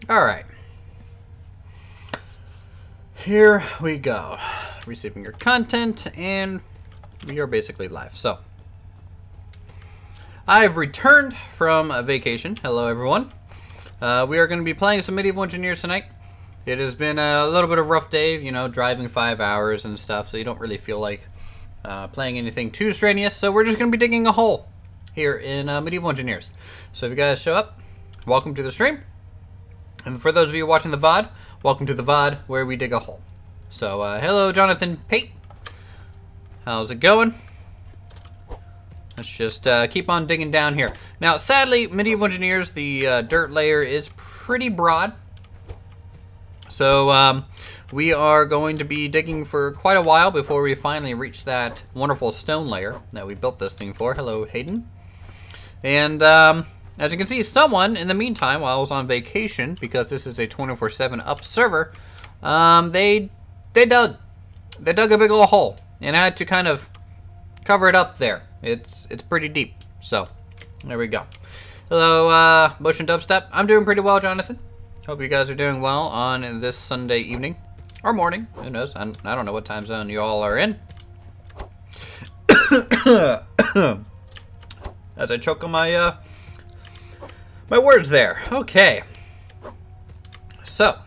Alright. Here we go. Receiving your content, and we are basically live. So, I've returned from a vacation. Hello, everyone. We are going to be playing some Medieval Engineers tonight. It has been a little bit of a rough day, you know, driving 5 hours and stuff, so you don't really feel like playing anything too strenuous. So we're just going to be digging a hole here in Medieval Engineers. So if you guys show up, welcome to the stream. And for those of you watching the VOD, welcome to the VOD where we dig a hole. So, hello, Jonathan Pate. How's it going? Let's just keep on digging down here. Now, sadly, Medieval Engineers, the dirt layer is pretty broad. So, we are going to be digging for quite a while before we finally reach that wonderful stone layer that we built this thing for. Hello, Hayden. And, as you can see, someone, in the meantime, while I was on vacation, because this is a 24/7 up server, they dug a big old hole, and I had to kind of cover it up there. It's pretty deep, so there we go. Hello, Motion Dubstep. I'm doing pretty well, Jonathan. Hope you guys are doing well on this Sunday evening, or morning, who knows. I don't know what time zone you all are in. As I choke on my my words there. Okay. So,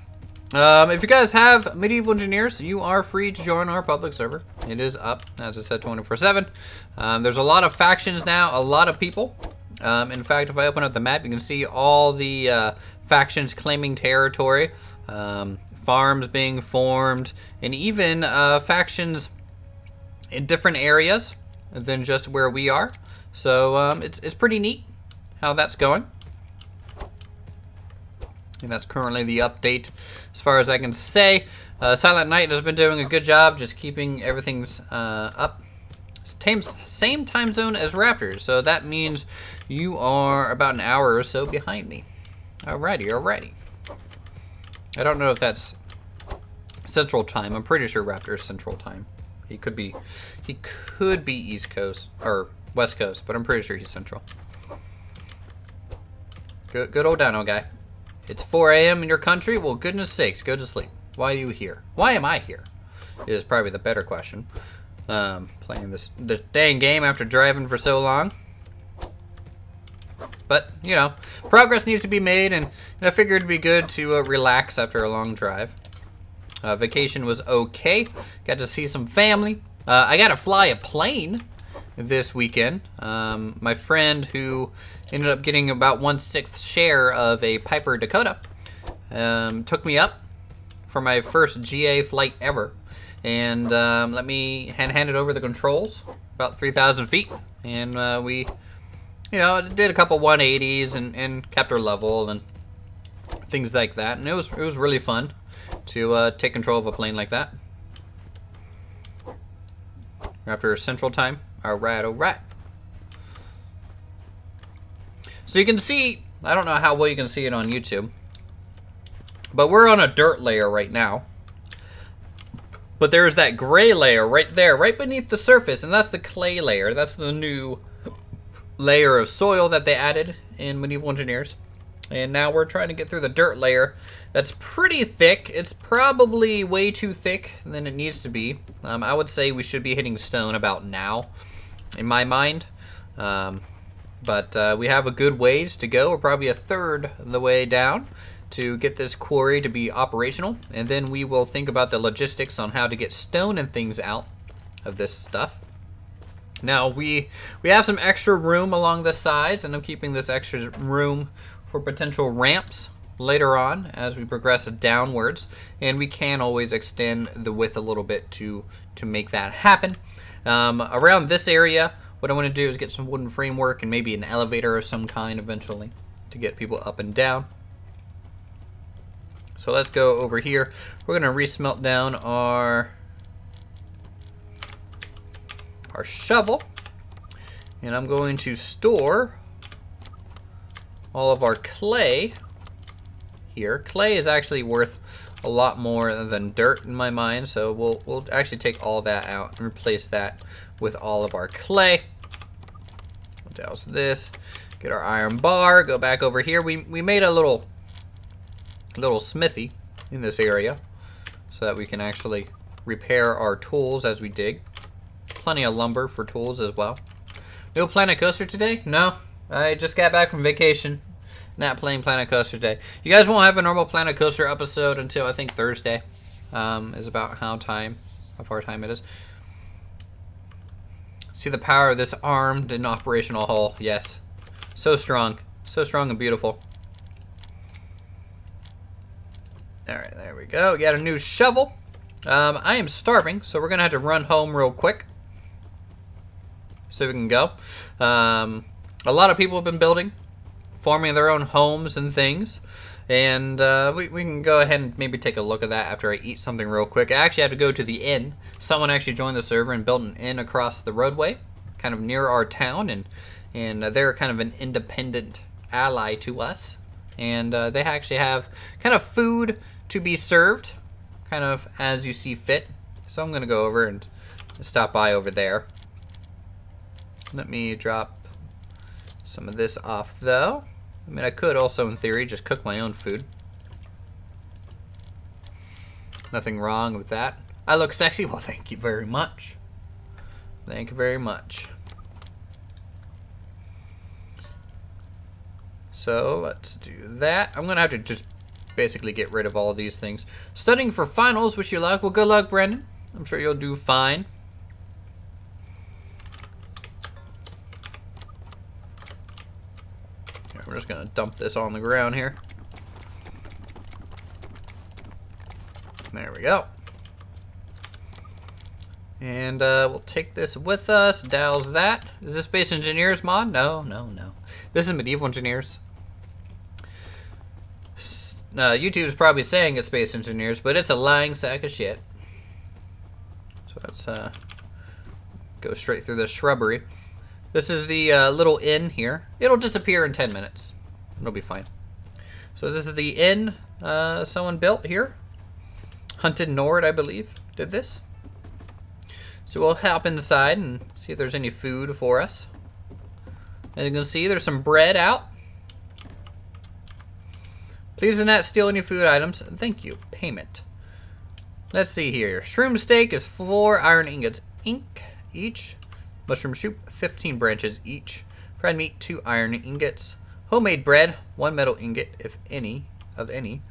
if you guys have Medieval Engineers, you are free to join our public server. It is up, as I said, 24/7. There's a lot of factions now, a lot of people. In fact, if I open up the map, you can see all the factions claiming territory, farms being formed, and even factions in different areas than just where we are. So it's pretty neat how that's going. And that's currently the update as far as I can say. Silent Knight has been doing a good job just keeping everything's up. Same time zone as Raptors, so that means you are about an hour or so behind me. Alrighty. I don't know if that's Central Time. I'm pretty sure Raptors Central Time. He could be East Coast or West Coast, but I'm pretty sure he's Central. Good old Dino guy. It's 4 a.m. in your country? Well, goodness sakes, go to sleep. Why are you here? Why am I here? Is probably the better question. Playing this dang game after driving for so long. But, you know, progress needs to be made, and I figured it'd be good to relax after a long drive. Vacation was okay. Got to see some family. I got to fly a plane this weekend. My friend who ended up getting about 1/6 share of a Piper Dakota took me up for my first GA flight ever, and let me handed over the controls about 3,000 feet, and we, you know, did a couple 180s and kept our level and things like that, and it was really fun to take control of a plane like that after Central Time. Alright. So you can see, I don't know how well you can see it on YouTube, but we're on a dirt layer right now. But there's that gray layer right there, right beneath the surface, and that's the clay layer. That's the new layer of soil that they added in Medieval Engineers. And now we're trying to get through the dirt layer. That's pretty thick. It's probably way too thick than it needs to be. I would say we should be hitting stone about now, in my mind. But we have a good ways to go. We're probably a third the way down to get this quarry to be operational. And then we will think about the logistics on how to get stone and things out of this stuff. Now, we have some extra room along the sides, and I'm keeping this extra room for potential ramps later on as we progress downwards, and we can always extend the width a little bit to make that happen. Around this area, what I want to do is get some wooden framework and maybe an elevator of some kind eventually to get people up and down. So let's go over here. We're going to re-smelt down our shovel, and I'm going to store all of our clay here. Clay is actually worth a lot more than dirt in my mind, so we'll actually take all that out and replace that with all of our clay. We'll douse this, get our iron bar, go back over here. We made a little little smithy in this area so that we can actually repair our tools as we dig. Plenty of lumber for tools as well. No Planet Coaster today? No. I just got back from vacation. Not playing Planet Coaster today. You guys won't have a normal Planet Coaster episode until I think Thursday. Is about how far time it is. See the power of this armed and operational hull. Yes. So strong. So strong and beautiful. Alright, there we go. We got a new shovel. I am starving, so we're going to have to run home real quick so we can go. A lot of people have been building, forming their own homes and things. And we can go ahead and maybe take a look at that after I eat something real quick. I actually have to go to the inn. Someone actually joined the server and built an inn across the roadway, kind of near our town. And they're kind of an independent ally to us. And they actually have kind of food to be served, kind of as you see fit. So I'm going to go over and stop by over there. Let me drop some of this off, though. I mean, I could also, in theory, just cook my own food. Nothing wrong with that. I look sexy? Well, thank you very much. Thank you very much. So, let's do that. I'm going to have to just basically get rid of all of these things. Studying for finals. Wish you luck. Well, good luck, Brendan. I'm sure you'll do fine. We're just going to dump this on the ground here. There we go. And we'll take this with us. Douse that. Is this Space Engineers mod? No, no, no. This is Medieval Engineers. YouTube's probably saying it's Space Engineers, but it's a lying sack of shit. So let's go straight through the shrubbery. This is the little inn here. It'll disappear in 10 minutes. It'll be fine. So this is the inn someone built here. Hunted Nord, I believe, did this. So we'll hop inside and see if there's any food for us. As you can see, there's some bread out. Please do not steal any food items. Thank you. Payment. Let's see here. Shroom steak is 4 iron ingots each. Mushroom soup, 15 branches each. Fried meat, 2 iron ingots. Homemade bread, 1 metal ingot, if any, of any.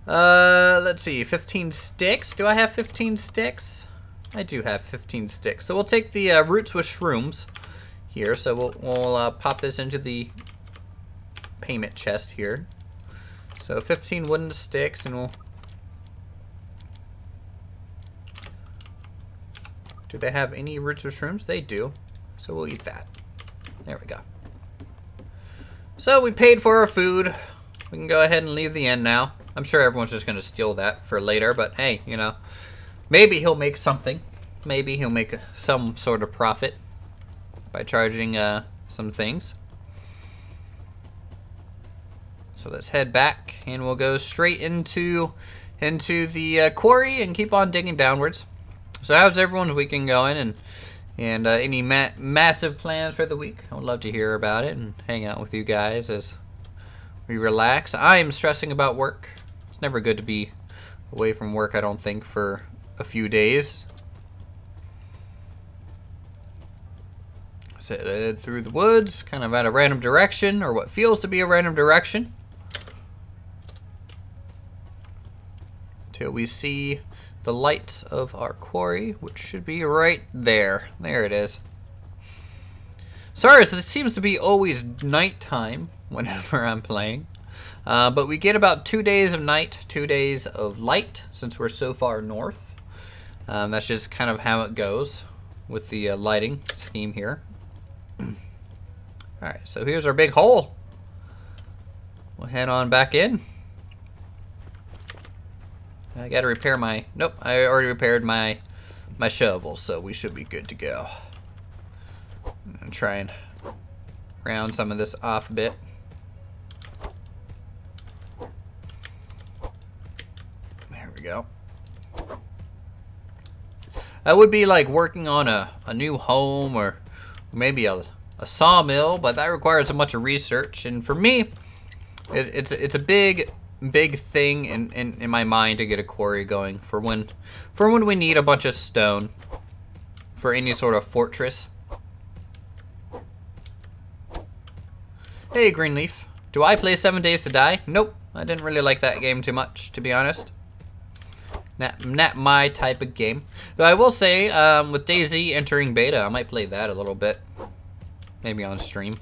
Let's see, 15 sticks. Do I have 15 sticks? I do have 15 sticks. So we'll take the roots with shrooms here. So we'll pop this into the payment chest here. So 15 wooden sticks, and we'll... Do they have any roots with shrooms? They do. So we'll eat that. There we go. So we paid for our food. We can go ahead and leave the inn now. I'm sure everyone's just going to steal that for later, but hey, you know, maybe he'll make something. Maybe he'll make some sort of profit by charging some things. So let's head back, and we'll go straight into the quarry and keep on digging downwards. So how's everyone's weekend going, and any massive plans for the week? I would love to hear about it and hang out with you guys as we relax. I am stressing about work. It's never good to be away from work, I don't think, for a few days. So head through the woods, kind of at a random direction, or what feels to be a random direction, till we see the lights of our quarry, which should be right there. There it is. Sorry, so it seems to be always nighttime whenever I'm playing. But we get about 2 days of night, 2 days of light, since we're so far north. That's just kind of how it goes with the lighting scheme here. Alright, so here's our big hole. We'll head on back in. I gotta repair my... Nope, I already repaired my shovel, so we should be good to go. I'm gonna try and round some of this off a bit. There we go. That would be like working on a new home, or maybe a sawmill, but that requires a bunch of research. And for me, it's a big big thing in my mind to get a quarry going for when we need a bunch of stone for any sort of fortress. Hey, Greenleaf. Do I play 7 Days to Die? Nope. I didn't really like that game too much, to be honest. Not my type of game. Though I will say, with DayZ entering beta, I might play that a little bit. Maybe on stream.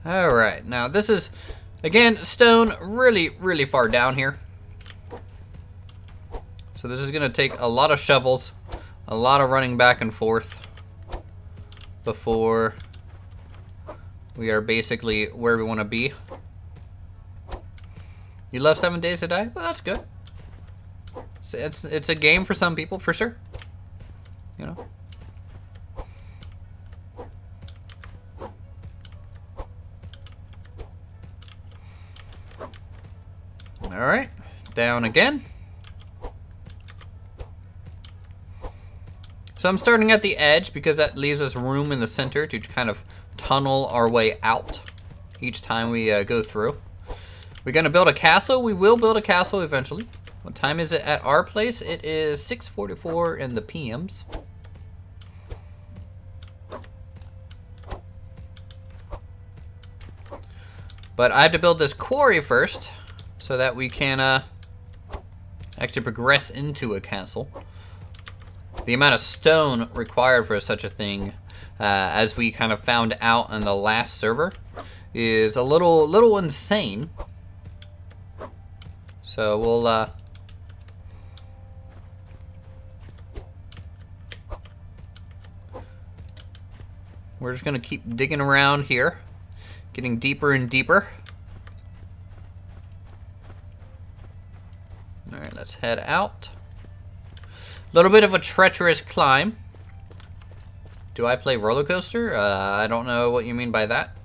Alright, now this is, again, stone really, really far down here. So this is going to take a lot of shovels, a lot of running back and forth before we are basically where we want to be. You love 7 Days to Die? Well, that's good. It's a game for some people, for sure. You know? Alright, down again. So I'm starting at the edge because that leaves us room in the center to kind of tunnel our way out each time we go through. We're going to build a castle. We will build a castle eventually. What time is it at our place? It is 6:44 in the PMs. But I have to build this quarry first so that we can actually progress into a castle. The amount of stone required for such a thing, as we kind of found out on the last server, is a little insane. So we'll we're just gonna keep digging around here, getting deeper and deeper. All right, let's head out. A little bit of a treacherous climb. Do I play roller coaster? I don't know what you mean by that.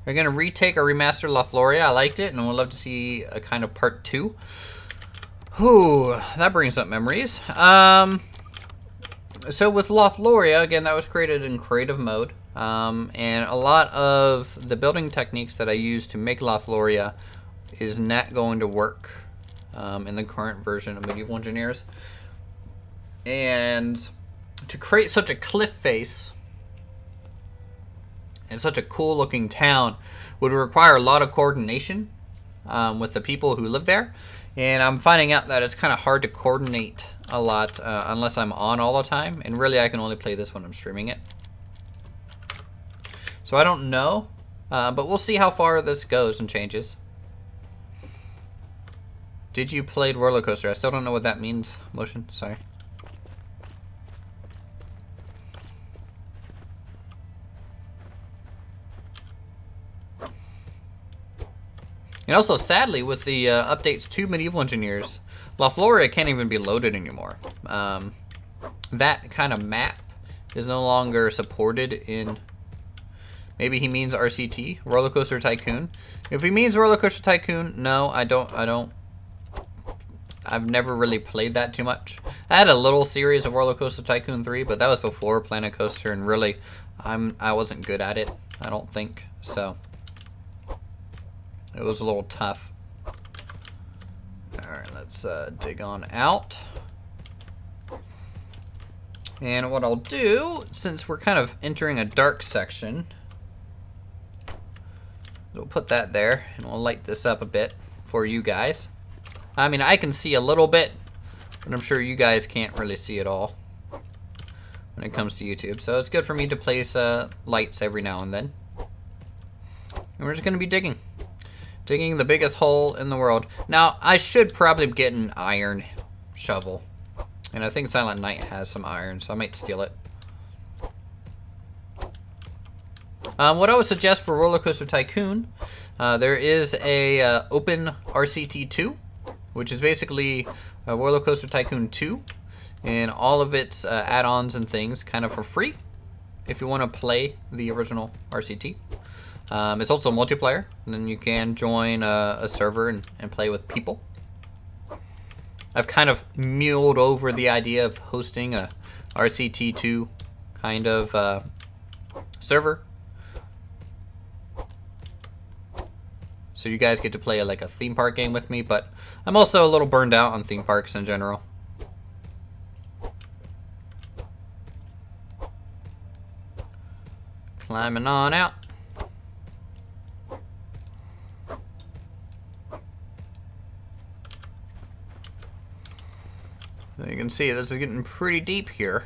We're gonna retake or remaster Lothlorien. I liked it, and we'll love to see a kind of part 2. Whew, that brings up memories. So with Lothlorien, again, that was created in creative mode, and a lot of the building techniques that I used to make Lothlorien is not going to work in the current version of Medieval Engineers. And to create such a cliff face and such a cool looking town would require a lot of coordination with the people who live there. And I'm finding out that it's kind of hard to coordinate a lot unless I'm on all the time. And really, I can only play this when I'm streaming it. So I don't know, but we'll see how far this goes and changes. Did you play roller coaster? I still don't know what that means. Motion, sorry. And also, sadly, with the updates to Medieval Engineers, Lothlorien can't even be loaded anymore. That kind of map is no longer supported in... Maybe he means RCT, Roller Coaster Tycoon. If he means Roller Coaster Tycoon, no, I don't. I've never really played that too much. I had a little series of Roller Coaster Tycoon 3, but that was before Planet Coaster, and really, I wasn't good at it, I don't think, so... It was a little tough. Alright, let's dig on out. And what I'll do, since we're kind of entering a dark section, we'll put that there, and we'll light this up a bit for you guys. I mean, I can see a little bit, but I'm sure you guys can't really see it all when it comes to YouTube. So it's good for me to place lights every now and then. And we're just going to be digging. Digging the biggest hole in the world. Now, I should probably get an iron shovel. And I think Silent Night has some iron, so I might steal it. What I would suggest for Roller Coaster Tycoon, there is a open RCT 2, which is basically Roller Coaster Tycoon 2, and all of its add-ons and things kind of for free, if you want to play the original RCT. It's also multiplayer, and then you can join a server and play with people. I've kind of muled over the idea of hosting a RCT2 kind of server. So you guys get to play like a theme park game with me, but I'm also a little burned out on theme parks in general. Climbing on out. So you can see this is getting pretty deep here.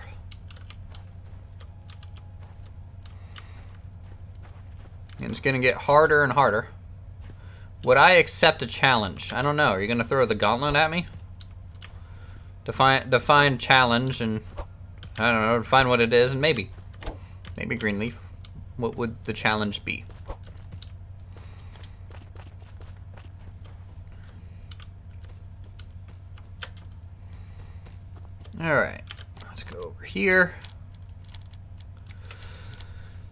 And it's going to get harder and harder. Would I accept a challenge? I don't know. Are you going to throw the gauntlet at me? Define challenge and, I don't know, define what it is, and maybe Greenleaf. What would the challenge be? Alright, let's go over here.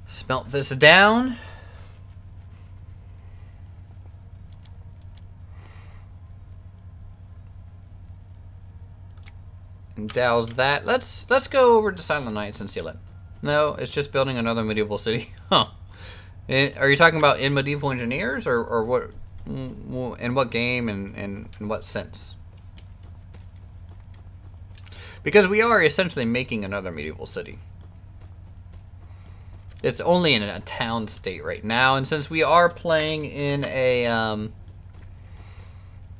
Smelt this down. And douse that. Let's go over to Silent Nights and seal it. No, it's just building another medieval city. Huh. Are you talking about in Medieval Engineers or what? In what game and in what sense? Because we are essentially making another medieval city. It's only in a town state right now, and since we are playing in a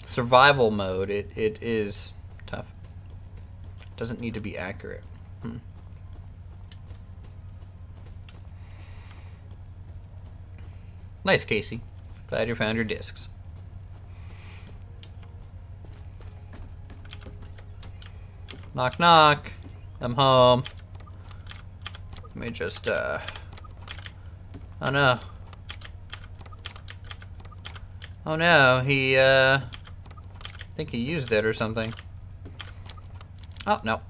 survival mode, it is tough. It doesn't need to be accurate. Nice, Casey. Glad you found your discs. Knock, knock. I'm home. Let me just, oh no. Oh no, I think he used it or something. Oh, no.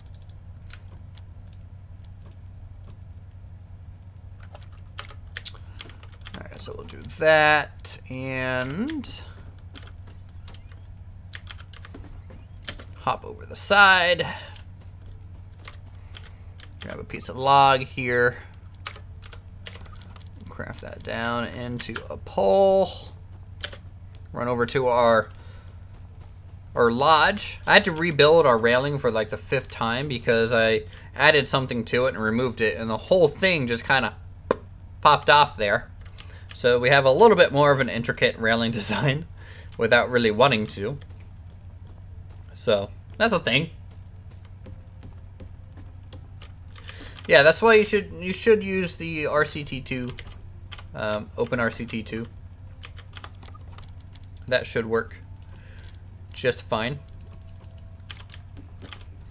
Alright, so we'll do that, and hop over the side. Grab a piece of log here. Craft that down into a pole. Run over to our lodge. I had to rebuild our railing for like the 5th time because I added something to it and removed it, and the whole thing just kind of popped off there. So we have a little bit more of an intricate railing design without really wanting to. So that's a thing. Yeah, that's why you should use the RCT2, Open RCT2. That should work just fine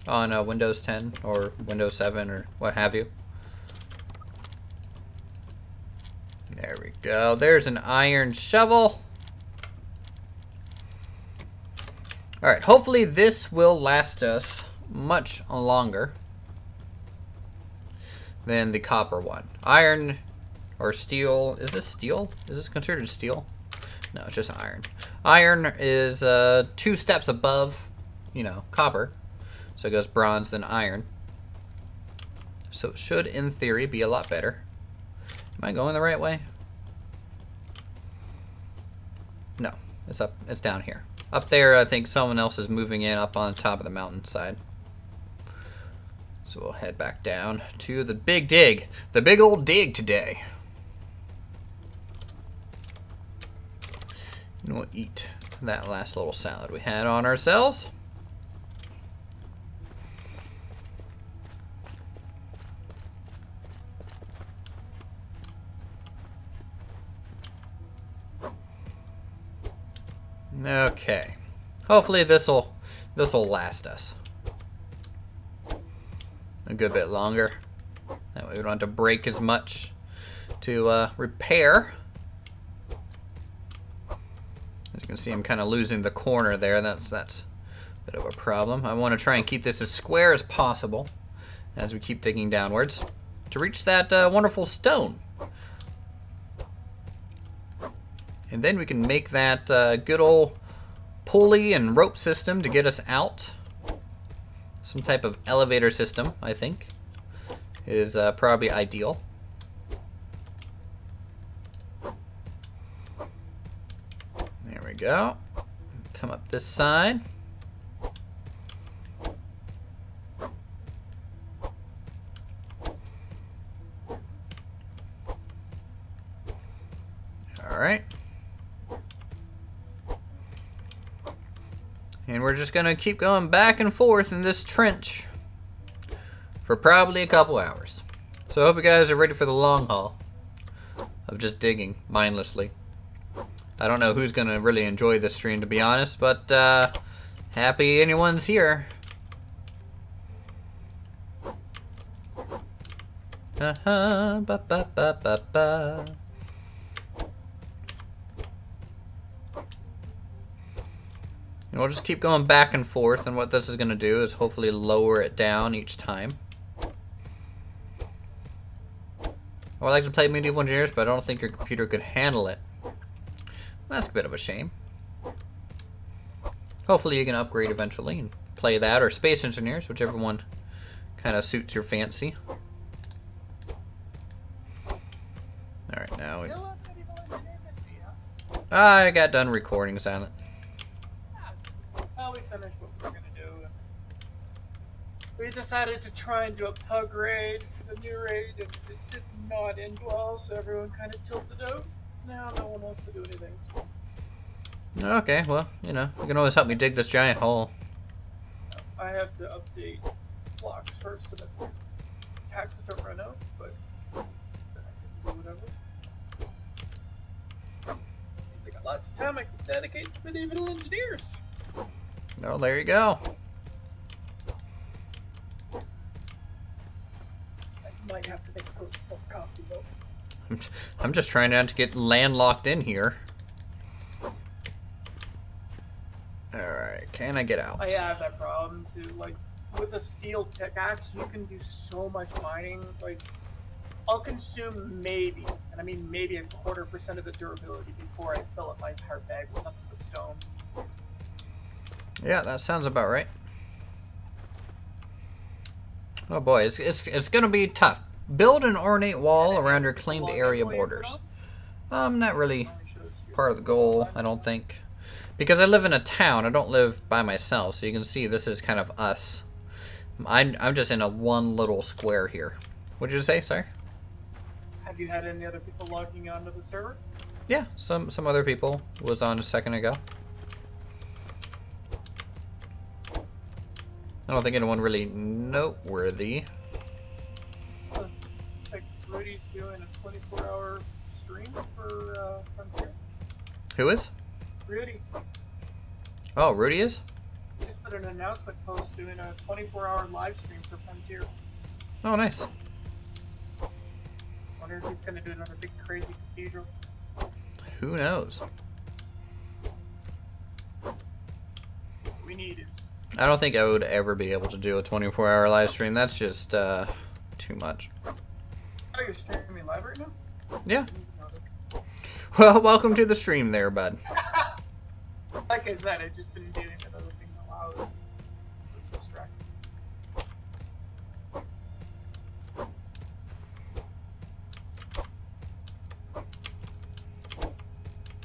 on Windows 10 or Windows 7 or what have you. There we go. There's an iron shovel. Alright, hopefully this will last us much longer than the copper one. Iron or steel. Is this steel? Is this considered steel? No, it's just iron. Iron is 2 steps above, you know, copper. So it goes bronze, then iron. So it should, in theory, be a lot better. Am I going the right way? No, it's up. It's down here. Up there, I think someone else is moving in up on top of the mountainside. So we'll head back down to the big dig. The big old dig today. And we'll eat that last little salad we had on ourselves. Okay. Hopefully this'll last us a good bit longer. That way we don't have to break as much to repair. As you can see, I'm kind of losing the corner there. That's a bit of a problem. I want to try and keep this as square as possible as we keep digging downwards to reach that wonderful stone. And then we can make that good old pulley and rope system to get us out Some type of elevator system, I think, is probably ideal. There we go. Come up this side. Alright. And we're just gonna keep going back and forth in this trench for probably a couple hours. So I hope you guys are ready for the long haul of just digging mindlessly. I don't know who's gonna really enjoy this stream, to be honest, but happy anyone's here. Ba ba ba ba ba. And we'll just keep going back and forth, and what this is going to do is hopefully lower it down each time. I would like to play Medieval Engineers, but I don't think your computer could handle it. That's a bit of a shame. Hopefully you can upgrade eventually and play that, or Space Engineers, whichever one kind of suits your fancy. Alright, now I got done recording silent. Well, we finished what we were going to do. We decided to try and do a pug raid for the new raid, and it did not end well, so everyone kind of tilted out. Now no one wants to do anything. So. Okay, well, you know, you can always help me dig this giant hole. I have to update blocks first so that taxes don't run out, but I can do whatever. I got lots of time I can dedicate to Medieval Engineers. Oh, there you go. I might have to make a cup of coffee though. I'm just trying not to get landlocked in here. Alright, can I get out? I have that problem too. Like, with a steel pickaxe, you can do so much mining. Like, I'll consume maybe, and I mean maybe 1/4% of the durability before I fill up my entire bag with nothing but stone. Yeah, that sounds about right. Oh boy, it's gonna be tough. Build an ornate wall around your claimed area borders. Not really part of the goal, I don't think. Because I live in a town, I don't live by myself, so you can see this is kind of us. I'm just in a one little square here. What did you say, sorry? Have you had any other people logging onto the server? Yeah, some other people was on a second ago. I don't think anyone really noteworthy. Like Rudy's doing a 24-hour stream for Frontier. Who is? Rudy. Oh, Rudy is? He just put an announcement post doing a 24-hour live stream for Frontier. Oh, nice. Wonder if he's gonna do another big crazy cathedral. Who knows? What we need is. I don't think I would ever be able to do a 24-hour live stream. That's just too much. Oh, you're streaming live right now? Yeah. Well, welcome to the stream there, bud. Like I said, I've just been doing another thing aloud. Distracted.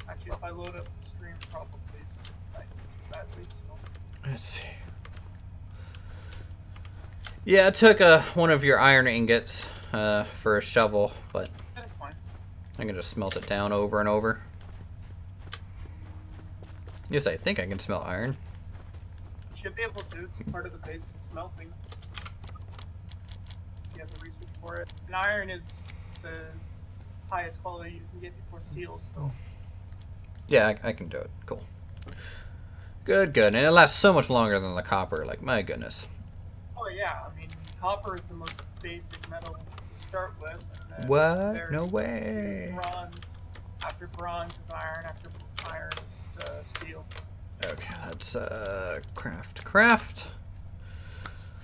Actually, if I load up the stream, probably badly, so. Let's see. Yeah, I took one of your iron ingots for a shovel, but That's fine. I can just smelt it down over and over. Yes, I think I can smelt iron. You should be able to. It's part of the basic smelting. You have the research for it. And iron is the highest quality you can get before steel, so. Yeah, I can do it. Cool. Good, good. And it lasts so much longer than the copper. Like, my goodness. Oh yeah, I mean, copper is the most basic metal to start with. And then What? No way. Bronze. After bronze is iron. After iron is steel. Okay, let's craft.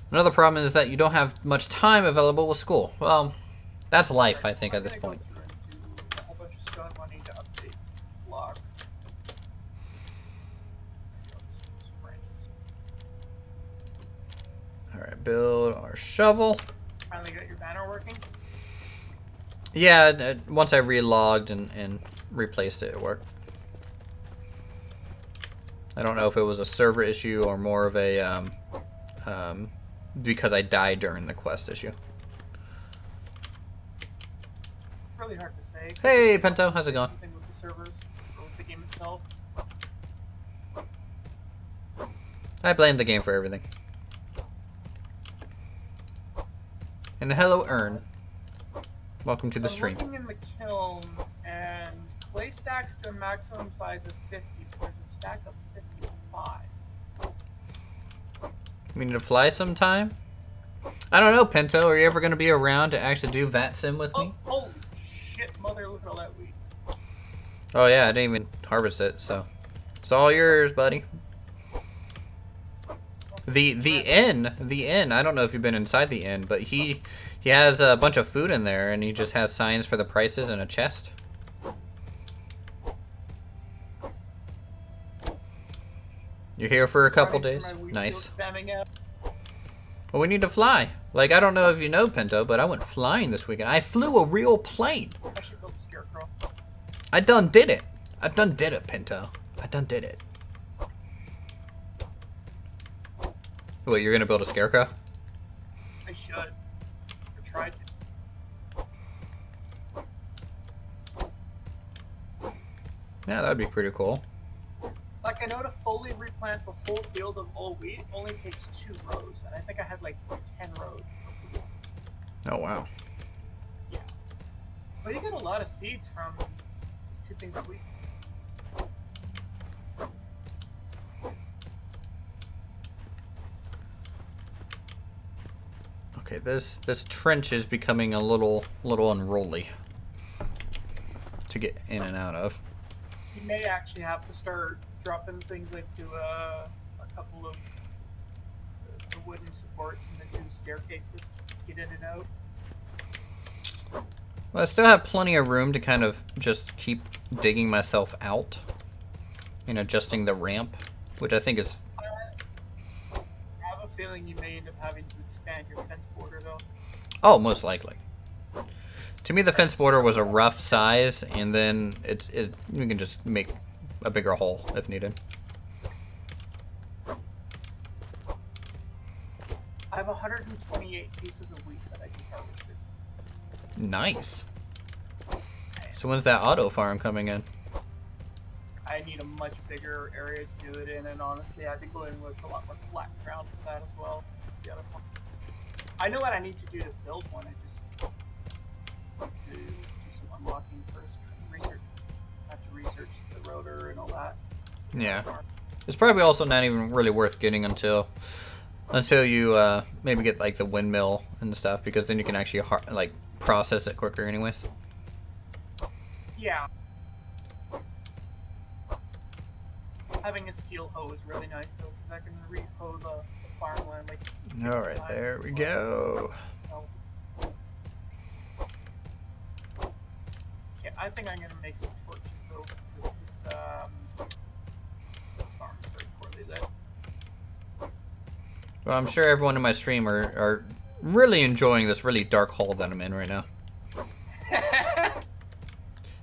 Another problem is that you don't have much time available with school. Well, that's life, I think, at this point. I'm gonna go through and do a whole bunch of stone money to update logs. Alright, build our shovel. Finally got your banner working? Yeah, once I relogged and replaced it, it worked. I don't know if it was a server issue or more of a because I died during the quest issue. Really hard to say. Hey, Pinto, how's it going? Something with the servers or with the game itself. I blame the game for everything. And hello, Ern. Welcome to the stream. I'm looking in the kiln, and clay stacks to a maximum size of 50. There's a stack of 55. We need to fly sometime? I don't know, Pinto. Are you ever going to be around to actually do VAT Sim with me? Oh, holy shit, mother, look at all that wheat. Oh yeah, I didn't even harvest it, so it's all yours, buddy. The inn, I don't know if you've been inside the inn, but he has a bunch of food in there, and he just has signs for the prices in a chest. You're here for a couple days? Nice. Well, we need to fly. Like, I don't know if you know, Pinto, but I went flying this weekend. I flew a real plane. I should build a scarecrow. I done did it. I done did it, Pinto. I done did it. What, you're gonna build a scarecrow? I should. Or try to. Yeah, that'd be pretty cool. Like, I know to fully replant the whole field of all wheat only takes 2 rows, and I think I had like 10 rows. Oh, wow. Yeah. But you get a lot of seeds from just 2 things of wheat. Okay, this trench is becoming a little unruly to get in and out of. You may actually have to start dropping things like to a couple of the wooden supports and then do staircases to get in and out. Well, I still have plenty of room to kind of just keep digging myself out and adjusting the ramp, which I think is... I have a feeling you may end up having to expand your fence border, though. Oh, most likely. To me, the fence border was a rough size, and then you can just make a bigger hole if needed. I have 128 pieces of wheat that I just harvested. Nice. So when's that auto farm coming in? I need a much bigger area to do it in, and honestly, I've been going with a lot more flat ground for that as well. The other one. I know what I need to do to build one. I just want to do some unlocking first. Have to research the rotor and all that. Yeah. It's probably also not even really worth getting until you maybe get like the windmill and stuff, because then you can actually like process it quicker anyways. Yeah. Having a steel hoe is really nice though, because I can re-hoe the farmland like. All right, there we go. Yeah, I think I'm gonna make some torches though, because this farm is very poorly lit. Well, I'm sure everyone in my stream are really enjoying this really dark hole that I'm in right now.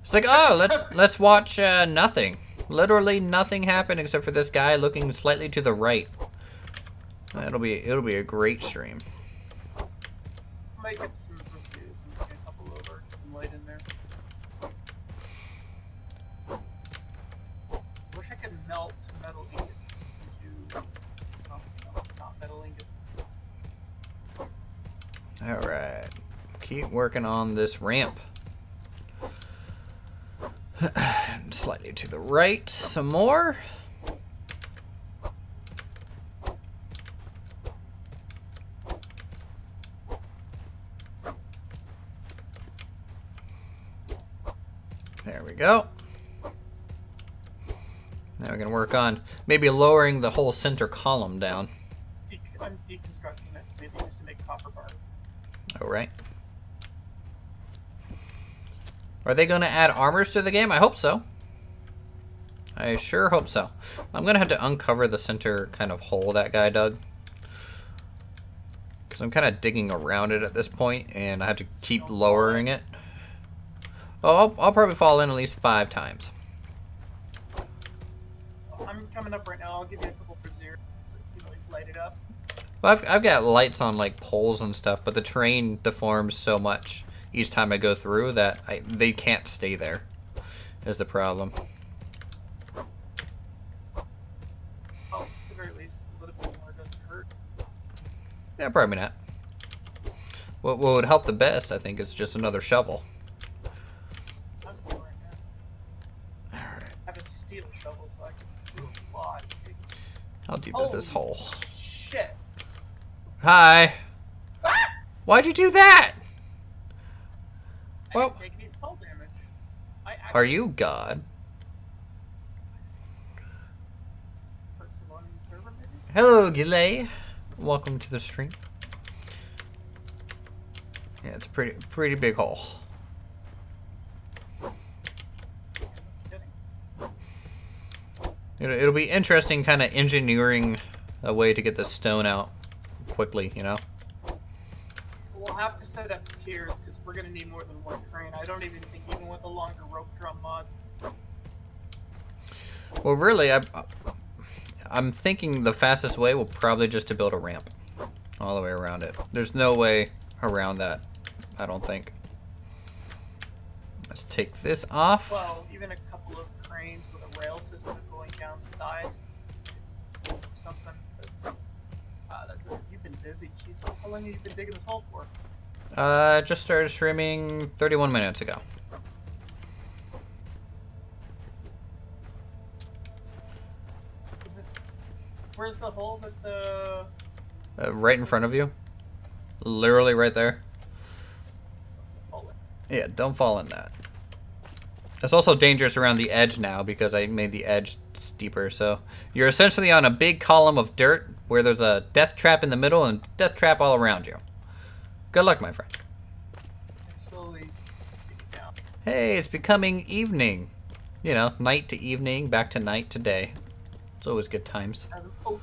It's like, oh, let's watch nothing. Literally nothing happened except for this guy looking slightly to the right. It'll be a great stream. Might get some reviews and get a couple over, get some light in there. Wish I could melt metal ingots into not metal ingots. All right, keep working on this ramp. Slightly to the right, some more. There we go. Now we're gonna work on maybe lowering the whole center column down. I'm deconstructing it, so maybe just to make copper bar. All right. Are they going to add armors to the game? I hope so. I sure hope so. I'm going to have to uncover the center kind of hole that guy dug. Because I'm kind of digging around it at this point, and I have to keep lowering it. Oh, I'll probably fall in at least 5 times. I'm coming up right now. I'll give you a couple for zero, so you can at least light it up. Well, I've got lights on like poles and stuff, but the terrain deforms so much each time I go through that they can't stay there. Is the problem. Oh, at the very least, a little bit more doesn't hurt. Yeah, probably not. What would help the best, I think, is just another shovel. I'm going right now. Alright. I have a steel shovel, so I can do a lot. How deep is this hole? Shit. Hi! Ah! Why'd you do that? I Well, didn't take any fall damage. are you God? Hello, Gillet. Welcome to the stream. Yeah, it's a pretty big hole. It'll be interesting kind of engineering a way to get the stone out quickly, you know? We'll have to set up tiers because we're going to need more than one crane. I don't even think even with a longer rope drum mod. Well, really, I'm thinking the fastest way will probably just to build a ramp all the way around it. There's no way around that, I don't think. Let's take this off. Well, even a couple of cranes with a rail system going down the side. Something. That's it. You've been busy. Jesus, how long have you been digging this hole for? Just started streaming 31 minutes ago. Is this... Where's the hole that the... Right in front of you. Literally right there. Yeah, don't fall in that. It's also dangerous around the edge now because I made the edge steeper. So you're essentially on a big column of dirt where there's a death trap in the middle and death trap all around you. Good luck, my friend. Slowly down. Hey, it's becoming evening. You know, night to evening, back to night to day. It's always good times. Oh.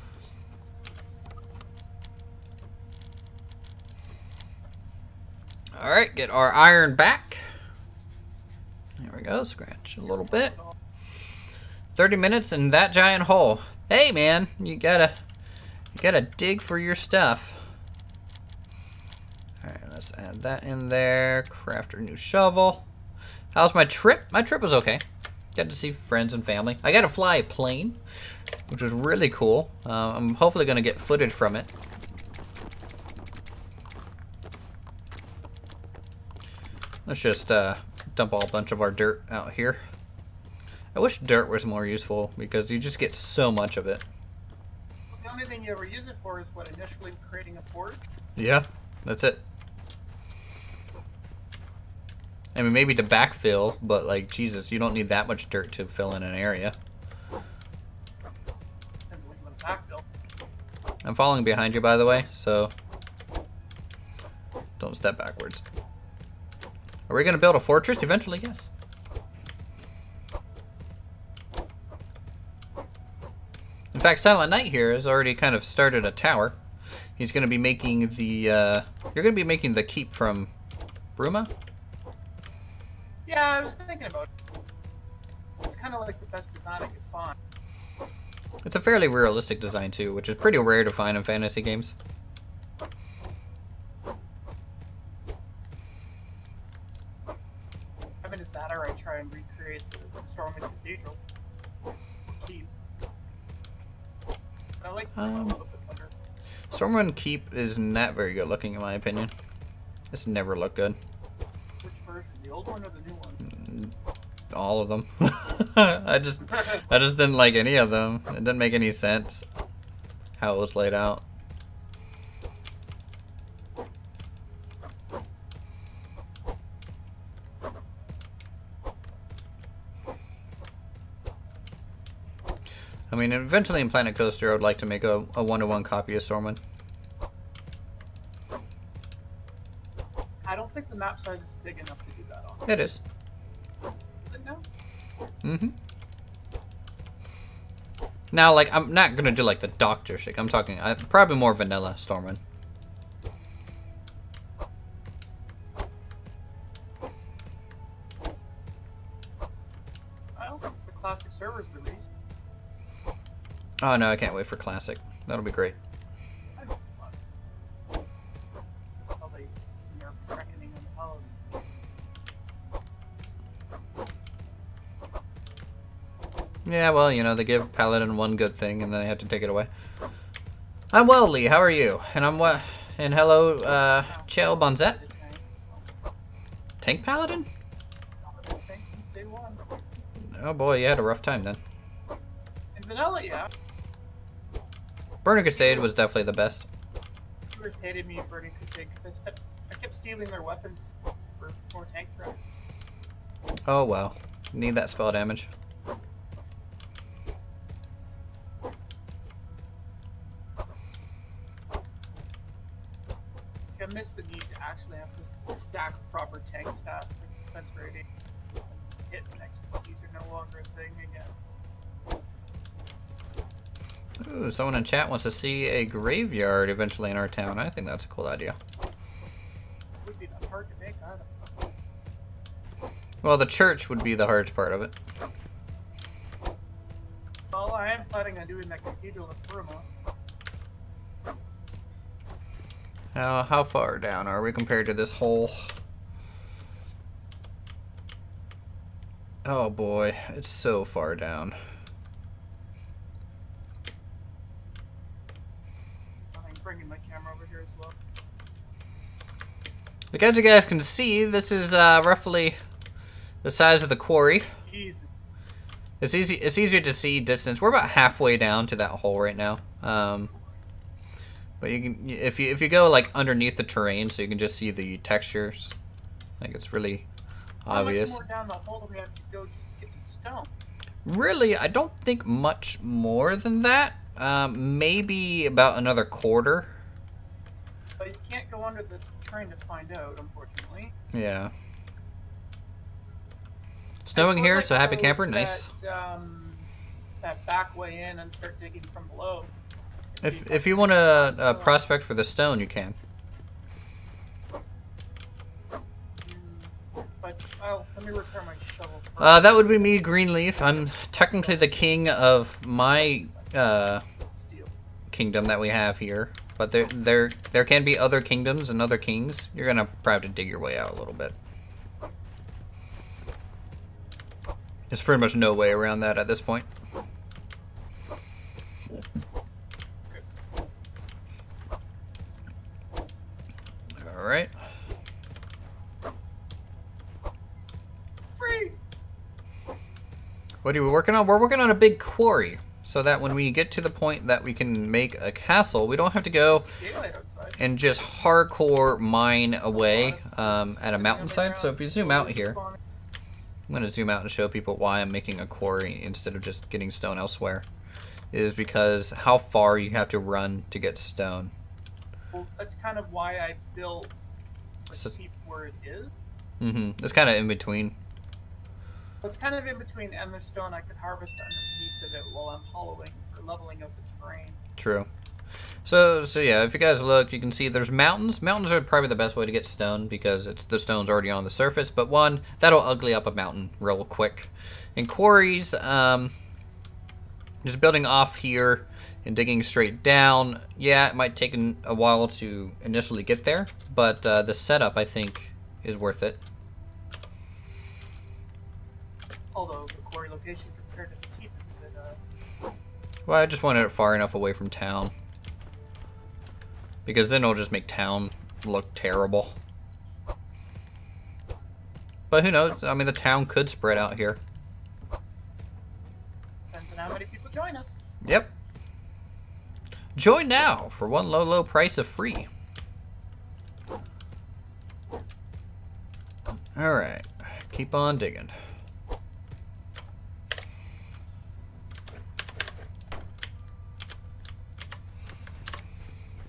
Alright, get our iron back. There we go, scratch a little bit. 30 minutes in that giant hole. Hey man, you gotta dig for your stuff. Alright, let's add that in there. Craft our new shovel. How's my trip? My trip was okay. Got to see friends and family. I got to fly a plane, which was really cool. I'm hopefully gonna get footage from it. Let's just dump a bunch of our dirt out here. I wish dirt was more useful because you just get so much of it. The only thing you ever use it for is what, initially creating a forge? Yeah, that's it. I mean, maybe to backfill, but like, Jesus, you don't need that much dirt to fill in an area. Depends what you want to backfill. I'm following behind you, by the way, so don't step backwards. Are we going to build a fortress eventually? Yes. In fact, Silent Knight here has already kind of started a tower. He's going to be making the, you're going to be making the keep from Bruma? Yeah, I was thinking about it. It's kind of like the best design I could find. It's a fairly realistic design too, which is pretty rare to find in fantasy games. I mean, it's that or I try and recreate the Stormwind Cathedral. Keep. But I like the a little bit better. Stormwind Keep is not very good looking in my opinion. It's never looked good. Which version? The old one or the new one? All of them. I just didn't like any of them. It didn't make any sense how it was laid out. I mean, eventually in Planet Coaster, I would like to make a one-to-one copy of Stormwind. I don't think the map size is big enough to do that on. It is. Is it now? Mm-hmm. Now, like, I'm not gonna do like the Doctor shit. I'm talking probably more vanilla Stormwind. servers released. Oh no, I can't wait for Classic. That'll be great. I think it's fun. How they nerf reckoning on the paladin. Yeah, well, you know, they give Paladin one good thing and then they have to take it away. I'm well, Lee. How are you? And I'm what? And hello, Chael Bonzette. Tank Paladin? Since day one. Oh boy, you had a rough time then. In vanilla, yeah. Burning Crusade was definitely the best. Viewers hated me in Burning Crusade because I kept stealing their weapons for more tank threat. Oh well. Need that spell damage. I miss the need to actually have to stack proper tank stats for defense rating. Hit expertise are no longer a thing again. Ooh, someone in chat wants to see a graveyard eventually in our town. I think that's a cool idea. It would be that hard to make either. Well, the church would be the hardest part of it. Well, I am planning on doing that cathedral in Burma. How far down are we compared to this hole? Oh boy, it's so far down. I'm bringing my camera over here as well. Like, as you guys can see, this is roughly the size of the quarry. Easy. It's easier to see distance. We're about halfway down to that hole right now. But you can, if you go like underneath the terrain, so you can just see the textures. Like, it's really obvious. How much more down the hole do we have to go just to get to stone? Really, I don't think much more than that. Maybe about another quarter. But you can't go under the train to find out, unfortunately. Yeah. Snowing here, so happy camper, nice. That back way in and start digging from below. If you want to prospect for the stone, you can. But let me repair my shovel first. That would be me, Greenleaf. I'm technically the king of my Steel. kingdom that we have here, but there can be other kingdoms and other kings. You're gonna probably have to dig your way out a little bit. There's pretty much no way around that at this point. Alright. Free! What are we working on? We're working on a big quarry, so that when we get to the point that we can make a castle, we don't have to go and just hardcore mine away at a mountainside. So if you zoom out here, I'm going to zoom out and show people why I'm making a quarry instead of just getting stone elsewhere. Is because how far you have to run to get stone. Well, that's kind of why I built the keep where it is. It's kind of in between. It's kind of in between, and the stone I could harvest underneath of it while I'm hollowing or leveling out the terrain. True. So yeah, if you guys look, you can see there's mountains. Mountains are probably the best way to get stone because the stone's already on the surface. But one, that'll ugly up a mountain real quick. In quarries, just building off here and digging straight down, yeah, it might take a while to initially get there, but the setup, I think, is worth it. Although the quarry location compared to the keep is a bit, Well, I just wanted it far enough away from town. Because then it'll just make town look terrible. But who knows? I mean, the town could spread out here. depends on how many people join us. Yep. Join now for one low, low price of free. Alright. Keep on digging.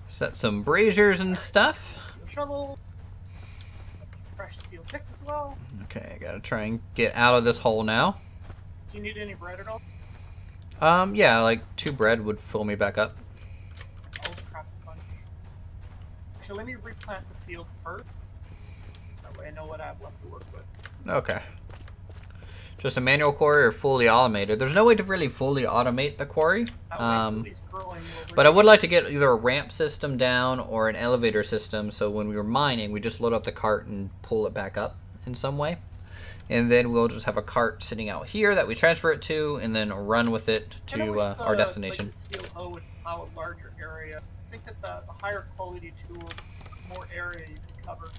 Set some braziers and stuff. Shovel. Fresh steel pick as well. Okay, I gotta try and get out of this hole now. Do you need any bread at all? Yeah, like 2 bread would fill me back up. I'll craft a bunch. Actually, let me replant the field first. That way I know what I have left to work with. Okay. just a manual quarry or fully automated. There's no way to really fully automate the quarry. But I would like to get either a ramp system down or an elevator system, so when we were mining, we just load up the cart and pull it back up in some way. And then we'll just have a cart sitting out here that we transfer it to, and then run with it to our destination. Like the seal hoe would plow a larger area. I think that the higher quality tool, more area you can cover.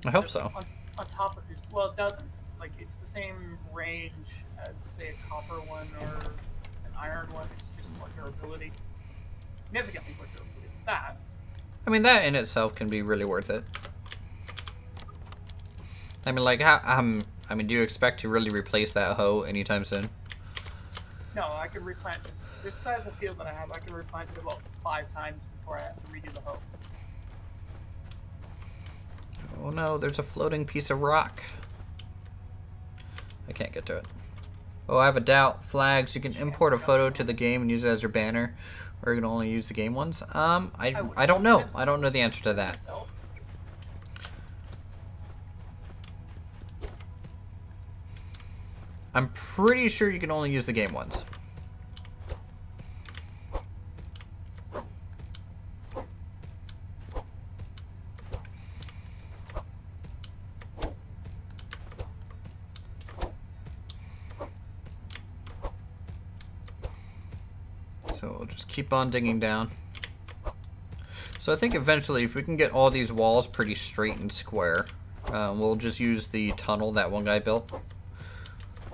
I hope so. On top of it, well, it doesn't. Like, it's the same range as, say, a copper one or an iron one. It's just more durability. Significantly more durability than that. I mean, that in itself can be really worth it. I mean, like, I mean, do you expect to really replace that hoe anytime soon? No, I can replant this size of field that I have. I can replant it about 5 times before I have to redo the hoe. Oh no, there's a floating piece of rock. I can't get to it. Oh, I have a doubt. Flags. You can import a photo to the game and use it as your banner, or you can only use the game ones. I don't know. I don't know the answer to that. I'm pretty sure you can only use the game ones. So we'll just keep on digging down. So I think eventually, if we can get all these walls pretty straight and square, we'll just use the tunnel that one guy built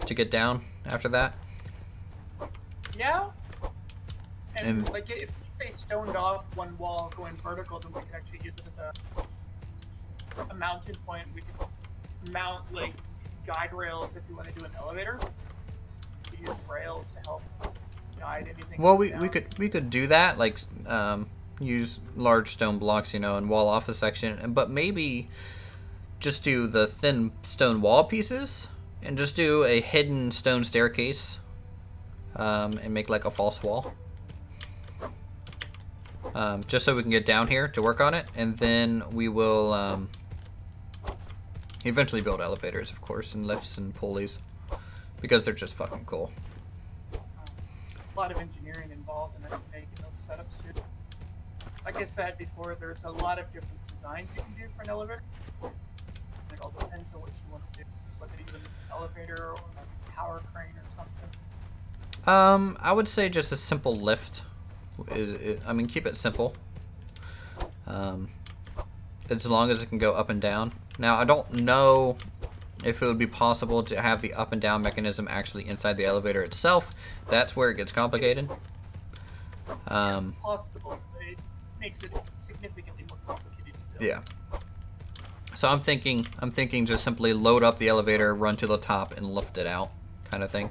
to get down after that. Yeah. And like, if we say stoned off one wall going vertical, then we could actually use it as a mounting point. We could mount like guide rails if you want to do an elevator. We could use rails to help guide anything. Well, we could do that, like use large stone blocks, you know, and wall off a section, but maybe just do the thin stone wall pieces and just do a hidden stone staircase, and make like a false wall, just so we can get down here to work on it, and then we will eventually build elevators, of course, and lifts and pulleys, because they're just fucking cool. A lot of engineering involved in making those setups too. Like I said before, there's a lot of different designs you can do for an elevator. It all depends on what you want to do. Whether you do an elevator or a tower crane or something. I would say just a simple lift. I mean, keep it simple. As long as it can go up and down. Now, I don't know if it would be possible to have the up and down mechanism actually inside the elevator itself. That's where it gets complicated. It's possible, but it makes it significantly more complicated to build. Yeah. So I'm thinking just simply load up the elevator, run to the top, and lift it out, kind of thing.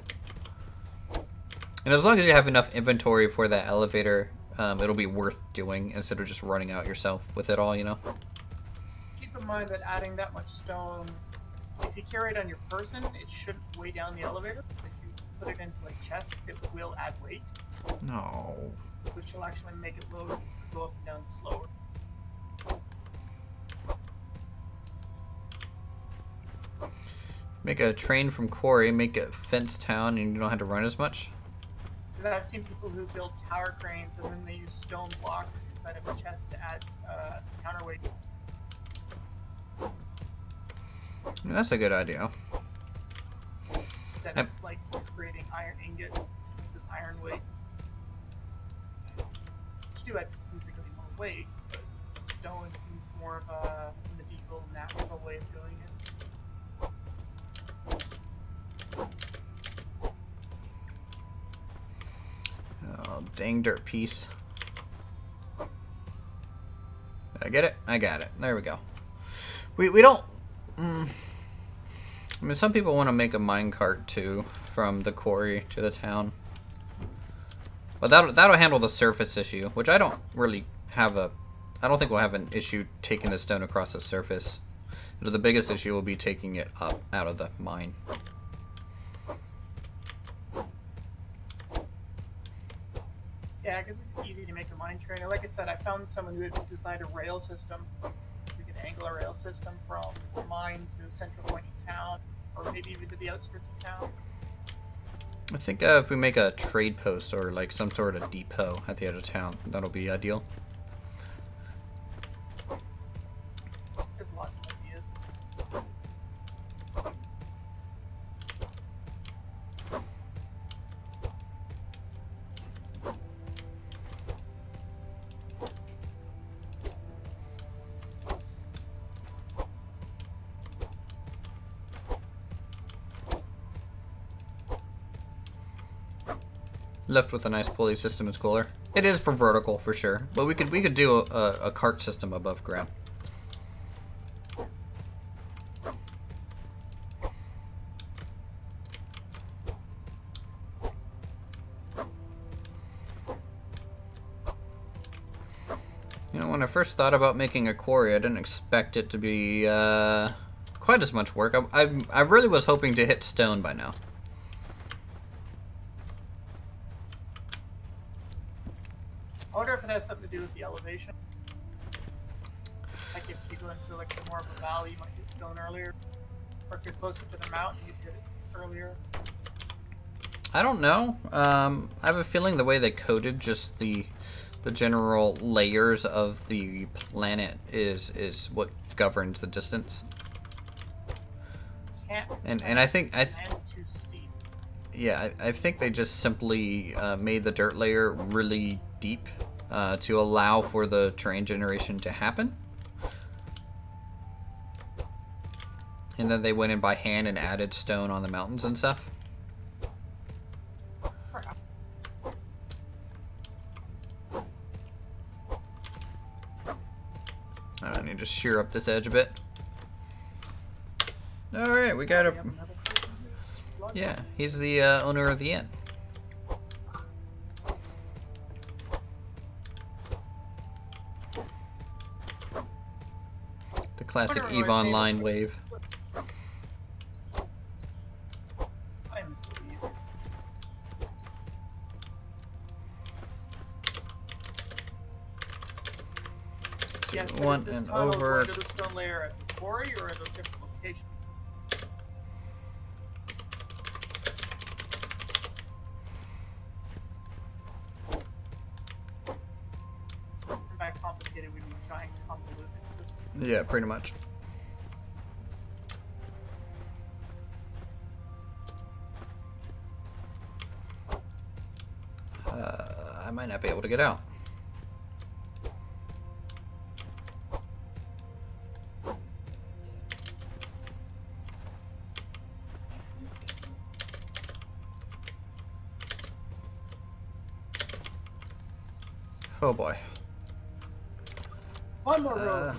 And as long as you have enough inventory for that elevator, it'll be worth doing instead of just running out yourself with it all, you know. Keep in mind that adding that much stone, if you carry it on your person, it shouldn't weigh down the elevator. If you put it into like chests, it will add weight. No. Which will actually make it go up and down slower. Make a train from quarry, make a fence town, and you don't have to run as much. Because I've seen people who build tower cranes and then they use stone blocks inside of a chest to add some counterweight. I mean, that's a good idea. Instead of like creating iron ingots to make this iron weight. Which do add significantly more weight, but stone seems more of a medieval, natural way of doing it. Oh, dang dirt piece. Did I get it? I got it. There we go. We don't... I mean, some people want to make a minecart too, from the quarry to the town. But that'll handle the surface issue, which I don't really have a... I don't think we'll have an issue taking the stone across the surface. The biggest issue will be taking it up out of the mine. Yeah, because it's easy to make a mine train. Like I said, I found someone who had designed a rail system. We could angle a rail system from the mine to a central point in town. or maybe even to the outskirts of town. I think if we make a trade post or like some sort of depot at the edge of town, that'll be ideal. There's lots of ideas. Left with a nice pulley system is cooler. It is for vertical for sure, but we could do a cart system above ground. You know, when I first thought about making a quarry, I didn't expect it to be quite as much work. I really was hoping to hit stone by now. I wonder if it has something to do with the elevation. Like if you go into like more of a valley, you might hit stone earlier. Or if you're closer to the mountain, you'd hit it earlier. I don't know. I have a feeling the way they coded just the general layers of the planet is what governs the distance. And I think too steep. Yeah, I think they just simply made the dirt layer really deep to allow for the terrain generation to happen. And then they went in by hand and added stone on the mountains and stuff. I need to shear up this edge a bit. Alright, we got a... Yeah, he's the owner of the inn. The classic EVE Online wave. Yes, one and over. Into the stone layer at the quarry or at a different location? And by complicated, we mean giant convoluted system. Yeah, pretty much. I might not be able to get out. Oh boy. One more road.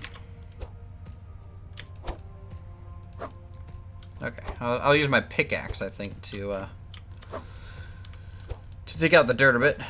Okay, I'll use my pickaxe, I think, to dig out the dirt a bit.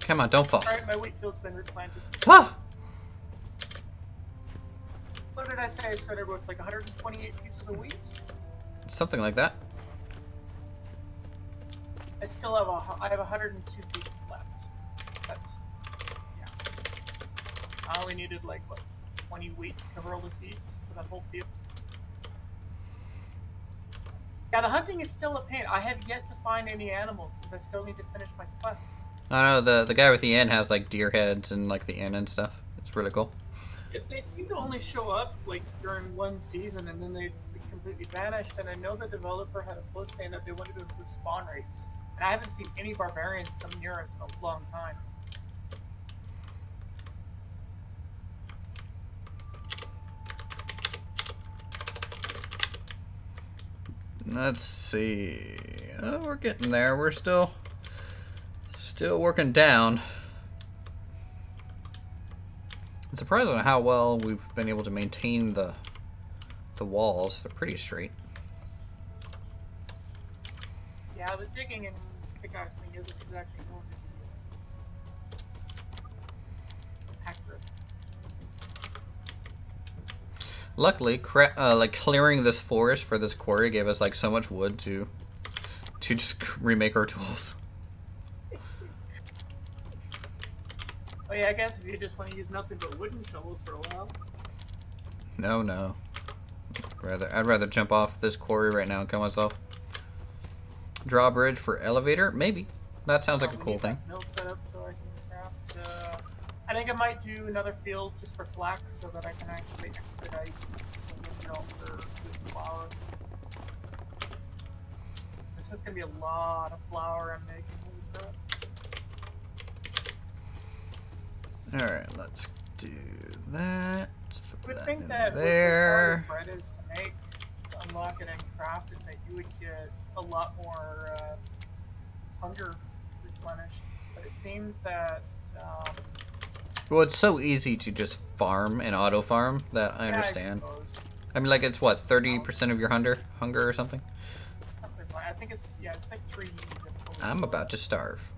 Come on, don't fall. Alright, my wheat field's been replanted. Ah! What did I say? I started with like 128 pieces of wheat? Something like that. I still have I have 102 pieces left. That's, yeah. I only needed like, what, 20 wheat to cover all the seeds for that whole field. Yeah, the hunting is still a pain. I have yet to find any animals because I still need to finish my quest. I don't know, the guy with the inn has like deer heads and like the inn and stuff. It's really cool. They seem to only show up like during one season and then they completely vanished. And I know the developer had a post saying that they wanted to improve spawn rates. And I haven't seen any barbarians come near us in a long time. Let's see. Oh, we're getting there. We're still working down. I'm surprised on how well we've been able to maintain the walls. They're pretty straight. Yeah, the digging and pickaxing isn't exactly going to be accurate. Luckily, like clearing this forest for this quarry gave us like so much wood to just remake our tools. Oh yeah, I guess if you just want to use nothing but wooden shovels for a while. No. I'd rather jump off this quarry right now and kill myself. Drawbridge for elevator? Maybe. That sounds like a cool thing. Mill setup so I can craft. I think I might do another field just for flax so that I can actually expedite the mill for flour. This is gonna be a lot of flour I'm making. Alright, let's do that. I would think that there. Bread is to make, unlock it, and craft it, that you would get a lot more hunger replenished. But it seems that. Well, it's so easy to just farm and auto farm that I understand. I mean, like it's what 30% of your hunger or something. I think it's it's like 3. I'm about to starve.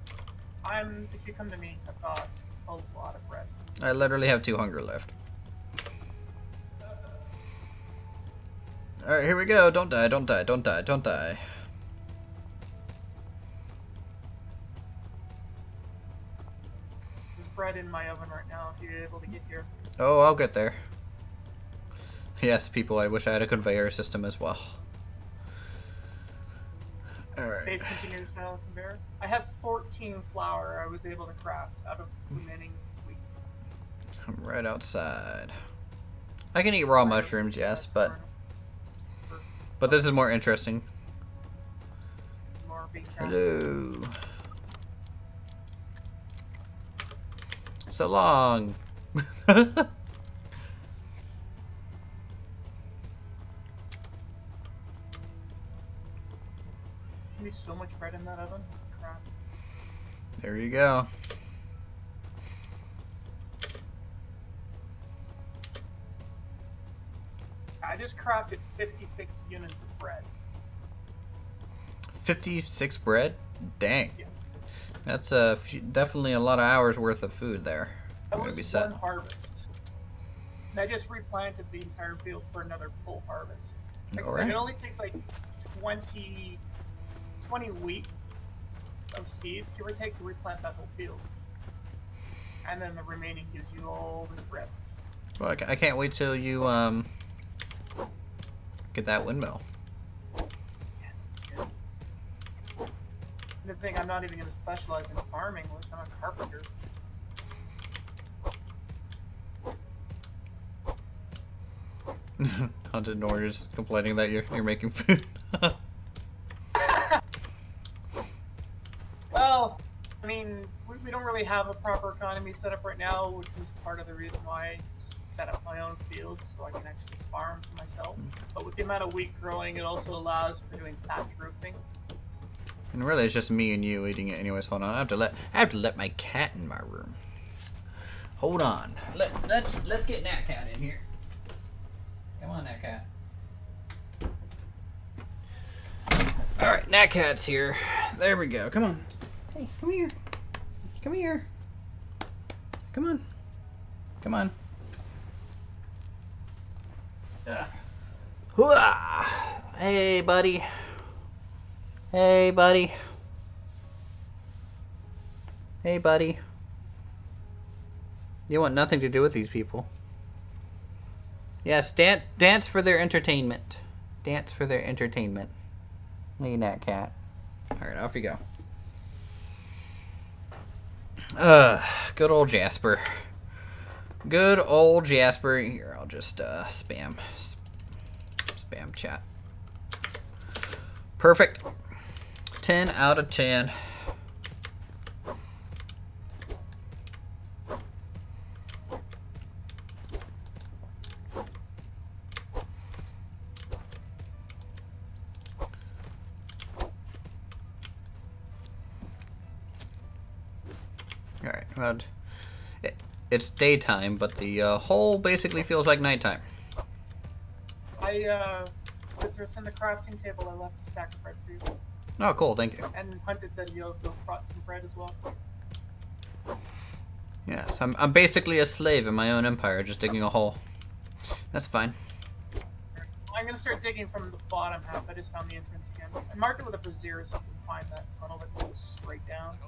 If you come to me, I've got a lot of bread. I literally have 2 hunger left. Alright, here we go. Don't die, don't die, don't die, don't die. There's bread in my oven right now if you're able to get here. Oh, I'll get there. Yes, people, I wish I had a conveyor system as well. Alright. Space engineer style conveyor. I have 14 flour I was able to craft out of remaining wheat. I'm right outside. I can eat raw mushrooms, yes, but this is more interesting. More being hello. So long. There's so much bread in that oven. Crap. There you go. I just crafted 56 units of bread. 56 bread? Dang. Yeah. That's definitely a lot of hours worth of food there. That was one harvest. And I just replanted the entire field for another full harvest. Like I said, it only takes like 20 wheat of seeds, give or take, to replant that whole field. And then the remaining gives you all this bread. Well, I can't wait till you get that windmill. Yeah. The thing, I'm not even going to specialize in farming. I'm a carpenter. Haunted Norris complaining that you're making food. Well, I mean, we don't really have a proper economy set up right now, which is part of the reason why I just set up my own fields so I can actually farm for myself. But with the amount of wheat growing, it also allows for doing thatch roofing. And really, it's just me and you eating it anyways. Hold on, I have to let my cat in my room. Hold on, let's get Nat Cat in here. Come on, Nat Cat. All right, Nat Cat's here. There we go. Come on. Hey, come here. Come here. Come on. Come on. Hey, buddy. Hey, buddy. Hey, buddy. You want nothing to do with these people. Yes, dance for their entertainment. Dance for their entertainment. Look at that cat. Alright, off you go. Good old Jasper. Good old Jasper. Here, I'll just spam chat. Perfect. 10 out of 10. Alright, well, it's daytime, but the hole basically feels like nighttime. With this in the crafting table, I left a stack of bread for you. Oh, cool. Thank you. And Hunted said he also brought some bread as well. Yes, I'm basically a slave in my own empire, just digging a hole. That's fine. I'm gonna start digging from the bottom half. I just found the entrance again. I marked it with a brazier so you can find that tunnel that goes straight down.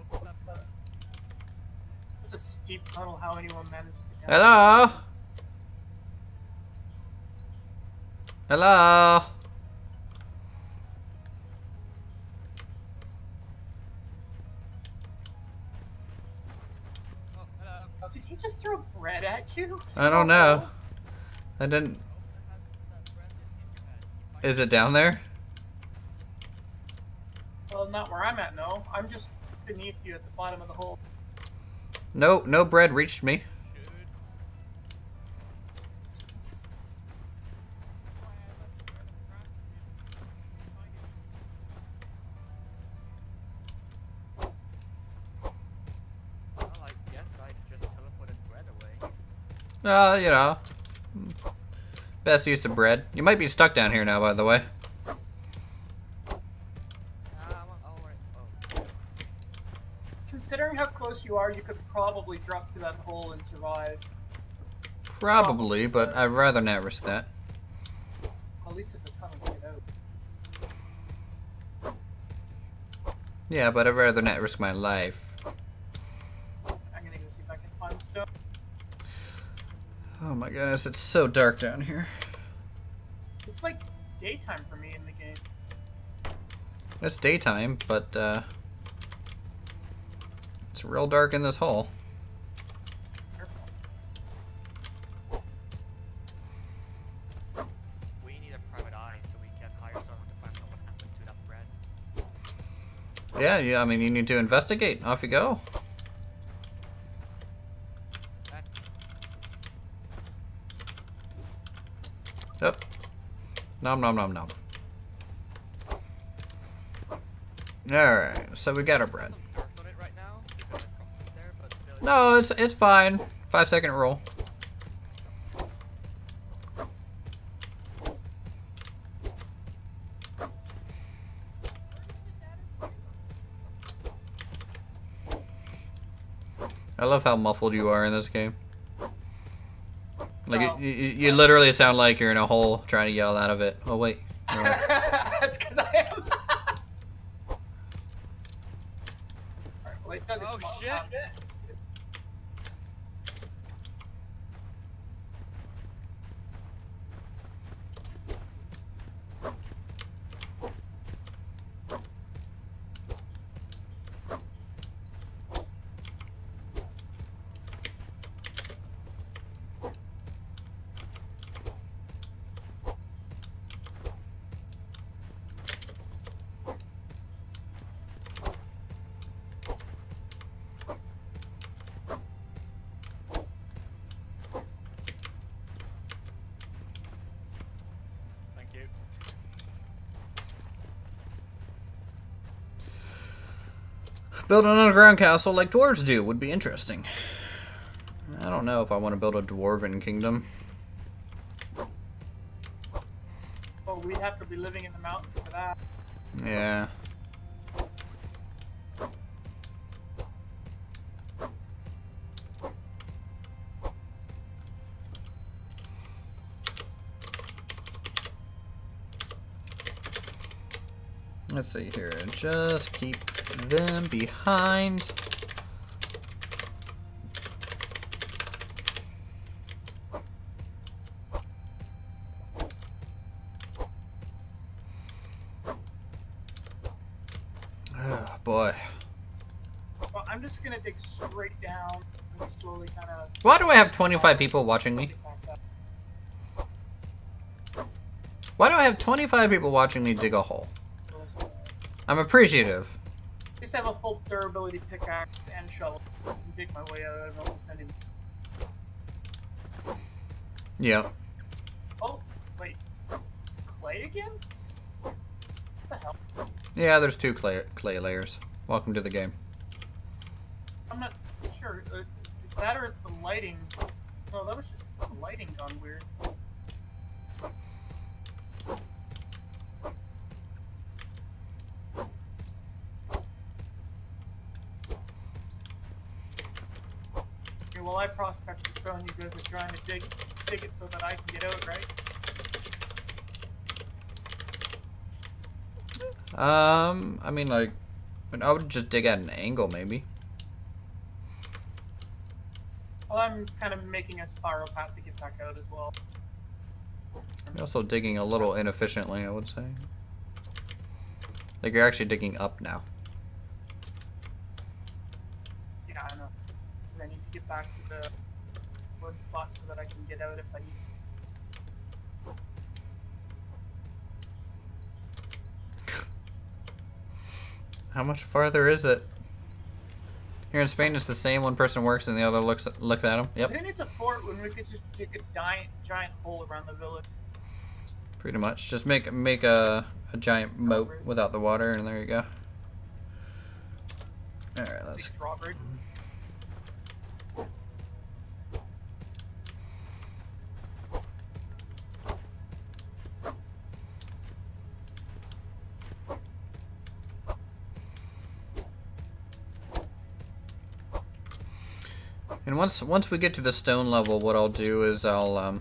It's a steep tunnel. How anyone managed to get down. Hello? Hello? Did he just throw bread at you? I don't know. I didn't... Is it down there? Well, not where I'm at, no. I'm just beneath you at the bottom of the hole. No, no bread reached me. You know. Best use of bread. You might be stuck down here now, by the way. Considering how close you are, you could probably drop through that hole and survive. Probably, but I'd rather not risk that. At least there's a tunnel to get out. Yeah, but I'd rather not risk my life. I'm gonna go see if I can find stuff. Oh my goodness, it's so dark down here. It's like daytime for me in the game. It's daytime, but it's real dark in this hole. We need a private eye so we can hire someone to find out what happened to that bread. Yeah, I mean, you need to investigate. Off you go. Yep. Nom nom nom nom. Alright, so we got our bread. No, it's fine. 5-second rule. I love how muffled you are in this game. Like, Oh. you literally sound like you're in a hole trying to yell out of it. Oh, wait. No. That's because I am. Alright, well, I dug a small shit. amount. Thank you. Build an underground castle like dwarves do would be interesting. I don't know if I want to build a dwarven kingdom. Well, we'd have to be living in the mountains for that. Yeah. Let's see here. Just keep them behind. Oh, boy. Well, I'm just gonna dig straight down and slowly kind of. Why do I have 25 people watching me? Why do I have 25 people watching me dig a hole? I'm appreciative. I just have a full durability pickaxe and shovel, so I can dig my way out of almost any. Yeah. Oh, wait. It's clay again? What the hell? Yeah, there's 2 clay layers. Welcome to the game. I'm not sure. It's that or it's the lighting. No, that was just the lighting gone weird. while I prospect the stone, you guys are trying to dig it so that I can get out, right? I mean, like, I would just dig at an angle, maybe. Well, I'm kind of making a spiral path to get back out as well. You're also digging a little inefficiently, I would say. Like, you're actually digging up now. Yeah, I know. And I need to get back to the wood spot so that I can get out if I need to. How much farther is it? Here in Spain, it's the same. One person works and the other looks at him. Yep. Who needs a fort when we could just dig a giant hole around the village? Pretty much. Just make a giant moat without the water, and there you go. All right, let's. Strawberry. And once we get to the stone level, what I'll do is I'll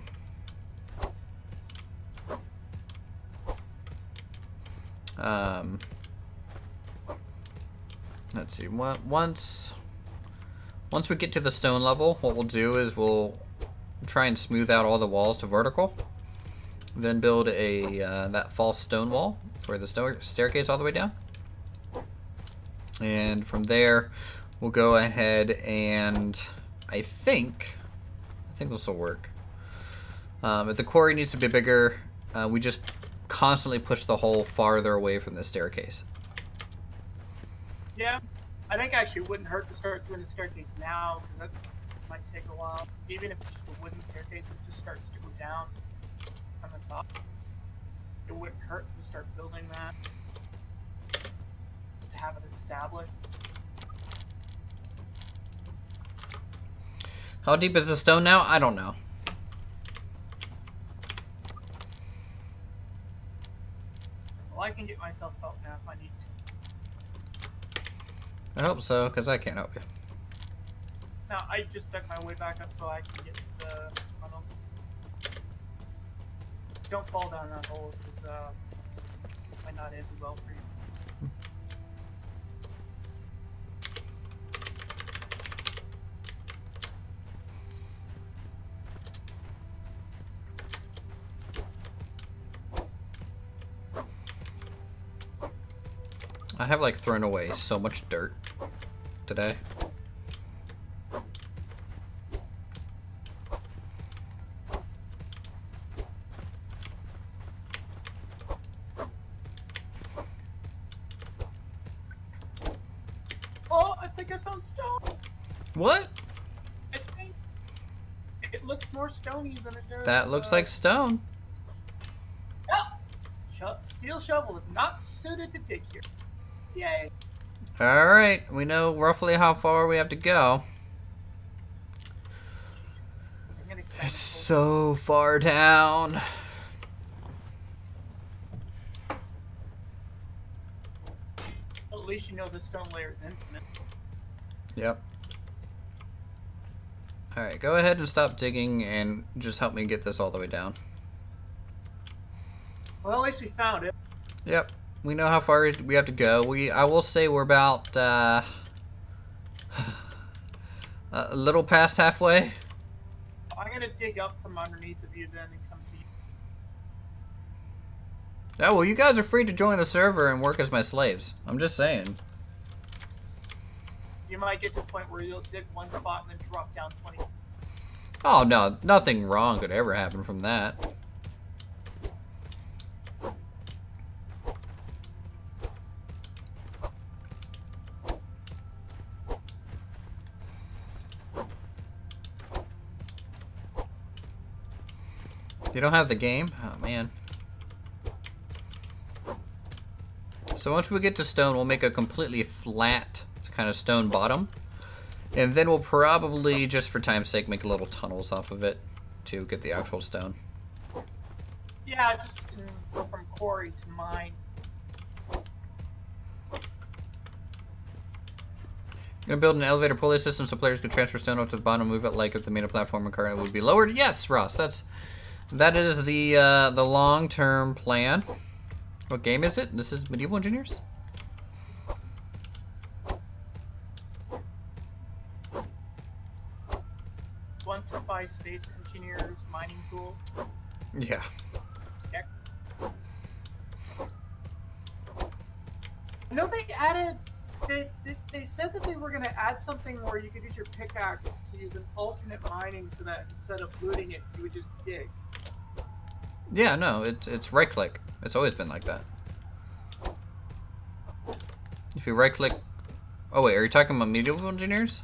let's see. Once we get to the stone level, what we'll do is we'll try and smooth out all the walls to vertical. Then build a that false stone wall for the staircase all the way down. And from there, we'll go ahead and I think this will work. If the quarry needs to be bigger, we just constantly push the hole farther away from the staircase. Yeah, I think actually it wouldn't hurt to start doing the staircase now, because that might take a while. Even if it's just a wooden staircase, it just starts to go down on the top. It wouldn't hurt to start building that, just to have it established. How deep is the stone now? I don't know. Well, I can get myself out now if I need to. I hope so, because I can't help you. Now, I just dug my way back up so I can get to the tunnel. Don't fall down that hole, because it might not end well for you. I have like thrown away so much dirt today. Oh, I think I found stone! What? I think it looks more stony than it does. That looks like stone. Oh! Steel shovel is not suited to dig here. Yay. Alright, we know roughly how far we have to go. It's so far down. At least you know the stone layer is infinite. Yep. Alright, go ahead and stop digging and just help me get this all the way down. Well, at least we found it. Yep. We know how far we have to go. I will say we're about a little past halfway. I'm gonna dig up from underneath of you then and come to you. Yeah, well, you guys are free to join the server and work as my slaves. I'm just saying. You might get to a point where you'll dig one spot and then drop down 20. Oh, no. Nothing wrong could ever happen from that. You don't have the game? Oh, man. So once we get to stone, we'll make a completely flat kind of stone bottom. And then we'll probably, just for time's sake, make little tunnels off of it to get the actual stone. Yeah, just go from quarry to mine. Gonna build an elevator pulley system so players can transfer stone up to the bottom and move it like if the main platform and car would be lowered. Yes, Ross, that is the long-term plan. What game is it? This is Medieval Engineers? Want to buy Space Engineers mining pool? Yeah. I know they added. They said that they were going to add something where you could use your pickaxe to use an alternate mining, so that instead of looting it, you would just dig. Yeah, no, it's right click. It's always been like that. If you right click, oh wait, are you talking about Medieval Engineers?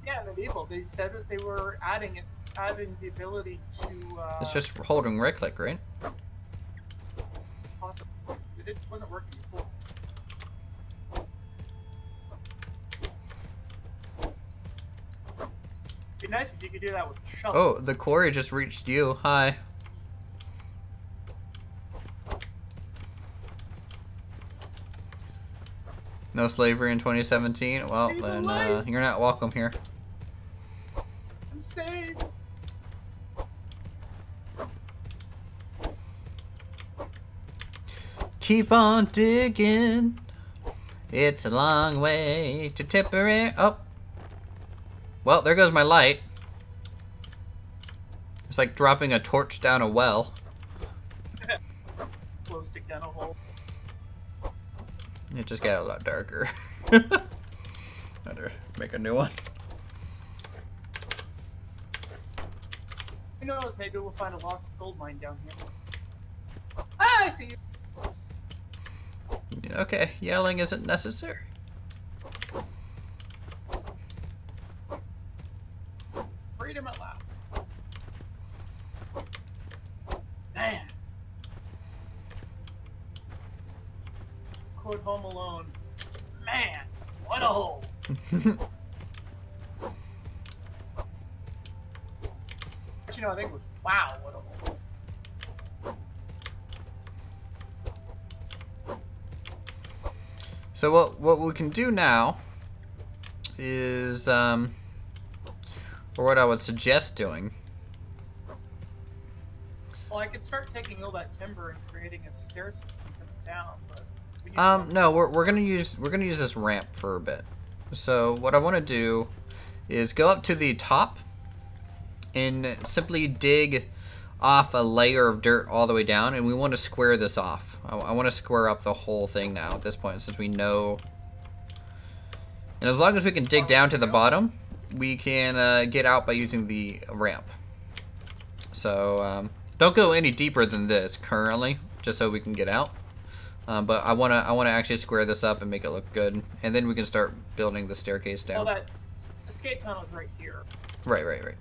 Yeah, Medieval. They said that they were adding the ability to. It's just holding right click, right? Possibly. It wasn't working before. It'd be nice if you could do that with a shovel. Oh, the quarry just reached you. Hi. No slavery in 2017? Well, then you're not welcome here. I'm saved. Keep on digging. It's a long way to Tipperary. Oh. Well, there goes my light. It's like dropping a torch down a well. Glow stick down a hole. It just got a lot darker. Better make a new one. Who knows? Maybe we'll find a lost gold mine down here. Ah, I see you. Okay, yelling isn't necessary. Freedom at last. Man. Quote Home Alone. Man, what a hole. But you know, I think it was, wow, what a hole. So what we can do now is, or what I would suggest doing. Well, I could start taking all that timber and creating a stair system coming down, but we need No, we're gonna use this ramp for a bit. So what I want to do is go up to the top and simply dig off a layer of dirt all the way down, and we want to square this off. I want to square up the whole thing now at this point, since we know. And as long as we can dig down to the bottom, we can get out by using the ramp. So don't go any deeper than this currently, just so we can get out. But I wanna actually square this up and make it look good, and then we can start building the staircase down. Well, that escape tunnel is right here. Right.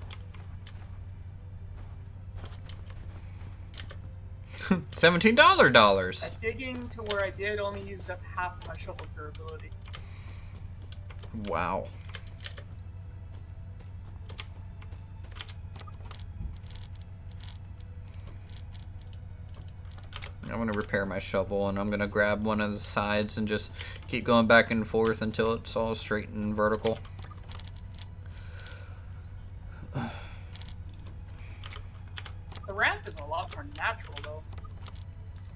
$17 At digging to where I did only used up half of my shovel durability. Wow. I'm gonna repair my shovel, and I'm gonna grab one of the sides and just keep going back and forth until it's all straight and vertical. The ramp is a lot more natural, though.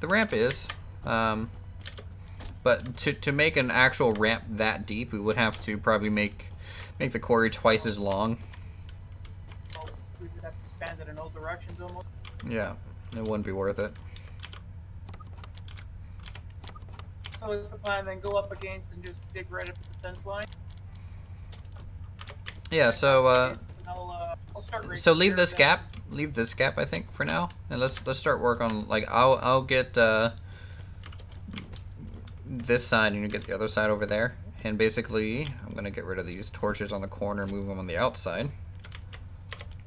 The ramp is, but to make an actual ramp that deep, we would have to probably make the quarry twice as long. Well, we would have to expand it in all directions almost. Yeah, it wouldn't be worth it. So is the plan then go up against and just dig right up to the fence line? Yeah, so I'll start right so leave here this then. gap. Leave this gap, I think, for now, and let's start work on, like, I'll get this side, and you get the other side over there. And basically, I'm gonna get rid of these torches on the corner, move them on the outside,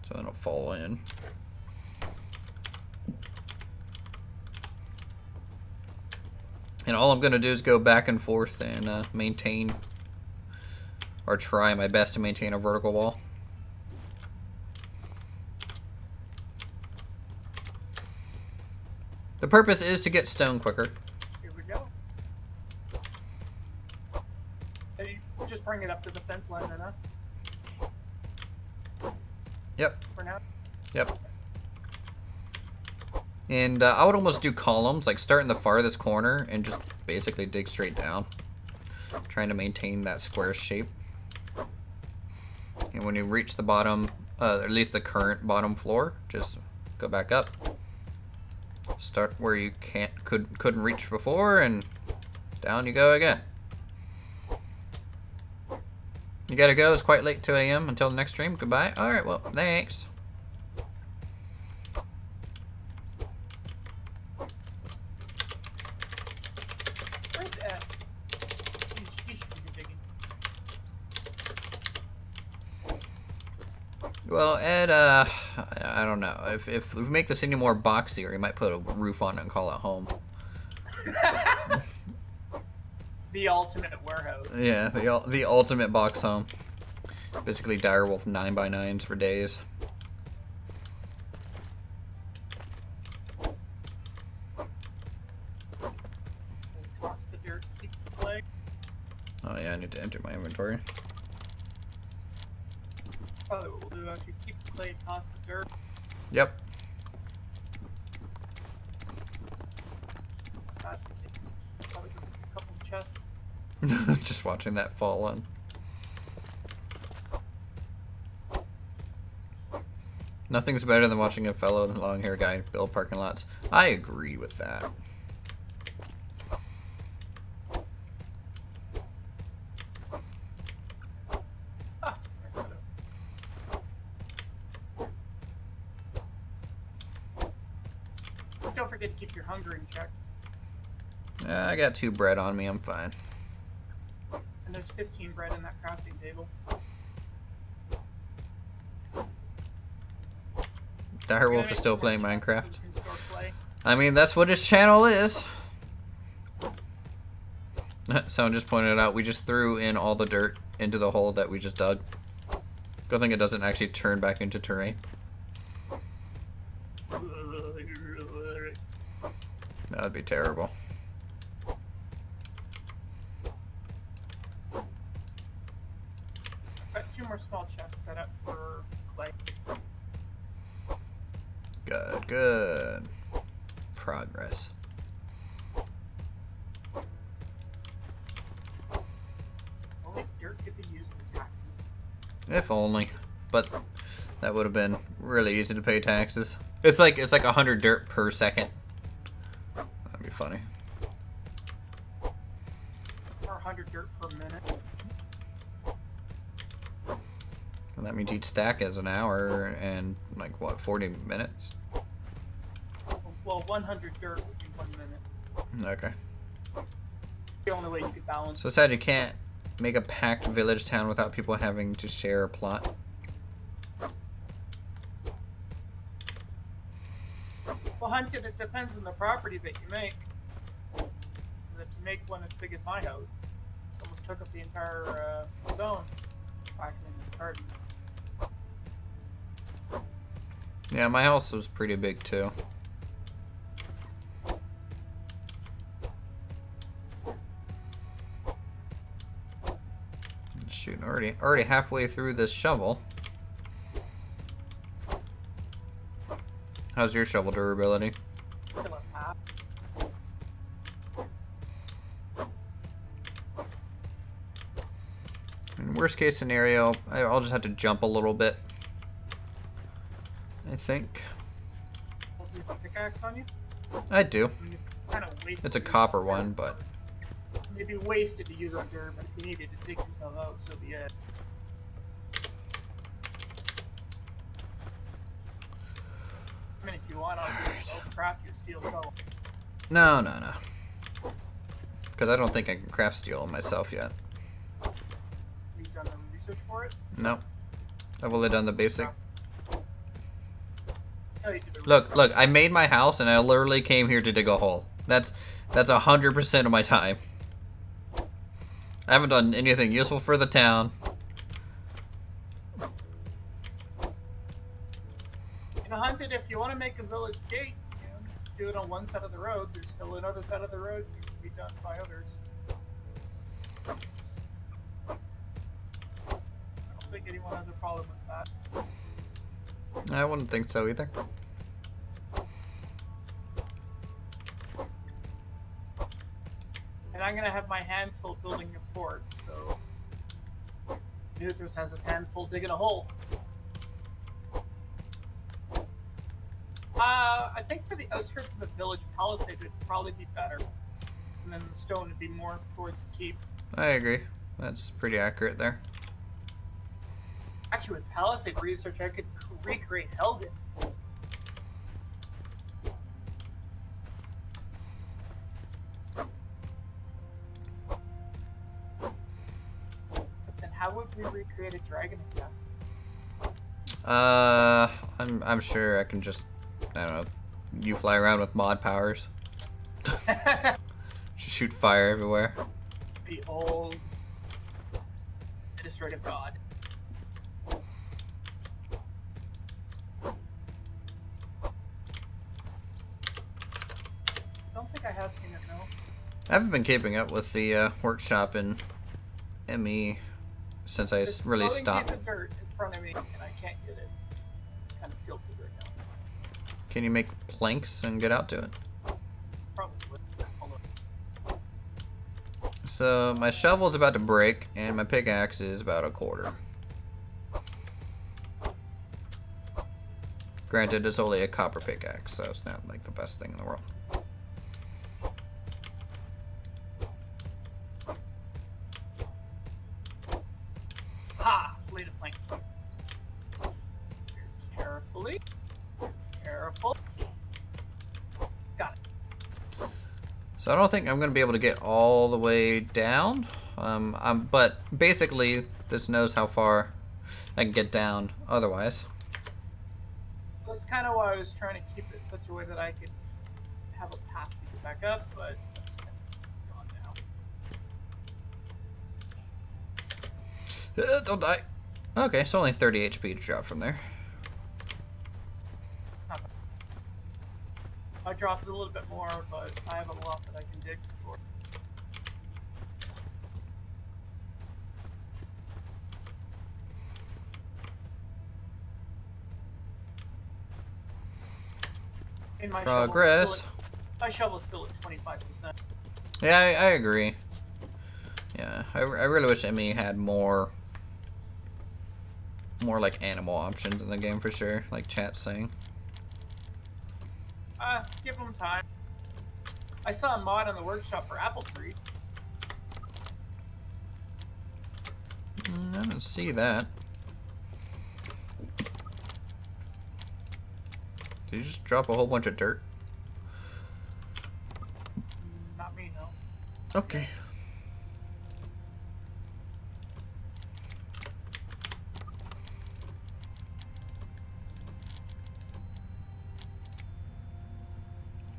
so they don't fall in. And all I'm gonna do is go back and forth and maintain, or try my best to maintain a vertical wall. The purpose is to get stone quicker. Here we go. Just bring it up to the fence line then, huh? Yep. For now? Yep. And I would almost do columns, like start in the farthest corner and just basically dig straight down. Trying to maintain that square shape. And when you reach the bottom, at least the current bottom floor, just go back up. Start where you couldn't reach before, and down you go again. You gotta go. It's quite late, 2 a.m. Until the next stream. Goodbye. All right. Well, thanks. Where's Ed? He should be digging. Well, Ed, I don't know. If we make this any more boxier, he might put a roof on it and call it home. The ultimate warehouse. Yeah, the ultimate box home. Basically, direwolf 9x9s for days. Toss the dirt, keep the clay. Oh yeah, I need to enter my inventory. Probably what we'll do actually keep the clay, toss the dirt. Yep. Probably a couple of chests. Just watching that fall on. Nothing's better than watching a fellow long-haired guy build parking lots. I agree with that. Don't forget to keep your hunger in check. I got 2 bread on me. I'm fine. And there's 15 bread in that crafting table. Direwolf is still playing Minecraft. I mean, that's what his channel is. Someone just pointed out we just threw in all the dirt into the hole that we just dug. Good thing it doesn't actually turn back into terrain. That would be terrible. Got 2 more small chests set up for clay. Good, good. Progress. Only dirt could be used for taxes. If only. But that would have been really easy to pay taxes. It's like 100 dirt per second. That'd be funny. Or 100 dirt per minute. And that means each stack is an hour and like what, 40 minutes? Well, 100 dirt would be 1 minute. Okay. The only way you could balance. So sad you can't make a packed village town without people having to share a plot. Well, Hunted, it depends on the property that you make. So if you make one as big as my house, it almost took up the entire zone. Back in the garden. Yeah, my house was pretty big too. Shoot, already halfway through this shovel. How's your shovel durability? Kill it half. In worst case scenario, I'll just have to jump a little bit. I think. Well, do you have a pickaxe on you? I do. I mean, it's kind of wasted. It's a to use copper on one, dirt. but It'd be wasted to use on dirt, but if you needed to dig yourself out, so be it. I mean, if you want, I'll craft your steel shovel. no. Because I don't think I can craft steel myself yet. You've done the research for it? No. I've only done the basic. Tell you to do Look, I made my house and I literally came here to dig a hole. That's 100% of my time. I haven't done anything useful for the town. You know, Hunted, if you want to make a village gate, you know, do it on one side of the road. There's still another side of the road that can be done by others. one has a problem with that. I wouldn't think so either. And I'm gonna have my hands full building a fort, so Nuthros has his hand full digging a hole. I think for the outskirts of the village, palisade would probably be better. And then the stone would be more towards the keep. I agree. That's pretty accurate there. Actually, with palisade research, I could recreate Helgen. But then how would we recreate a dragon again? I'm sure I can just, I don't know, you fly around with mod powers. Just shoot fire everywhere. Behold, administrative god. I don't think I have seen it, no. I haven't been keeping up with the workshop in ME since I There's really a floating stopped. piece of dirt in front of me, and I can't get it. Kind of tilted right now. Can you make planks and get out to it? Probably. Hold on. So my shovel's about to break, and my pickaxe is about a quarter. Granted, it's only a copper pickaxe, so it's not like the best thing in the world. Ha! Laid a plank. Carefully. Careful. Got it. So I don't think I'm going to be able to get all the way down. But basically, this knows how far I can get down otherwise. That's kind of why I was trying to keep it such a way that I could have a path to get back up, but that's kind of gone now. Don't die. Okay, it's only 30 HP to drop from there. Not bad. My drop is a little bit more, but I have a lot that I can dig for. In my Progress. My shovel's still at 25%. Yeah, I agree. Yeah, I really wish ME had more like animal options in the game for sure, like chat's saying. Give them time. I saw a mod on the workshop for apple tree. I didn't see that. Did you just drop a whole bunch of dirt? Not me, no. Okay.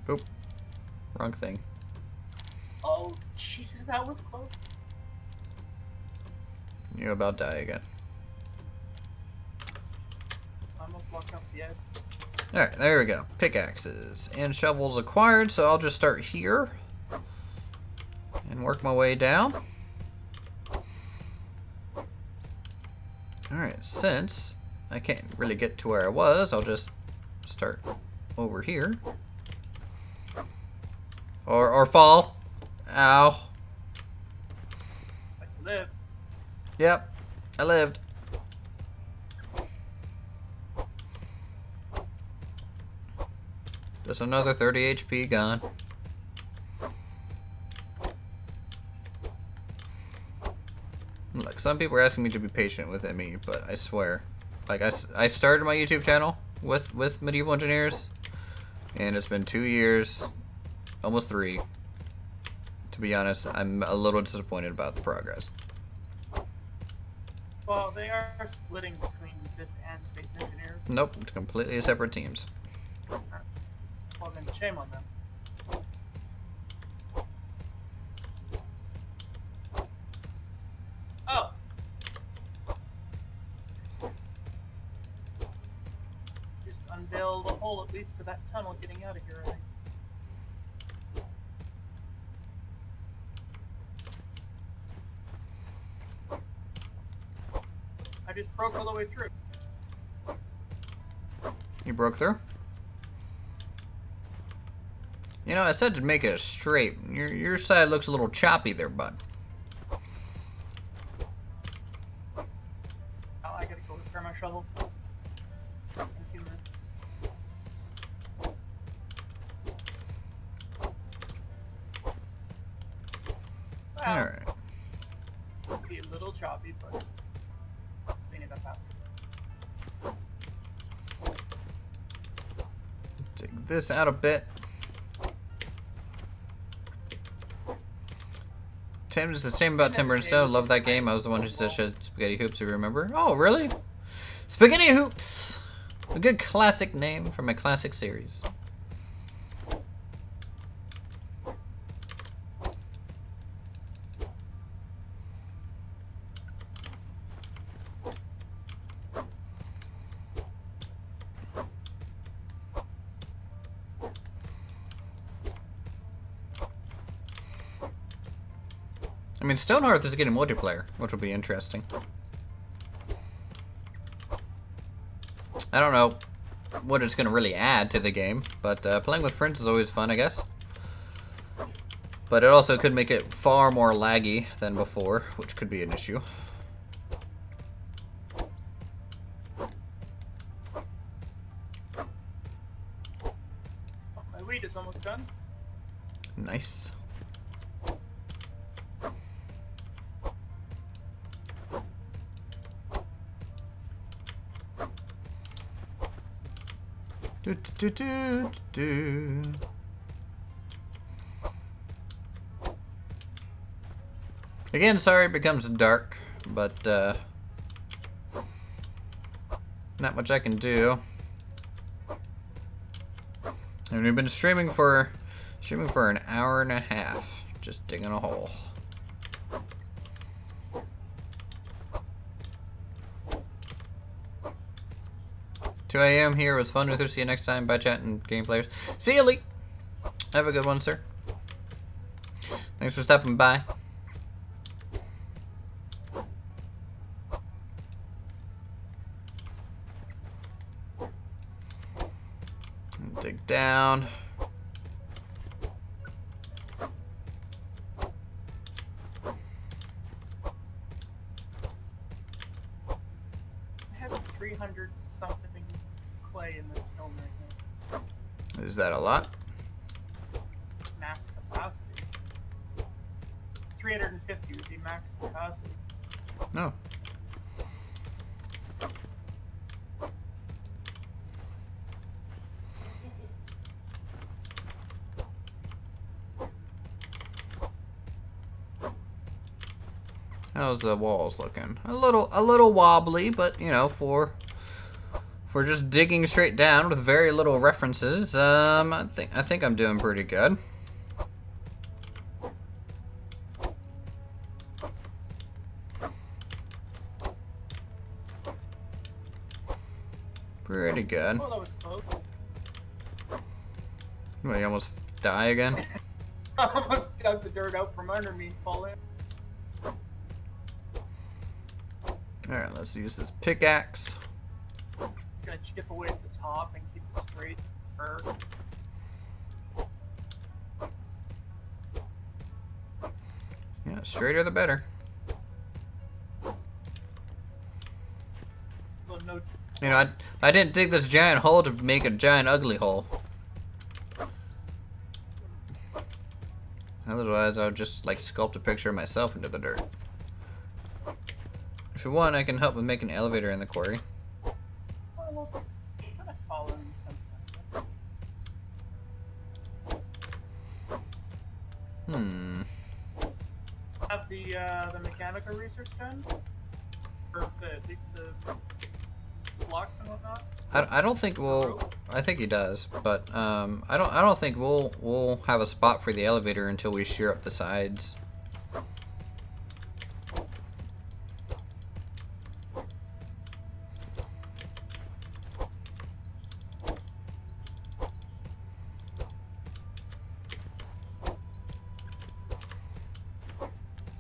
Oop. Wrong thing. Oh, Jesus, that was close. You're about to die again. I almost walked off the edge. Alright, there we go. Pickaxes and shovels acquired, so I'll just start here and work my way down. Alright, since I can't really get to where I was, I'll just start over here. Or fall. Ow. I can live. Yep, I lived. Just another 30 HP gone. Look, some people are asking me to be patient with ME, but I swear, like I started my YouTube channel with Medieval Engineers, and it's been 2 years, almost 3. To be honest, I'm a little disappointed about the progress. Well, they are splitting between this and Space Engineers. Nope, completely separate teams. Well, then shame on them. Oh. Just unveil the hole that leads to that tunnel getting out of here, I think. I just broke all the way through. You broke through? You know, I said to make it straight. Your side looks a little choppy there, bud. Oh, I gotta go repair my shovel. Well, Alright. be a little choppy, but clean it up after. Take this out a bit. Tim's the same about Timber and Stone. Love that game. I was the one who suggested Spaghetti Hoops, if you remember. Oh, really? Spaghetti Hoops! A good classic name from a classic series. I mean, Stonehearth is getting multiplayer, which will be interesting. I don't know what it's going to really add to the game, but playing with friends is always fun, I guess. But it also could make it far more laggy than before, which could be an issue. My wheat is almost done. Nice. Do, do, do, do, do. Again, sorry it becomes dark, but not much I can do. And we've been streaming for an hour and a half, just digging a hole. $2 a.m. here was fun with her. See you next time. Bye, chat and game players. See you, Lee. Have a good one, sir. Thanks for stopping by. Dig down. I have 300 something clay in the kiln right now. Is that a lot? Max capacity. 350 would be max capacity. No. How's the walls looking? A little wobbly, but you know, for just digging straight down with very little references, I think I'm doing pretty good. Pretty good. Oh, that was close. What, you almost die again? I almost dug the dirt out from under me and fall in. Alright, let's use this pickaxe. Gonna chip away at the top and keep it straight. Yeah, straighter the better. Well, no, You know, I didn't dig this giant hole to make a giant ugly hole. Otherwise, I would just like sculpt a picture of myself into the dirt. If you want, I can help with making an elevator in the quarry. well, kind of following. Have the mechanical research done, or at least the blocks and whatnot. I don't think we'll. I think he does, but I don't think we'll have a spot for the elevator until we shear up the sides.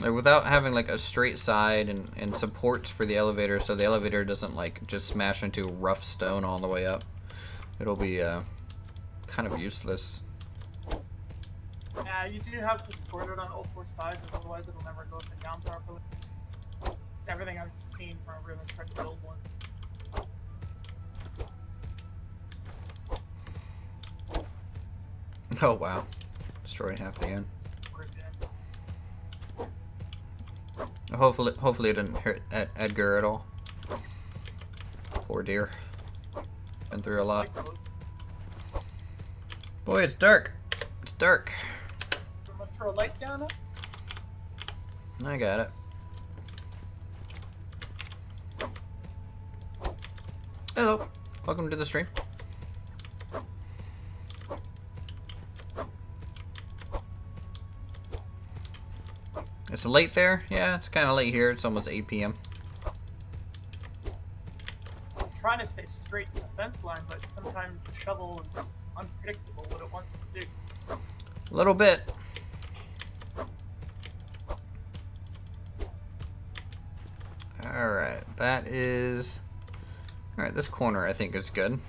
Like without having like a straight side and supports for the elevator, so the elevator doesn't like just smash into rough stone all the way up. It'll be kind of useless. Yeah, you do have to support it on all four sides, otherwise it'll never go up and down properly. It's everything I've seen from a really tried to build one. Oh wow, destroyed half the end. Hopefully it didn't hurt Edgar at all. Poor dear. Been through a lot. Boy, it's dark. It's dark. I'm gonna throw a light down it. I got it. Hello. Welcome to the stream. It's late there? Yeah, it's kind of late here. It's almost 8 p.m. I'm trying to stay straight to the fence line, but sometimes the shovel is unpredictable what it wants to do. A little bit. Alright, that is... Alright, this corner I think is good.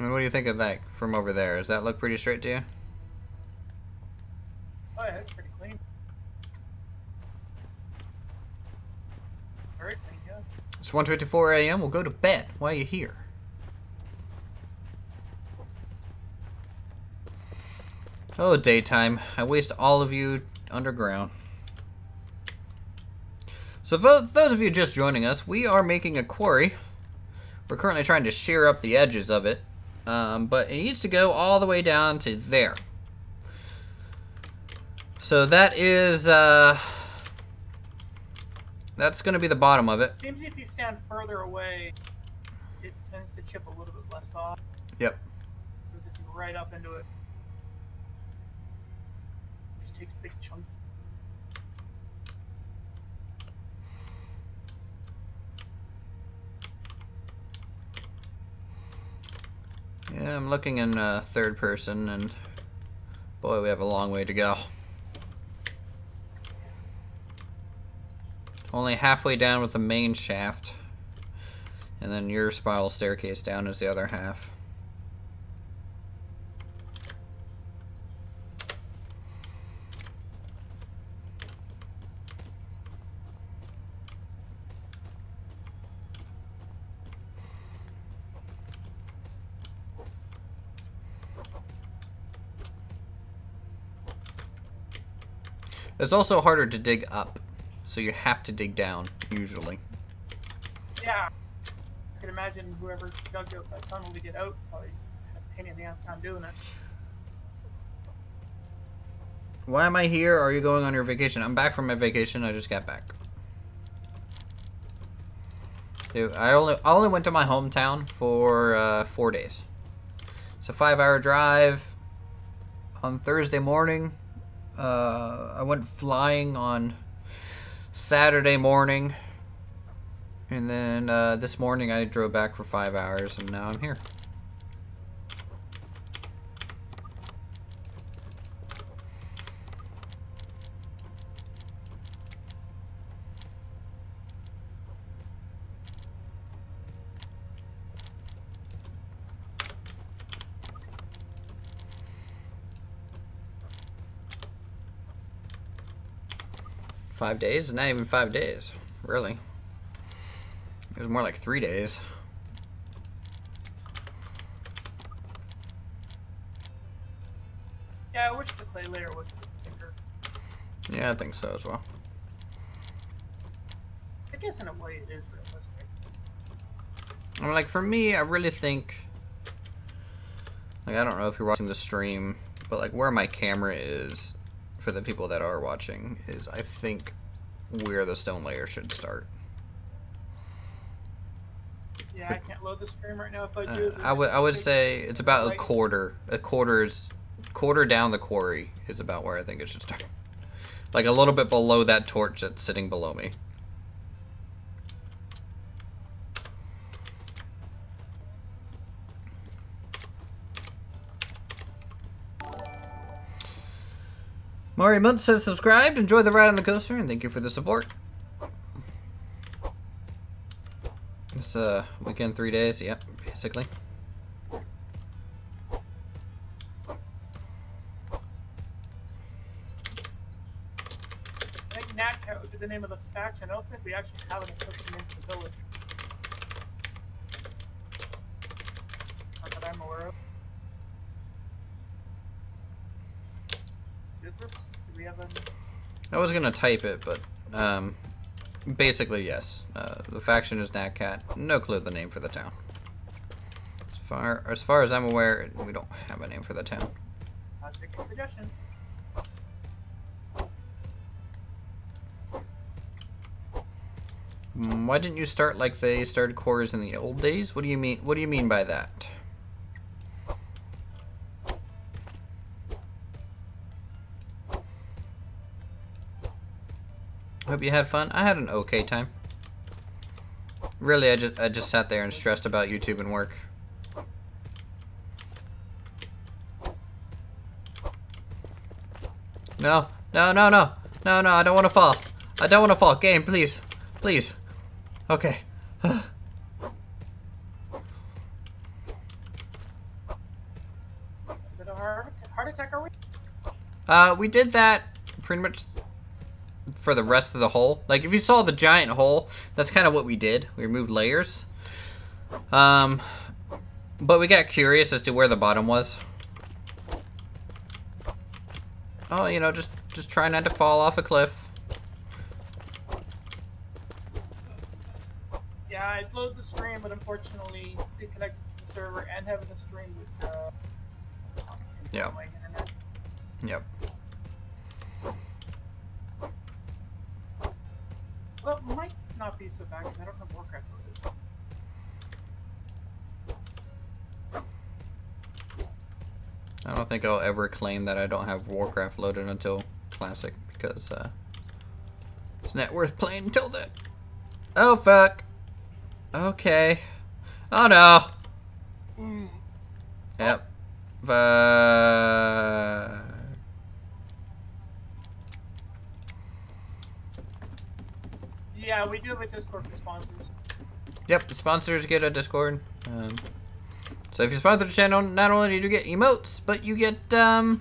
I mean, what do you think of that from over there? Does that look pretty straight to you? Oh yeah, that's pretty clean. Very clean, yeah. It's 1:54 a.m. We'll go to bed. Why are you here? Oh, daytime. I waste all of you underground. So for those of you just joining us, we are making a quarry. We're currently trying to shear up the edges of it. But it needs to go all the way down to there. So that is, that's going to be the bottom of it. Seems if you stand further away, it tends to chip a little bit less off. Yep. Because if you right up into it, it just takes a big chunk. Yeah, I'm looking in third person, and boy, we have a long way to go. Only halfway down with the main shaft, and then your spiral staircase down is the other half. It's also harder to dig up, so you have to dig down, usually. Yeah. I can imagine whoever dug out that tunnel to get out probably had a pain in the ass time doing it. Why am I here? Are you going on your vacation? I'm back from my vacation. I just got back. Dude, I only went to my hometown for 4 days. It's a 5-hour drive on Thursday morning. I went flying on Saturday morning, and then this morning I drove back for 5 hours, and now I'm here. $5 days? Not even 5 days, really. It was more like 3 days. Yeah, I wish the clay layer was a bit thicker. Yeah, I think so as well. I guess in a way it is realistic. I mean, like, for me, I really think... Like, I don't know if you're watching the stream, but, like, where my camera is, for the people that are watching, is, I think, where the stone layer should start. Yeah, I can't load the stream right now if I do. I would say it's about a quarter. Quarter down the quarry is about where I think it should start. Like, a little bit below that torch that's sitting below me. Mari Munt says subscribed. Enjoy the ride on the coaster, and thank you for the support. This weekend 3 days. Yep, basically. I think Nat would be the name of the faction. I don't think we actually have an official name for the village. Not that I'm aware of. Is this? Do we have a... I was gonna type it, but basically yes. The faction is Natcat. No clue the name for the town. As far as I'm aware, we don't have a name for the town. I'll take suggestions. Why didn't you start like they started quarries in the old days? What do you mean? What do you mean by that? Hope you had fun. I had an okay time. Really, I just sat there and stressed about YouTube and work. No, no, no, no, no, no! I don't want to fall. I don't want to fall. Game, please, please. Okay. Is it a heart attack? Are we? We did that pretty much for the rest of the hole. Like, if you saw the giant hole, that's kind of what we did. We removed layers. But we got curious as to where the bottom was. Oh, you know, just try not to fall off a cliff. Yeah, I loaded the stream, but unfortunately, it connected to the server and having the stream with Yeah. my internet. Yep. Well, it might not be so bad because I don't have Warcraft loaded. I don't think I'll ever claim that I don't have Warcraft loaded until Classic, because it's not worth playing until then. Oh fuck. Okay. Oh no. Yep. Yeah, we do have a Discord for sponsors. Yep, the sponsors get a Discord. So if you sponsor the channel, not only do you get emotes, but you get to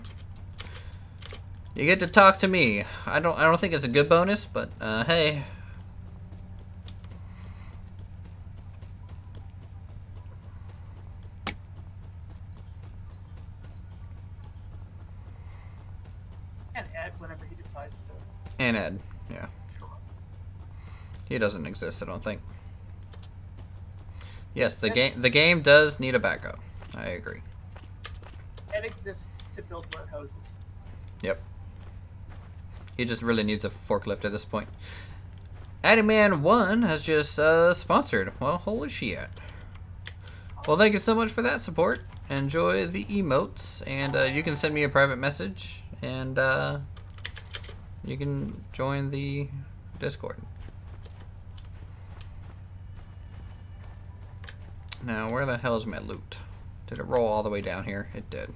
talk to me. I don't think it's a good bonus, but hey. And Ed whenever he decides to. And Ed, yeah. He doesn't exist, I don't think. Yes, the game does need a backup. I agree. It exists to build warehouses. Yep. He just really needs a forklift at this point. Addyman1 has just sponsored. Well, holy shit. Well, thank you so much for that support. Enjoy the emotes, and you can send me a private message, and you can join the Discord. Now, where the hell is my loot? Did it roll all the way down here? It did.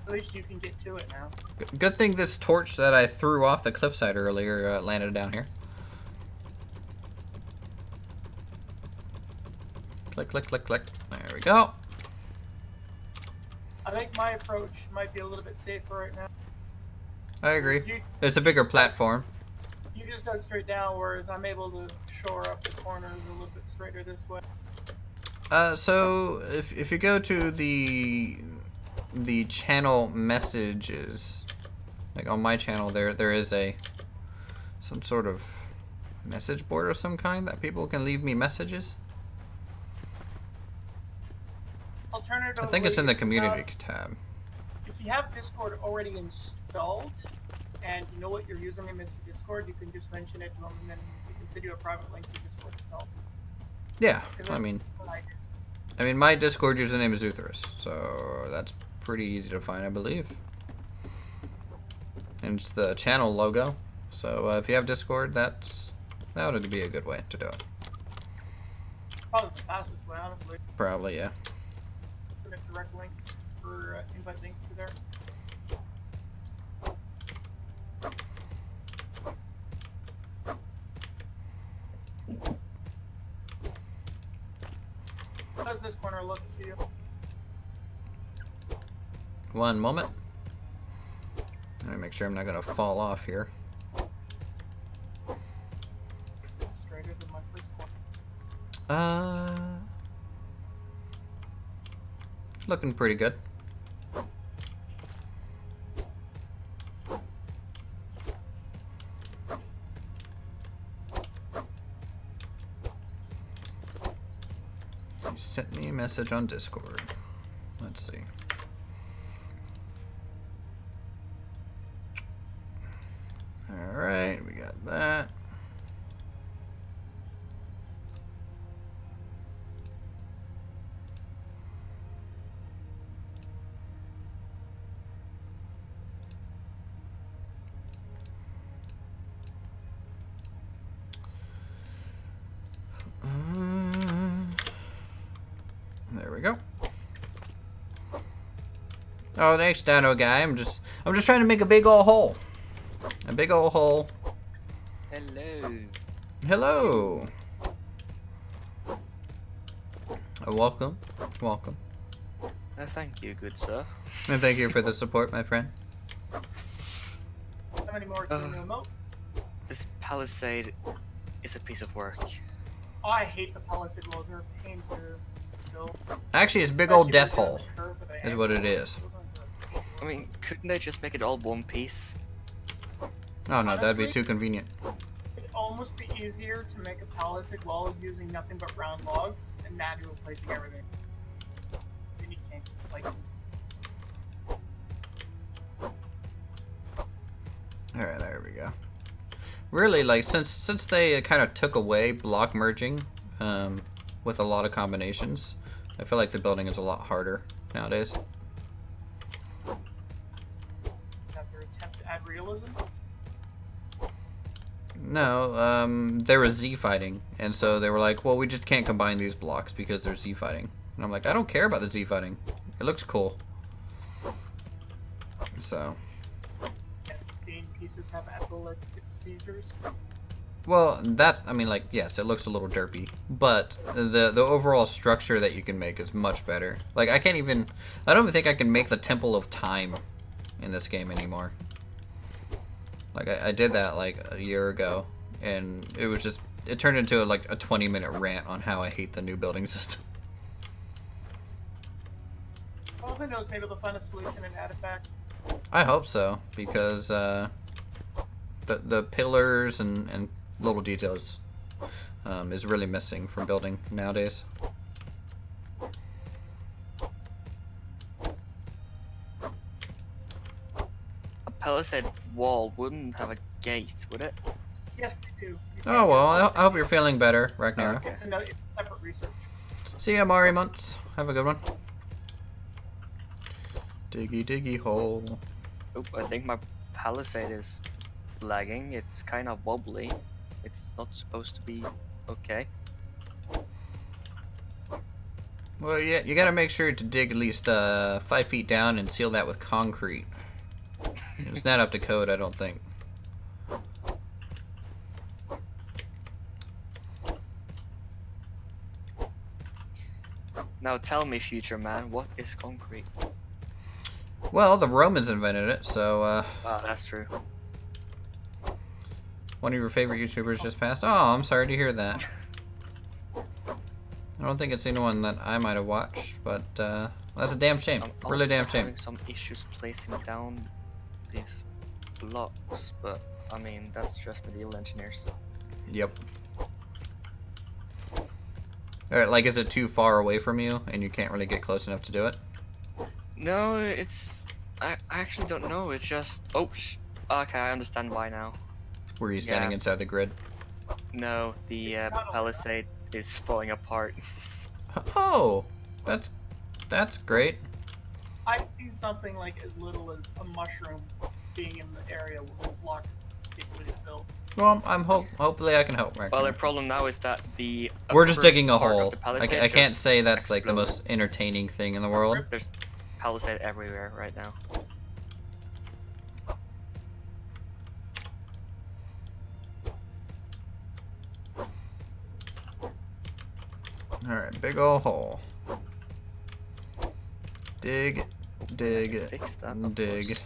At least you can get to it now. Good thing this torch that I threw off the cliffside earlier landed down here. Click, click, click, click. There we go. I think my approach might be a little bit safer right now. I agree. It's a bigger platform. You just dug straight down, whereas I'm able to shore up the corners a little bit straighter this way. So if you go to the channel messages, like on my channel, there is some sort of message board of some kind that people can leave me messages. Alternatively, I think it's in the community tab. If you have Discord already installed and you know what your username is for Discord, you can just mention it to them, and then you can send you a private link to Discord itself. Yeah, I mean, my Discord username is Utherus, so that's pretty easy to find, I believe. And it's the channel logo, so if you have Discord, that would be a good way to do it. Probably the fastest way, honestly. Probably, yeah. Put a direct link for invite link to there. does this corner look to you? One moment. Let me make sure I'm not gonna fall off here. Straighter than my first corner. Looking pretty good. He sent me a message on Discord. Let's see. Alright, we got that. There we go. Oh, thanks, Dino guy. I'm just trying to make a big old hole. A big old hole. Hello. Hello. Welcome. Welcome. Thank you, good sir. And thank you for the support, my friend. How many more can you remote? This palisade is a piece of work. Oh, I hate the palisade walls. They're a pain to build. Actually, it's a big old Especially death when hole, you're on the curve of the is what it angle. is. I mean, couldn't they just make it all one piece? Oh no, that'd be Honestly, too convenient. It'd almost be easier to make a palisade wall using nothing but round logs and manually placing everything. Then you can't just like. Alright, there we go. Really, like, since they kind of took away block merging with a lot of combinations, I feel like the building is a lot harder nowadays. Have their attempt to add realism. No, there was Z fighting, and so they were like, well, we just can't combine these blocks because there's Z fighting. And I'm like, I don't care about the Z fighting. It looks cool. So. Yes, seeing pieces have epileptic seizures. Well, that's, I mean, like, yes, it looks a little derpy, but the overall structure that you can make is much better. Like, I don't even think I can make the Temple of Time in this game anymore. Like, I did that, like, a year ago, and it was just, it turned into, like, a 20-minute rant on how I hate the new building system. All I know is maybe they'll find a solution and add it back. I hope so, because, the pillars and little details is really missing from building nowadays. A palisade wall wouldn't have a gate, would it? Yes, they do. You Oh can't well, get I hope you're feeling better, Ragnarok. It's a separate research. See ya, Mari Months. Have a good one. Diggy diggy hole. Oh, I think my palisade is lagging. It's kind of wobbly. It's not supposed to be okay. Well, yeah, you gotta make sure to dig at least 5 feet down and seal that with concrete. It's not up to code, I don't think. Now tell me, future man, what is concrete? Well, the Romans invented it, so Ah, that's true. one of your favorite YouTubers just passed. Oh, I'm sorry to hear that. I don't think it's anyone that I might have watched, but that's a damn shame. I'm Really damn also shame. having some issues placing down these blocks, but I mean that's just medieval engineers. Yep. Alright, like, is it too far away from you and you can't really get close enough to do it? No, it's I actually don't know. It's just okay, I understand why now. Were you standing Yeah. inside the grid? No, the It's not palisade is falling apart. Oh, that's great. I've seen something like as little as a mushroom being in the area will block the ability to build. Well, hopefully I can help, Mark. Well, the problem now is that the We're just upper digging a part of hole. the I palisade can't just say that's like the exploded. most entertaining thing in the world. There's palisade everywhere right now. Alright, big ol' hole. Dig, dig, Fix that, of dig, course.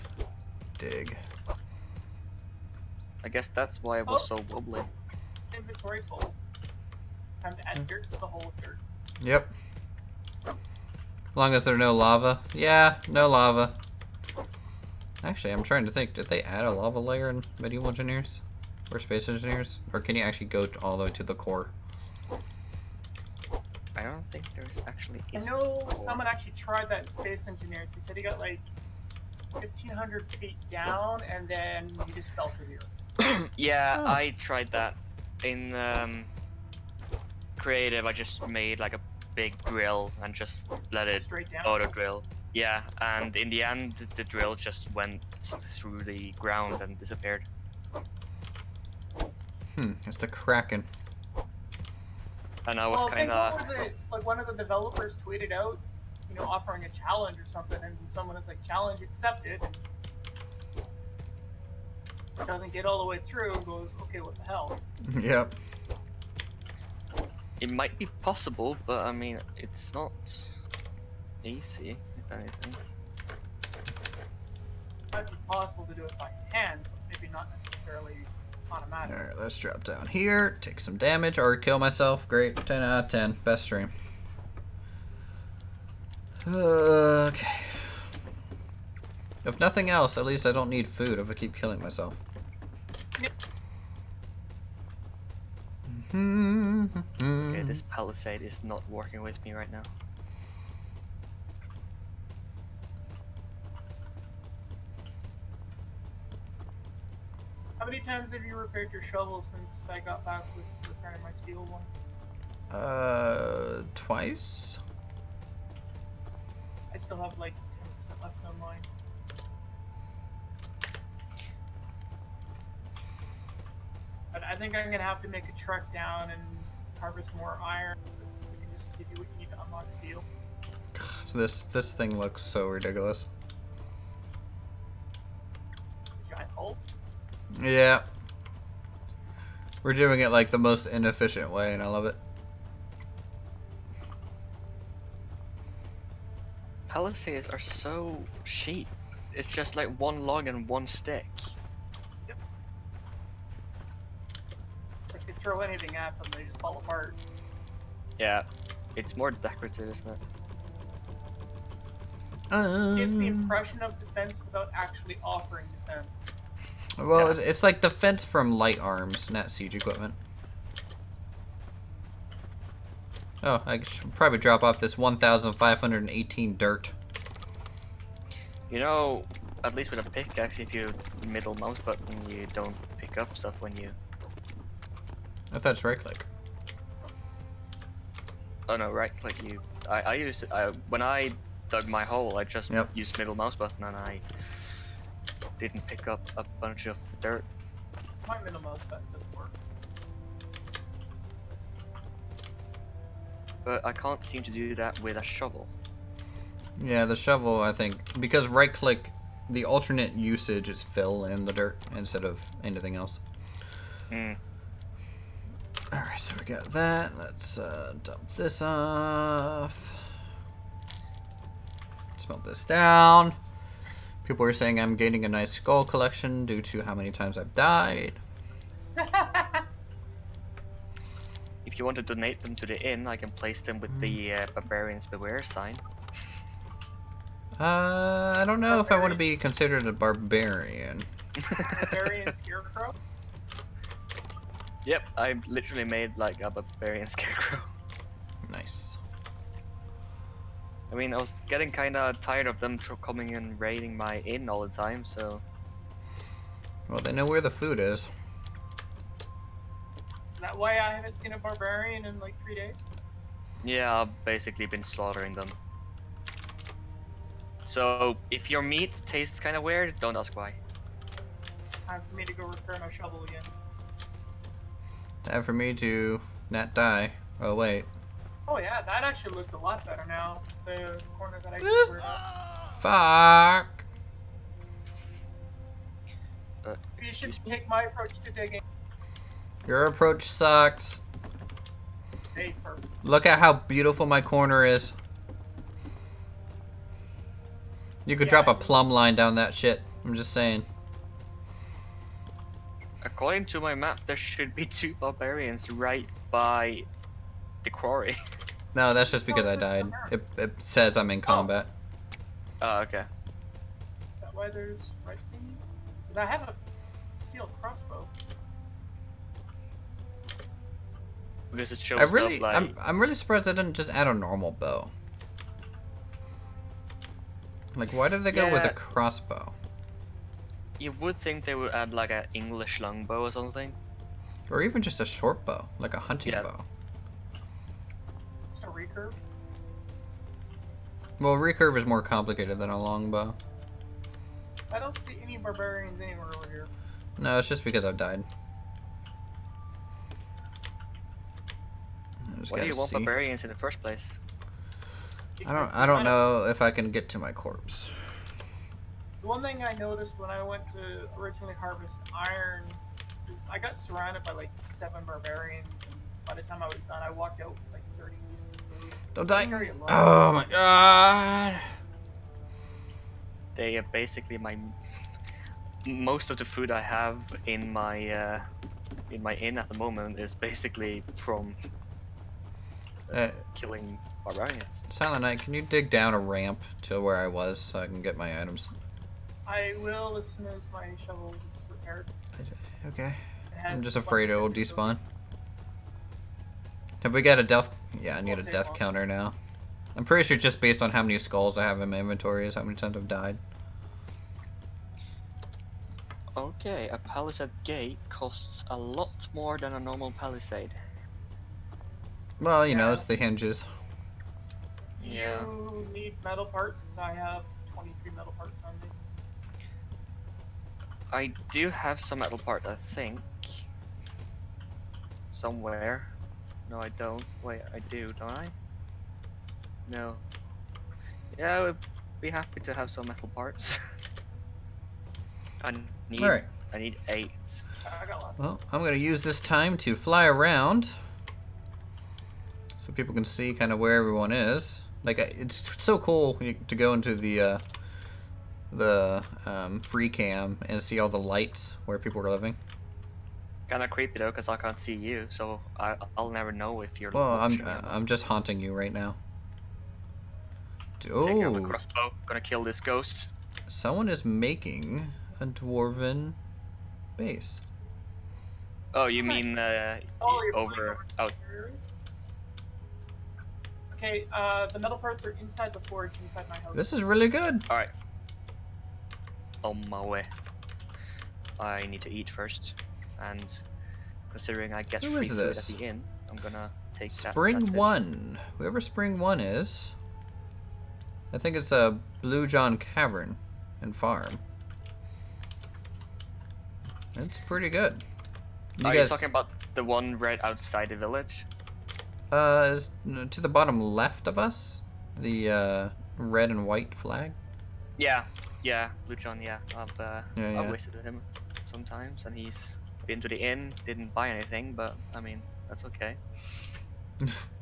dig. I guess that's why it was so wobbly. Inventory full. Time to add dirt to the hole of dirt. Yep. As long as there's no lava. Yeah, no lava. Actually, I'm trying to think. Did they add a lava layer in Medieval Engineers? Or Space Engineers? Or can you actually go all the way to the core? I don't think there's actually. I know someone actually tried that in Space Engineers. He said he got like 1,500 feet down, and then he just fell through the earth. Yeah, Oh. I tried that in creative. I just made like a big drill and just let it Straight down. auto drill. Yeah, and in the end, the drill just went through the ground and disappeared. It's the Kraken. And I was Well, I think kind of. what was it? Like one of the developers tweeted out, you know, offering a challenge or something, and someone was like, "Challenge accepted." Doesn't get all the way through, and goes, "Okay, what the hell?" Yep. It might be possible, but I mean, it's not easy, if anything. Might be possible to do it by hand, but maybe not necessarily automatic. Alright, let's drop down here. Take some damage or kill myself. Great. 10 out of 10. Best stream. Okay. If nothing else, at least I don't need food if I keep killing myself. Okay, this palisade is not working with me right now. How many times have you repaired your shovel since I got back with repairing my steel one? Twice? I still have like 10% left on mine. But I think I'm gonna have to make a trek down and harvest more iron. We can just give you what you need to unlock steel. This thing looks so ridiculous. Giant hole. Yeah. We're doing it like the most inefficient way, and I love it. Palisades are so cheap. It's just like one log and one stick. If you throw anything at them, they just fall apart. Yeah, it's more decorative, isn't it? It gives the impression of defense without actually offering defense. Well, Yeah. it's like defense from light arms, not siege equipment. Oh, I should probably drop off this 1,518 dirt. You know, at least with a pickaxe, if you middle mouse button, you don't pick up stuff when you. I thought it's right click. Oh no, right click. You. I used it. When I dug my hole, I just Yep. used middle mouse button and I didn't pick up a bunch of dirt. My middle mouse button doesn't work. But I can't seem to do that with a shovel. Yeah, the shovel, I think, because right click, the alternate usage is fill in the dirt instead of anything else. Hmm. Alright, so we got that. Let's dump this off. Smelt this down. People are saying I'm gaining a nice skull collection due to how many times I've died. If you want to donate them to the inn, I can place them with the Barbarians Beware sign. I don't know if I want to be considered a barbarian. Barbarian Scarecrow? Yep, I literally made like a Barbarian Scarecrow. Nice. I mean, I was getting kinda tired of them coming and raiding my inn all the time, so. Well, they know where the food is. Is that why I haven't seen a barbarian in like 3 days? Yeah, I've basically been slaughtering them. So, if your meat tastes kinda weird, don't ask why. Time for me to go repair my shovel again. Time for me to not die. Oh, wait. Oh yeah, that actually looks a lot better now. The corner that I just squared up. Fuck. You should take my approach to digging. Your approach sucks. Hey, perfect. Look at how beautiful my corner is. You could Yeah, drop a I mean- plumb line down that shit. I'm just saying. According to my map, there should be 2 barbarians right by the quarry. No, that's just because I died. It says I'm in combat. Oh, okay. Is that why there's right thingy? Because I have a steel crossbow. Because it shows up like... I'm really surprised I didn't just add a normal bow. Like, why did they go with a Yeah. crossbow? You would think they would add like an English longbow or something. Or even just a short bow, like a hunting Yeah. bow. Just a recurve. Well, recurve is more complicated than a long bow. I don't see any barbarians anywhere over here. No, it's just because I've died. I just Why do you gotta want see. barbarians in the first place? I don't know if I can get to my corpse. The one thing I noticed when I went to originally harvest iron is I got surrounded by like 7 barbarians, and by the time I was done, I walked out with like 30 pieces of food. Don't die. Carry a lot. Oh my god. They are basically my... Most of the food I have in my inn at the moment is basically from killing barbarians. Silent Night, can you dig down a ramp to where I was so I can get my items? I will as soon as my shovel is repaired. Okay. It has I'm just afraid it will 1% despawn. Have we got a death? Yeah, I need a Won't take death long. counter now. I'm pretty sure just based on how many skulls I have in my inventory is how many times I've died. Okay, a palisade gate costs a lot more than a normal palisade. Well, you know, Yeah. it's the hinges. Do Yeah. you need metal parts? Because I have 23 metal parts on me. I do have some metal part, I think. Somewhere. No, I don't. Wait, I do, don't I? No. Yeah, I would be happy to have some metal parts. I need Alright. I need 8. I got lots. Well, I'm going to use this time to fly around so people can see kind of where everyone is. Like, it's so cool to go into the free cam and see all the lights where people are living. Kinda creepy though, cause I can't see you, so I'll never know if you're. Well, watching or not. I'm just haunting you right now. Taking out my Oh, crossbow, gonna kill this ghost. someone is making a dwarven base. Oh, you mean Oh, you're over out? Okay, the metal parts are inside the forge, inside my house. This is really good. All right. On my way. I need to eat first, and considering I get Who free is food this? at the inn, I'm gonna take that. Spring advantage. 1. Whoever Spring 1 is. I think it's a Blue John Cavern and Farm. It's pretty good. Are you talking about the one right outside the village? To the bottom left of us, the red and white flag. Yeah, Blue John. Yeah, I've yeah. visited him sometimes, and he's been to the inn. Didn't buy anything, but I mean that's okay.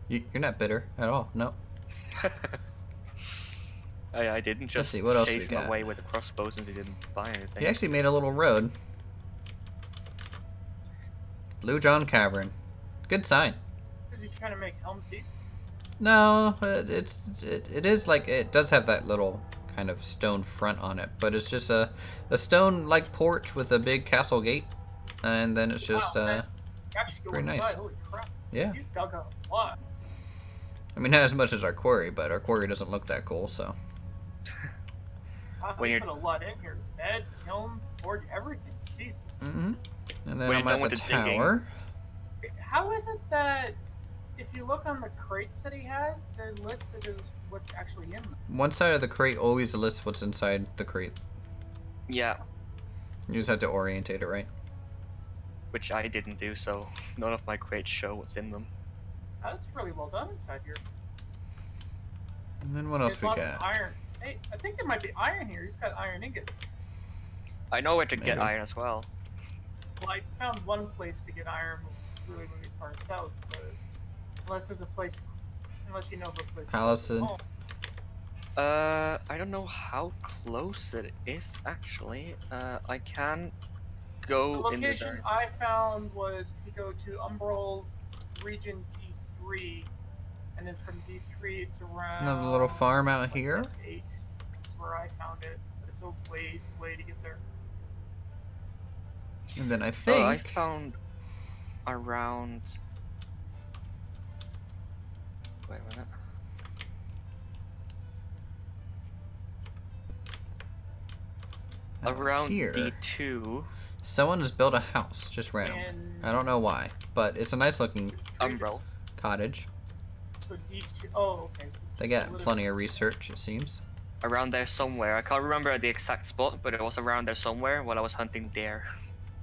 You're not bitter at all. No. I didn't just see, what else chase we him got? away with a crossbow since he didn't buy anything. He actually made a little road. Blue John Cavern. Good sign. Is he trying to make Helm's Deep? No, it is like, it does have that little kind of stone front on it, but it's just a stone like porch with a big castle gate, and then it's just Wow, man. Actually go very inside. nice. Holy crap. yeah. He's dug out a lot. I mean, not as much as our quarry, but our quarry doesn't look that cool, so. Wow, When he you're- put a lot in here. Bed, kiln, forge, everything. Jesus. Mm-hmm. And then When I'm you're done at with the the digging- tower. How is it that if you look on the crates that he has, they're listed as what's actually in them? One side of the crate always lists what's inside the crate. Yeah, You just have to orientate it right. which I didn't do, so none of my crates show what's in them. That's really well done inside here. And then what else There's we lots of got? iron. Hey, I think there might be iron here. He's got iron ingots. I know where to get Maybe. iron as well. Well, I found one place to get iron, which is really, really far south, but unless there's a place, unless you know of a place. Palisade. Oh, I don't know how close it is actually. I can The go in the location I found was if you go to Umbral Region D3, and then from D3 it's around. Another little farm out here. That's 8. That's where I found it. But it's a way to get there. And then I Oh, think I found around. Wait a minute. out Around here, D2. someone has built a house, just random. And I don't know why, but it's a nice looking Umbral. cottage. so D2. Oh, okay. So They just a got little plenty bit- of research, it seems. Around there somewhere. I can't remember the exact spot, but it was around there somewhere while I was hunting deer.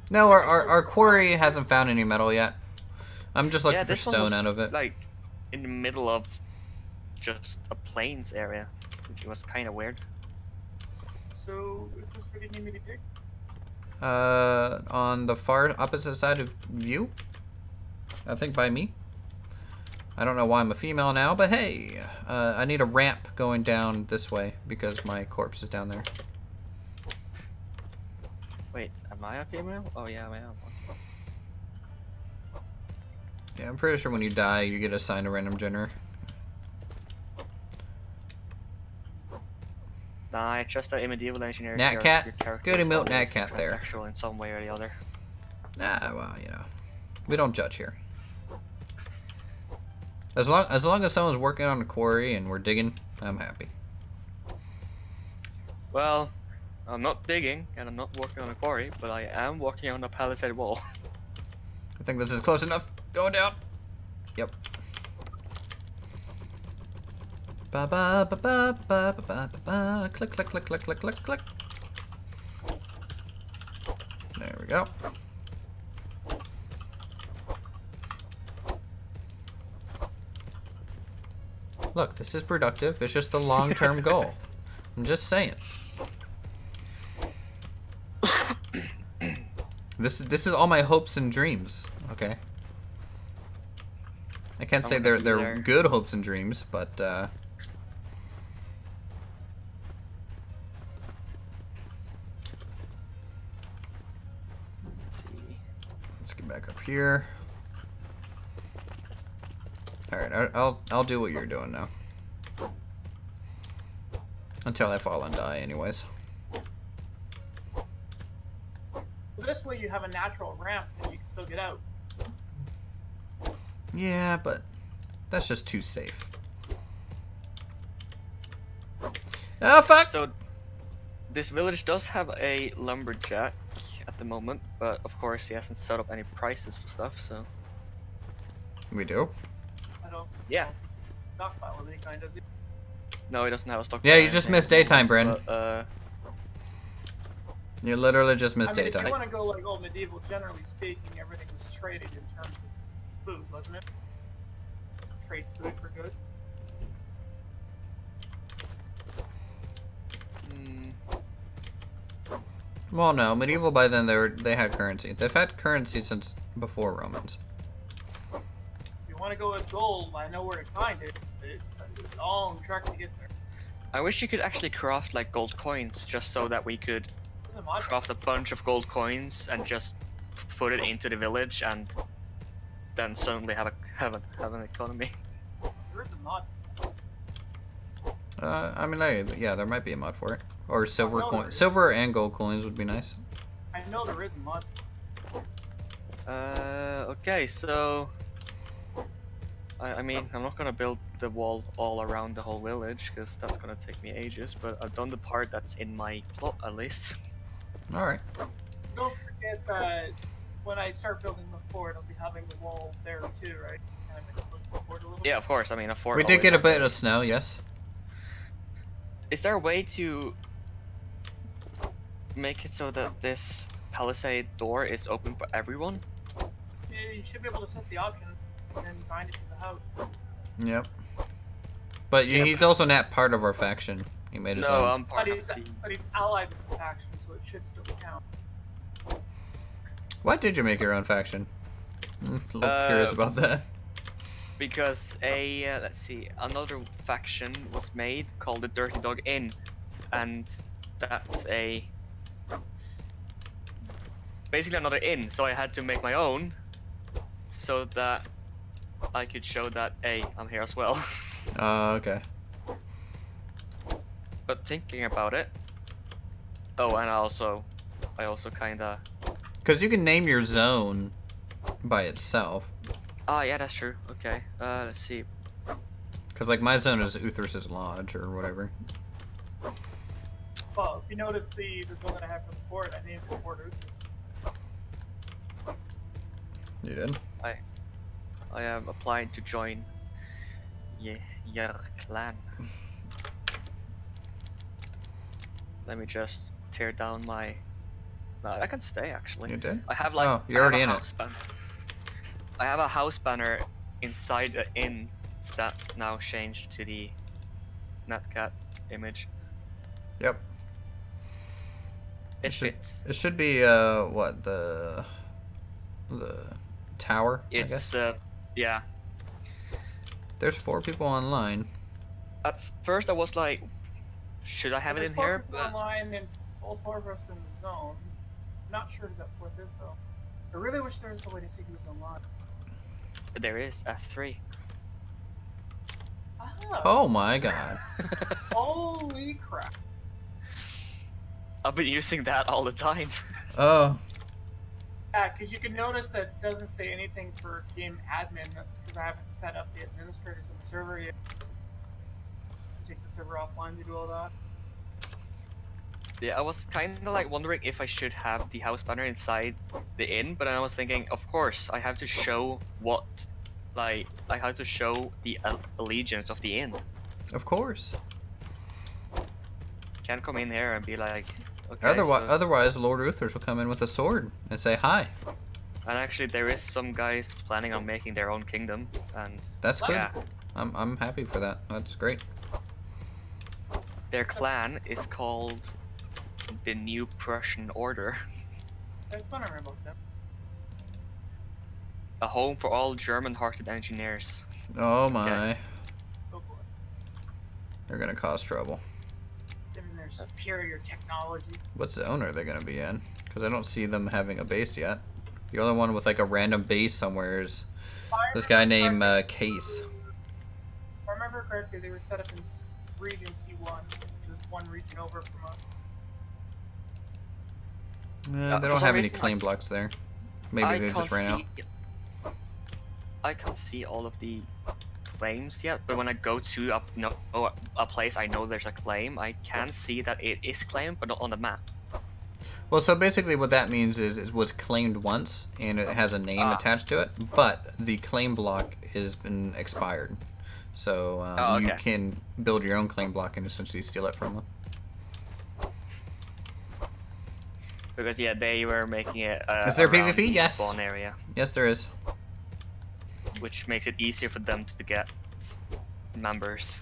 No, our quarry hasn't found any metal yet. I'm just looking Yeah, for this one stone was, out of it. like in the middle of just a plains area, which was kind of weird. So, is this what you need me to dig? On the far opposite side of you? I think by me. I don't know why I'm a female now, but hey, I need a ramp going down this way because my corpse is down there. Wait, am I a female? Oh yeah, I am one. Yeah, I'm pretty sure when you die, you get assigned a random gender. Nah, I trust that in medieval engineering. Nat cat? Your character Goody is milk nat always cat there. transsexual in some way or the other. Nah, well, you know, we don't judge here. As long as someone's working on a quarry and we're digging, I'm happy. Well, I'm not digging and I'm not working on a quarry, but I am working on a palisade wall. I think this is close enough. Going down. Yep. Ba ba ba ba ba ba ba ba. Click click click click click click click. There we go. Look, this is productive. It's just a long-term goal. I'm just saying. This is all my hopes and dreams. Okay. I can't say they're good hopes and dreams, but Let's see. let's get back up here. All right, I'll do what you're doing now. Until I fall and die, anyways. This way you have a natural ramp and you can still get out. Yeah, but that's just too safe. Oh fuck! So, this village does have a lumberjack at the moment, but of course he hasn't set up any prices for stuff, so. We do. I don't Yeah. stockpile of any kind, does it? No, he doesn't have a stock. Yeah, you just missed daytime, Brandon. But, You literally just missed I mean, if daytime. you want to go like old medieval, generally speaking, everything was traded in terms of food, wasn't it? Trade food for goods. Well, no, medieval by then they had currency. They've had currency since before Romans. If you want to go with gold, I know where to find it. It's a long trek to get there. I wish you could actually craft like gold coins, just so that we could There's a mod. craft a bunch of gold coins and just put it into the village, and then suddenly have an economy. There is a mod. I mean, yeah, there might be a mod for it. Or silver no, coin, there is. silver and gold coins would be nice. I know there is a mod. Okay, so I mean, I'm not gonna build the wall all around the whole village because that's gonna take me ages. But I've done the part that's in my plot at least. All right. Don't forget that when I start building the fort, I'll be having the wall there too, right? Kind of make it look the fort a little Yeah, of course. I mean, a fort. We did always get a has bit to- of snow, yes. Is there a way to make it so that this palisade door is open for everyone? Yeah, you should be able to set the option and then bind it to the house. Yep. But Yep. he's also not part of our faction. He made his No, own. I'm part But of he's, the. but he's allied with the faction, so it should still count. Why did you make your own faction? A little curious about that. Because let's see, another faction was made called the Dirty Dog Inn, and that's basically another inn. So I had to make my own, so that I could show that hey, I'm here as well. Okay. But thinking about it, oh, and I also kinda. Because you can name your zone by itself. Ah, yeah, that's true. Okay. Let's see. Because like my zone is Uthris's Lodge or whatever. Well, if you notice the zone that I have for the fort, I named it Fort Uthris. You did? I am applying to join your clan. Let me just tear down my. No, I can stay actually. You did? I have like. Oh, you're already in it. I have a house banner inside the inn that now changed to the Netcat image. Yep. It fits. It should be what, the tower? I guess. It's yeah. There's 4 people online. At first I was like, should I have it in here? There's 4 people online and all 4 of us in the zone. Not sure who that 4th is though. I really wish there was a way to see who's online. There is F3. Oh my god. Holy crap. I've been using that all the time. Oh. Yeah, because you can notice that it doesn't say anything for game admin. That's because I haven't set up the administrators of the server yet. Take the server offline to do all that. Yeah, I was kind of like wondering if I should have the house banner inside the inn, but then I was thinking, of course, I have to show what, like, I have to show the allegiance of the inn. Of course. Can't come in here and be like, okay. Otherwise, Lord Uthers will come in with a sword and say hi. And actually, there is some guys planning on making their own kingdom, and that's good. Yeah. I'm happy for that. That's great. Their clan is called the New Prussian Order. I was wondering about them. A home for all German-hearted engineers. Oh my. Yeah. Oh boy. They're gonna cause trouble. Given their superior technology. What zone are they gonna be in? Because I don't see them having a base yet. The only one with like a random base somewhere is this guy named Case. If I remember correctly, they were set up in region C1, which is one region over from us. They don't have any claim blocks there. Maybe they just ran out. I can't see all of the claims yet, but when I go to a place I know there's a claim, I can see that it is claimed, but not on the map. Well, so basically what that means is it was claimed once, and it has a name attached to it, but the claim block has been expired. So okay. you can build your own claim block and essentially steal it from them. Because yeah, they were making it is there around PvP? the Yes. spawn area. Yes, there is. Which makes it easier for them to get members.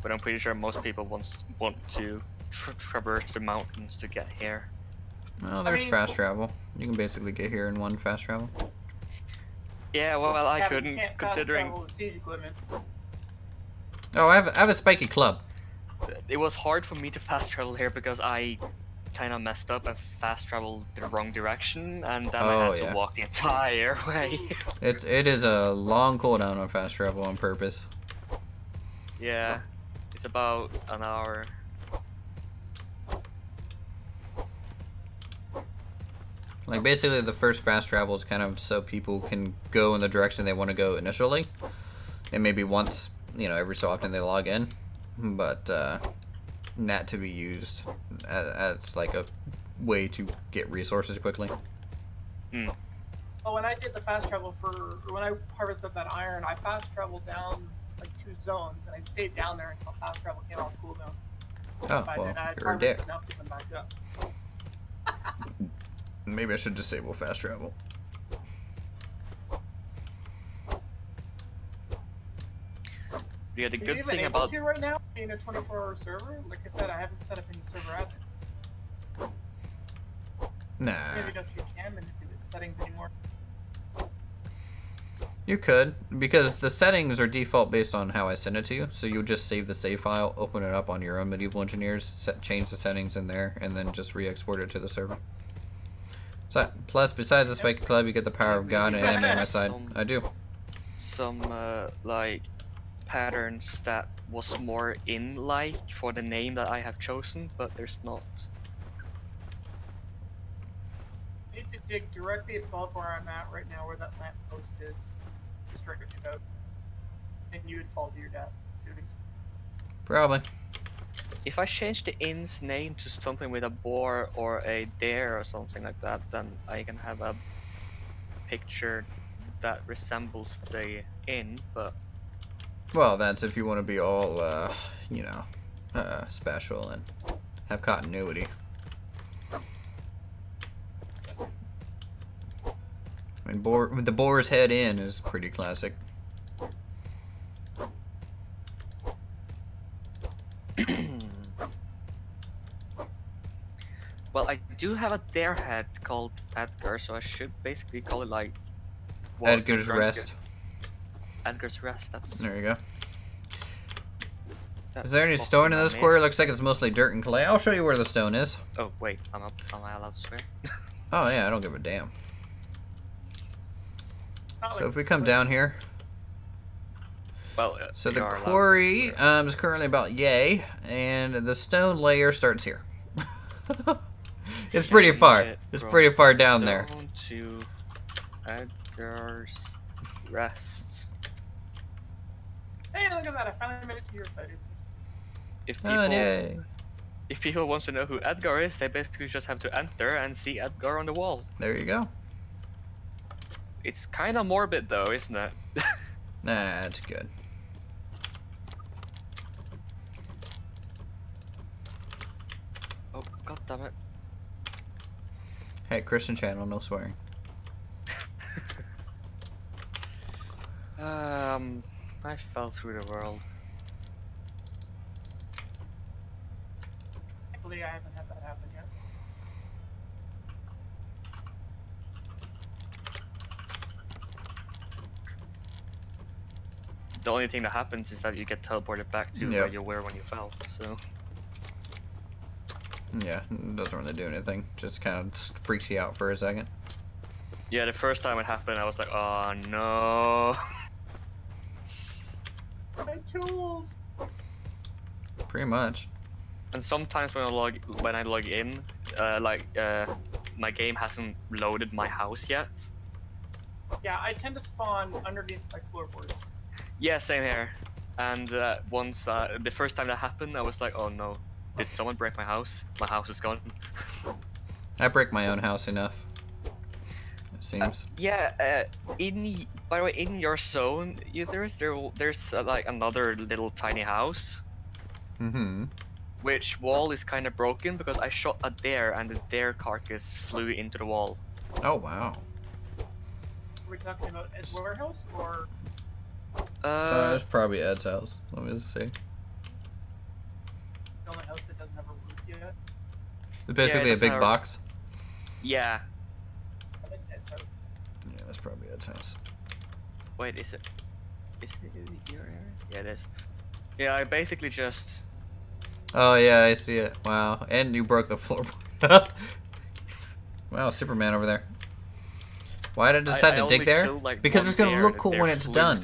But I'm pretty sure most people want to traverse the mountains to get here. Well, there's fast travel. You can basically get here in one fast travel. Yeah, well, I Yeah, couldn't, you can't considering fast travel with siege equipment. Oh, I have a spiky club. it was hard for me to fast travel here because I kind of messed up and fast traveled the wrong direction, and then I had to walk the entire way. It is a long cooldown on fast travel on purpose. Yeah, it's about an hour. Like basically the first fast travel is kind of so people can go in the direction they want to go initially, and maybe once, you know, every so often they log in, but not to be used as like a way to get resources quickly. Mm. Oh, when I did the fast travel when I harvested that iron, I fast traveled down like 2 zones, and I stayed down there until fast travel came off cooldown. Oh, well, you're a dick. Enough to come back up. Maybe I should disable fast travel. Yeah, the Are you good even thing able about to right now being a 24-hour server? Like I said, I haven't set up any server admins. Nah. Maybe if you can manipulate settings anymore. You could, because the settings are default based on how I send it to you. So you'll just save the save file, open it up on your own Medieval Engineers, change the settings in there, and then just re-export it to the server. So, plus, besides the Spike Club, you get the power of God and anime on my side. I do. Some like patterns that was more in like for the name that I have chosen, but there's not. I need to dig directly above where I'm at right now, where that lamp post is. Just right about. And you would fall to your death. Probably. If I change the inn's name to something with a boar or a dare or something like that, then I can have a picture that resembles the inn, but... Well, that's if you want to be all, you know, special and have continuity. I mean, the Boar's Head Inn is pretty classic. Well, I do have a dare head called Edgar, so I should basically call it like... Edgar's Rest. Edgar's Rest, that's... There you go. That's Is there any stone in this quarry? Looks like it's mostly dirt and clay. I'll show you where the stone is. Oh, wait, am I allowed to swear? Oh, yeah, I don't give a damn. So if we come down here... Well, so the quarry is currently about yay, and the stone layer starts here. It's pretty far. It's pretty far down there. To Edgar's Rest. Hey, look at that! I finally made it to your side. If people want to know who Edgar is, they basically just have to enter and see Edgar on the wall. There you go. It's kind of morbid though, isn't it? Nah, it's good. Oh, god damn it. Hey, Christian channel, no swearing. I fell through the world. Thankfully, I haven't had that happen yet. The only thing that happens is that you get teleported back to where you were when you fell, so... Yeah, it doesn't really do anything. Just kind of freaks you out for a second. Yeah, the first time it happened, I was like, oh no. My tools! Pretty much. And sometimes when I log in, my game hasn't loaded my house yet. Yeah, I tend to spawn underneath my floorboards. Yeah, same here. And once, the first time that happened, I was like, oh no, did someone break my house? My house is gone. I break my own house enough. It seems. By the way, in your zone, there's like another little tiny house. Mm-hmm. Which wall is kind of broken because I shot a dare and the dare carcass flew into the wall. Oh wow. Are we talking about Ed's warehouse or? It's probably Ed's house. Let me just see. The only house that doesn't have a roof yet. It's basically a big box. Yeah. Ed's house. Yeah, that's probably Ed's house. Wait, is it in your area? Yeah, it is. Yeah, I basically just... Oh yeah, I see it. Wow, and you broke the floorboard. Wow, Superman over there. Why did I decide to dig there? Killed, like, because it's gonna look cool when it's done.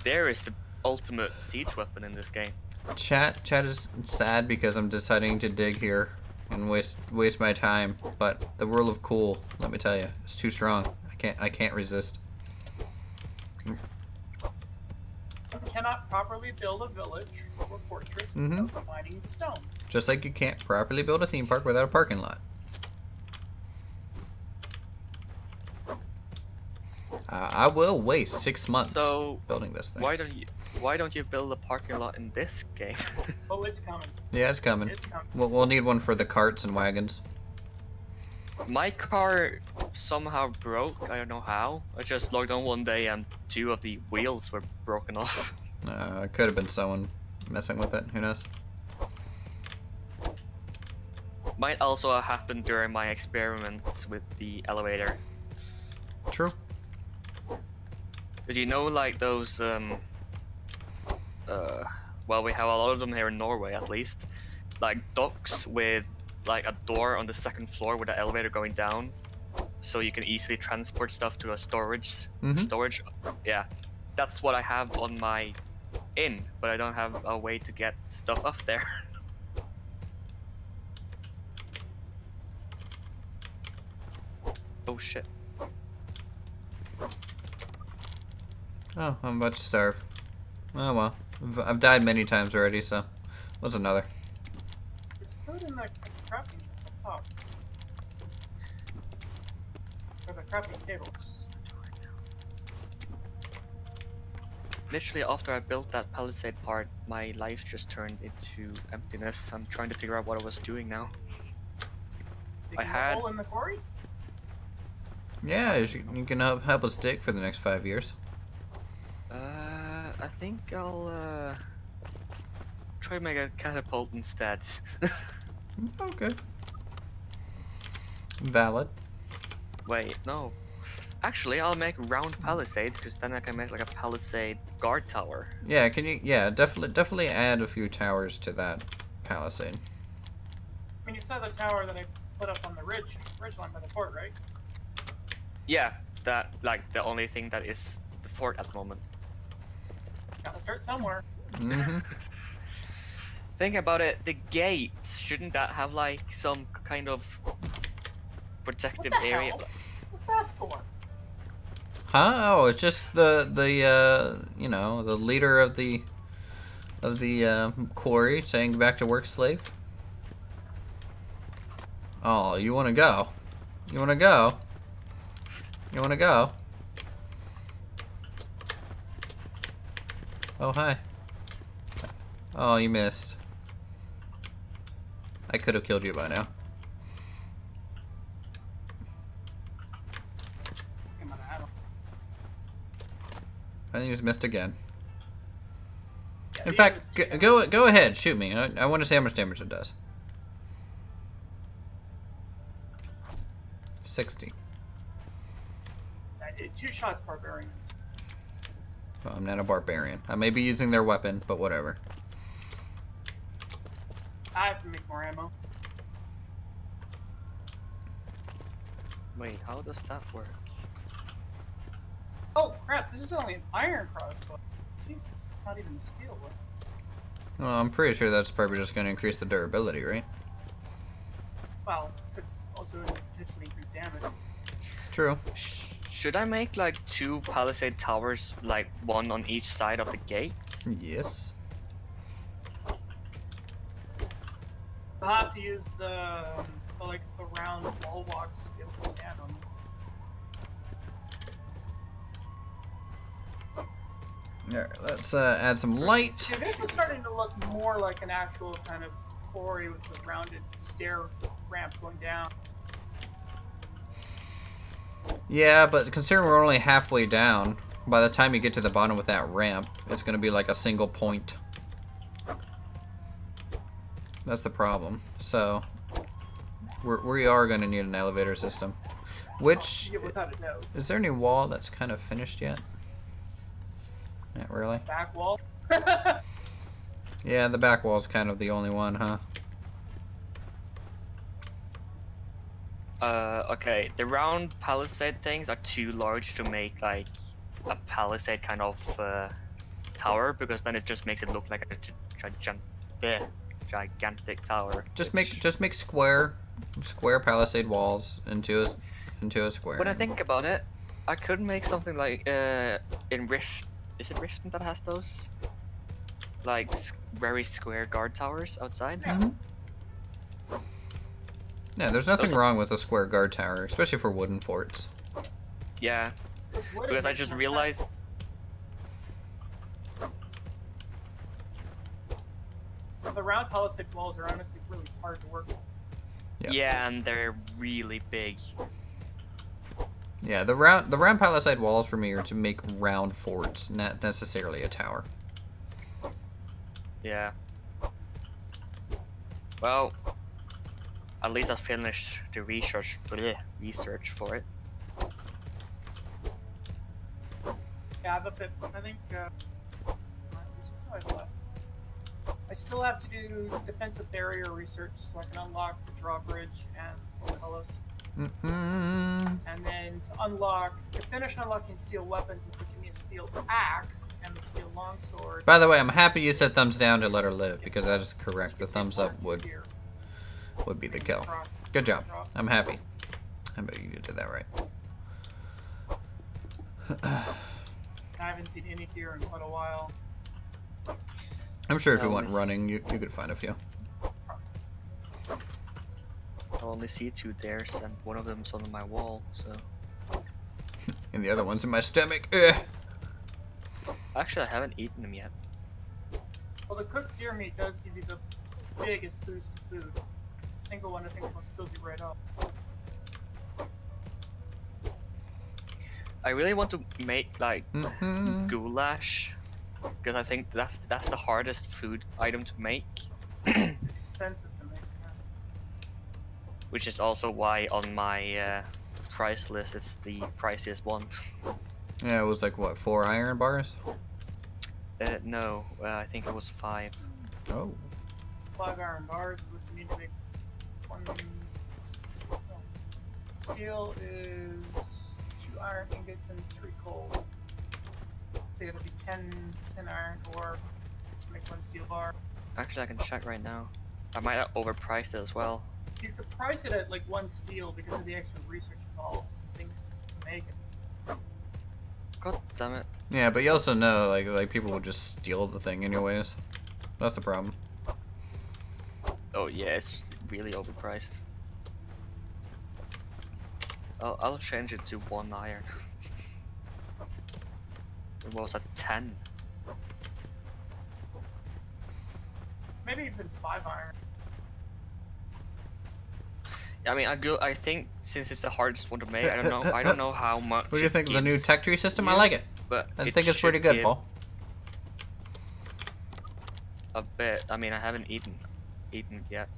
Dare is the ultimate siege weapon in this game. Chat is sad because I'm deciding to dig here and waste my time. But the world of cool, let me tell you, it's too strong. I can't resist. You cannot properly build a village or fortress without mining the stone. Just like you can't properly build a theme park without a parking lot. I will waste 6 months building this thing. Why don't you build a parking lot in this game? Oh, it's coming. Yeah, it's coming. It's coming. We'll need one for the carts and wagons. My car somehow broke. I don't know how. I just logged on one day and 2 of the wheels were broken off. It could have been someone messing with it. Who knows? Might also happen during my experiments with the elevator. True. Because you know, like those, well, we have a lot of them here in Norway at least. Like docks with like a door on the second floor with an elevator going down, so you can easily transport stuff to a storage. Storage, yeah. That's what I have on my inn, but I don't have a way to get stuff up there. Oh shit. Oh, I'm about to starve. Oh well. I've died many times already, so what's another? There's food in the crafting top. Or the crafting table. Literally after I built that palisade part, my life just turned into emptiness. I'm trying to figure out what I was doing now. Digging had- a hole in the quarry? Yeah, you can help us dig for the next 5 years. I think I'll try to make a catapult instead. Okay. Valid. Wait, no. Actually, I'll make round palisades, because then I can make like a palisade guard tower. Yeah, can you? Yeah, definitely add a few towers to that palisade. I mean, you saw the tower that I put up on the ridge line by the fort, right? Yeah, that like the only thing that is the fort at the moment. Gotta start somewhere. Mm-hmm. Think about it, the gates, shouldn't that have like some kind of protective What the area? hell? What's that for? Huh? Oh, it's just the you know, the leader of the quarry saying back to work, slave. Oh, you want to go? You want to go? You want to go? Oh, hi. Oh, you missed. I could have killed you by now. I'm gonna add 'em. I think you just missed again. Yeah, In the fact, other is go ahead, shoot me. I want to see how much damage it does. 60. I did 2 shots barbarians. Well, I'm not a barbarian. I may be using their weapon, but whatever. I have to make more ammo. Wait, how does that work? Oh crap, this is only an iron crossbow. Jesus, it's not even a steel one. Well, I'm pretty sure that's probably just going to increase the durability, right? Well, could also potentially increase damage. True. Should I make like 2 palisade towers, like one on each side of the gate? Yes. I'll have to use the round wall walks to be able to stand on them. Alright, let's add some light. See, this is starting to look more like an actual kind of quarry with a rounded stair ramp going down. Yeah, but considering we're only halfway down, by the time you get to the bottom with that ramp, it's going to be like a single point. That's the problem. So, we are going to need an elevator system. Which, Yeah, without a doubt. is there any wall that's kind of finished yet? Not really. Back wall. Yeah, the back wall's kind of the only one, huh? Okay, the round palisade things are too large to make like a palisade kind of tower, because then it just makes it look like a gigantic tower. Just which- make square palisade walls into a square. When I think about it, I could make something like in Rift. Is it Riften that has those? Like very square guard towers outside. Mhm. Yeah, there's nothing Those are- wrong with a square guard tower, especially for wooden forts. Yeah, Wood because I makes just more realized. sense. The round palisade walls are honestly really hard to work with. Yeah. Yeah, and they're really big. Yeah, the round palisade walls for me are to make round forts, not necessarily a tower. Yeah. Well, At least I finished the research for it. Yeah, I have a bit. I think. I still have to do defensive barrier research so I can unlock the drawbridge and portcullis. And then to finish unlocking steel weapons, which would give me a steel axe and the steel longsword. By the way, I'm happy you said thumbs down to let her live, because that is correct. The thumbs up would be the kill. Good job. I'm happy. I bet you did that right. I haven't seen any deer in quite a while. I'm sure if you went running, you could find a few. I only see 2 deers, and one of them is on my wall, so... And the other one's in my stomach. Ugh. Actually, I haven't eaten them yet. Well, the cooked deer meat does give you the biggest boost of food. A single one, I think, almost fills you right up. I really want to make, like, goulash, because I think that's the hardest food item to make. It's expensive to make. Which is also why on my price list it's the priciest one. Yeah, it was like, what, 4 iron bars? No, I think it was 5. Oh. 5 iron bars, which you need to make 1. Steel is 2 iron ingots and 3 coal. So you gotta be 10 iron ore to make 1 steel bar. Actually, I can check right now. I might have overpriced it as well. You could price it at like 1 steel because of the extra research involved and things to make it. God damn it. Yeah, but you also know, like people will just steal the thing anyways. That's the problem. Oh yeah, it's really overpriced. I'll change it to 1 iron. It was at 10. Maybe even 5 iron. I mean, I think since it's the hardest one to make, I don't know how much. What do you think of the new tech tree system? I like it. But I think it's pretty good, Paul. A bit. I mean, I haven't eaten it yet.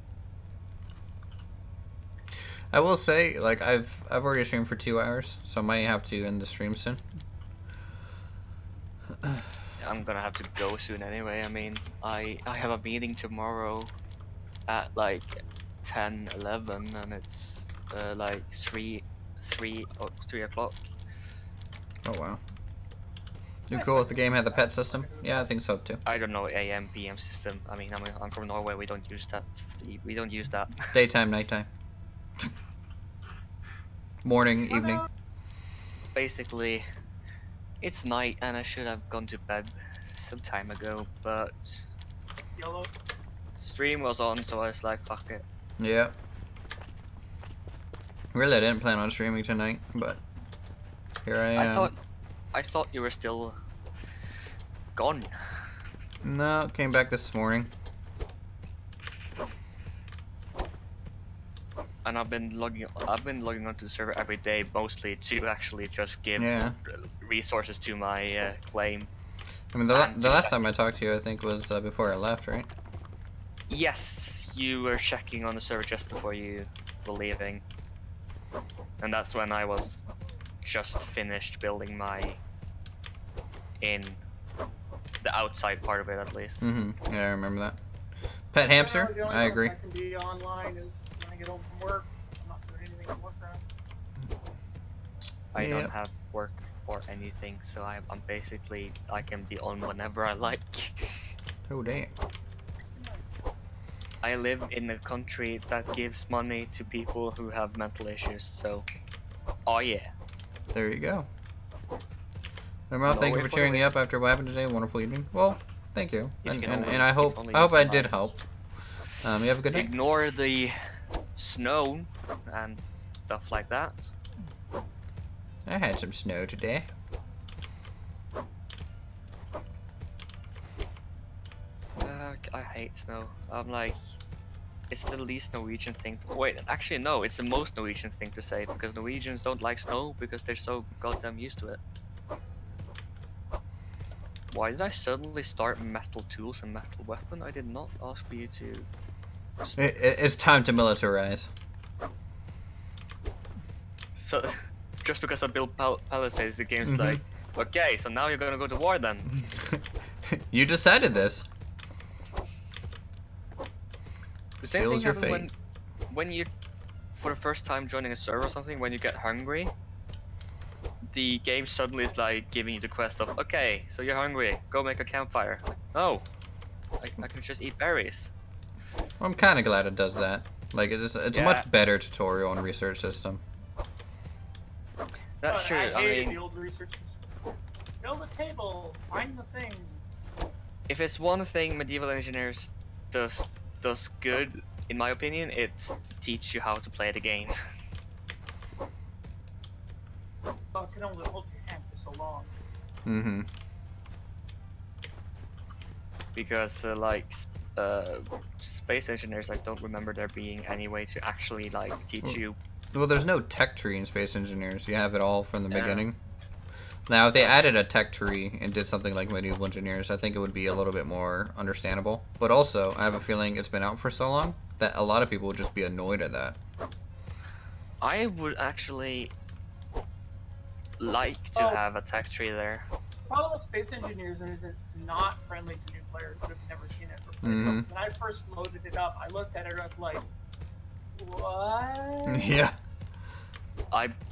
I will say, like, I've already streamed for 2 hours, so I might have to end the stream soon. I'm gonna have to go soon anyway. I mean, I have a meeting tomorrow at like 10:11, and it's like 3 o'clock. Oh wow. You cool if the game had the pet system? Yeah, I think so too. I don't know AM PM system. I mean, I'm from Norway. We don't use that. We don't use that. Daytime, nighttime. Morning, evening. Basically, it's night, and I should have gone to bed some time ago, but Yellow. stream was on, so I was like, fuck it. Yeah. Really, I didn't plan on streaming tonight, but here I am. I thought you were still gone. No, came back this morning. And I've been logging onto the server every day, mostly to actually just give resources to my claim. I mean, the last time I talked to you, I think, was before I left, right? Yes, you were checking on the server just before you were leaving, and that's when I was just finished building my the outside part of it, at least. Mm-hmm. Yeah, I remember that. Pet hamster? I agree. I can be online is when I get home from work. I'm not doing anything on work around. I don't have work or anything, so I'm basically, I can be on whenever I like. Oh dang. I live in a country that gives money to people who have mental issues, so oh yeah. There you go. Well, thank you for cheering me up after what happened today. Wonderful evening. Well, thank you, and I hope I did help. You have a good night. Ignore the snow and stuff like that. I had some snow today. I hate snow. I'm like, it's the least Norwegian thing to wait. Actually, no, it's the most Norwegian thing to say, because Norwegians don't like snow because they're so goddamn used to it. Why did I suddenly start metal tools and metal weapon? I did not ask for you to It's time to militarize. So, just because I built palisades, the game's Mhm. like, okay, so now you're gonna go to war then. You decided this. The same Seals thing your happens fate. when you, for the first time joining a server or something, when you get hungry, the game suddenly is like giving you the quest of, okay, so you're hungry, go make a campfire. Like, no, I can just eat berries. Well, I'm kind of glad it does that. Like, it's a Yeah. much better tutorial and research system. That's true. I I hated mean, the old research system. Build a table, find the thing. if it's one thing medieval engineers does good, in my opinion, it's to teach you how to play the game. Oh, I can only hold your hand for so long. Mm-hmm. Because space engineers, I don't remember there being any way to actually like teach you. Well, there's no tech tree in Space Engineers. You have it all from the Yeah. beginning. Now, if they added a tech tree and did something like Medieval Engineers, I think it would be a little bit more understandable. But also, I have a feeling it's been out for so long that a lot of people would just be annoyed at that. I would actually like to have a tech tree there. The problem with Space Engineers is it's not friendly to new players who have never seen it before. Mhm. When I first loaded it up, I looked at it and I was like, what? Yeah.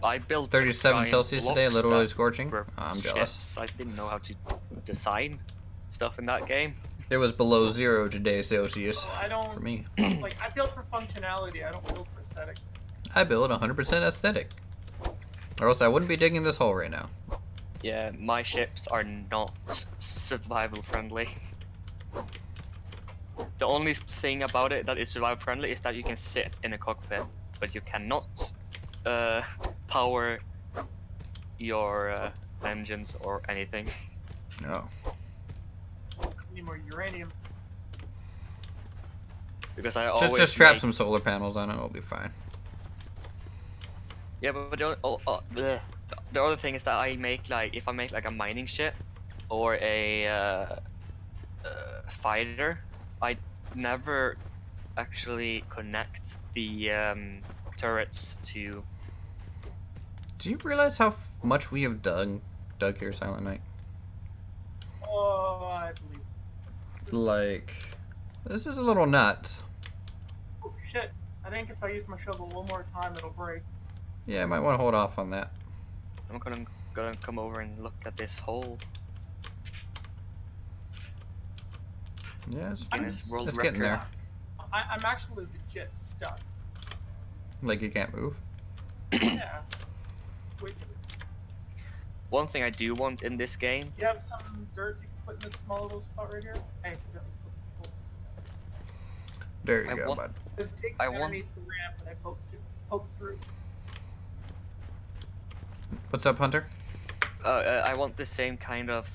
I built 37 giant Celsius today, blocks literally that scorching. were Oh, I'm jealous. ships. I didn't know how to design stuff in that game. It was below 0 today Celsius So I don't, for me. like, I build for functionality, I don't build for aesthetic. I build 100% aesthetic. Or else I wouldn't be digging this hole right now. Yeah, my ships are not survival friendly. The only thing about it that is survival friendly is that you can sit in a cockpit, but you cannot power your engines or anything. No. Need more uranium. Because I always Just strap make- some solar panels on it, it'll be fine. Yeah, but the other thing is that I make like, if I make like a mining ship or a fighter, I never actually connect the turrets to. Do you realize how much we have dug here, Silent Night? Oh, I believe. Like, this is a little nuts. Oh, shit. I think if I use my shovel one more time, it'll break. Yeah, I might want to hold off on that. I'm gonna come over and look at this hole. Yeah, Guinness World it's Record. getting there. I'm actually legit stuck. Like, you can't move. Yeah. Wait, One thing I do want in this game, you have some dirt you can put in this small little spot right here? I accidentally put the hole. There you I go, want- bud. Just take I it want- underneath the ramp and I poked through. What's up, Hunter? I want the same kind of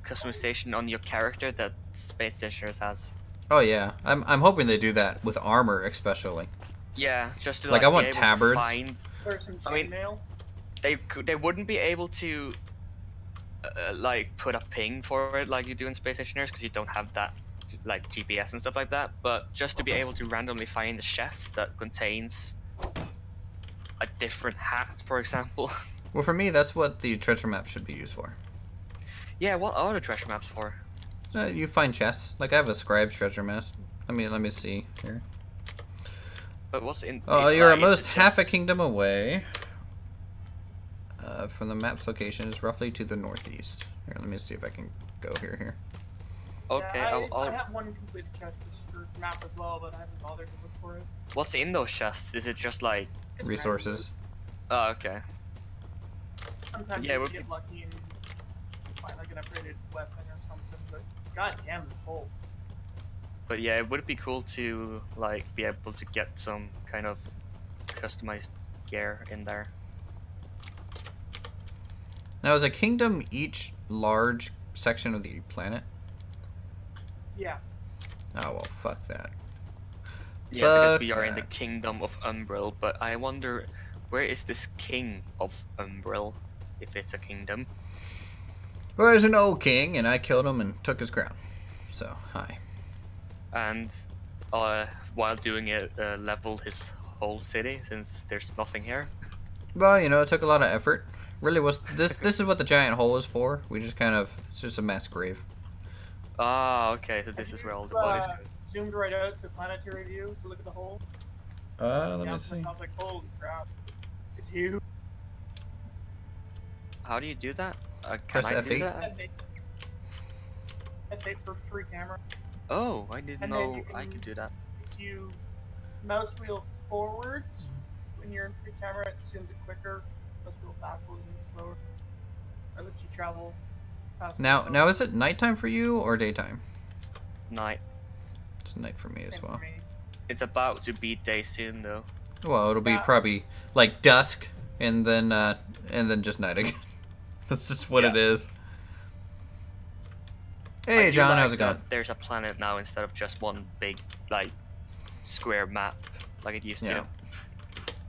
customization on your character that Space Engineers has. Oh yeah, I'm hoping they do that with armor, especially. Yeah, just to Like, I be want able to tabards. find. There's some I mean- chainmail. They wouldn't be able to like put a ping for it like you do in Space Engineers because you don't have that like GPS and stuff like that. But just to be able to randomly find a chest that contains a different hat, for example. Well, for me, that's what the treasure map should be used for. Yeah, what are the treasure maps for? You find chests. Like, I have a scribe's treasure map. Let me see here. But what's in? Oh, is, you're like, at most is it half a just- kingdom away. From the map's location is roughly to the northeast. Here, let me see if I can go here. Okay, Yeah, I I'll have one completed chest or map as well, but I haven't bothered to look for it. What's in those chests? Is it just like? It's Resources. Oh, okay. random. Sometimes Yeah, you we'll get lucky and find like an upgraded weapon or something, but god damn this hole. But yeah, it would be cool to like be able to get some kind of customized gear in there. Now, is a kingdom each large section of the planet? Yeah. Oh, well, fuck that. Yeah, because we Fuck are in the that. kingdom of Umbril, but I wonder where is this king of Umbril, if it's a kingdom? Well, there's an old king, and I killed him and took his crown. So, hi. and while doing it, leveled his whole city since there's nothing here. Well, you know, it took a lot of effort. Really was this. This is what the giant hole is for. We just kind of, it's just a mass grave. Ah, okay. So this is where all the bodies go. Zoomed right out to planetary view to look at the hole. Let Yeah, me see. I was like, holy crap, it's huge. How do you do that? Can Press I do F8. that? F8 for free camera. Oh, I didn't And then know you I can- could do that. If you mouse wheel forward when you're in free camera, it zooms it quicker. Mouse wheel back will zoom it slower. Or lets you travel faster. Now is it nighttime for you or daytime? Night. It's night for me Same as for well. me. It's about to be day soon though. Well, it'll be probably like dusk and then just night again. That's just what it is. I Hey do John, like how's it going? that there's a planet now instead of just one big like square map like it used Yeah.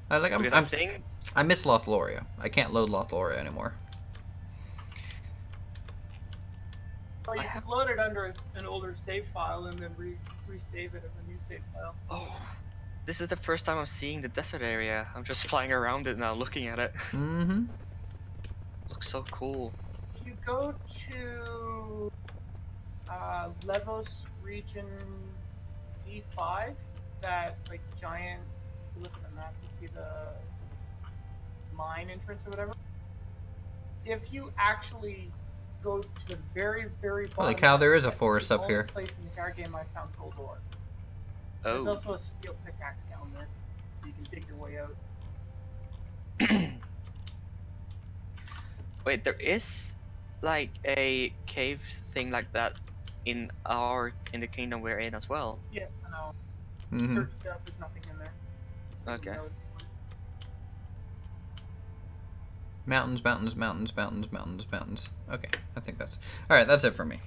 to. Like Because I'm thinking, I miss Lothloria. I can't load Lothloria anymore. Or you can load it under an older save file and then resave it as a new save file. oh, this is the first time I'm seeing the desert area. I'm just flying around it now, looking at it. Mm-hmm. Looks so cool. If you go to Levos region D5, that like giant, if you look at the map, you see the mine entrance or whatever. If you actually go to the very, very bottom, Holy cow, there is a it's forest the up only here. place in the entire game I found gold ore. There's Oh, also a steel pickaxe down there. You can dig your way out. wait, there is like a cave thing like that in the kingdom we're in as well. Yes, I know. Mm-hmm. Search it up, there's nothing in there. Okay. Mountains, mountains, mountains, mountains, mountains, mountains. Okay, I think that's... Alright, that's it for me.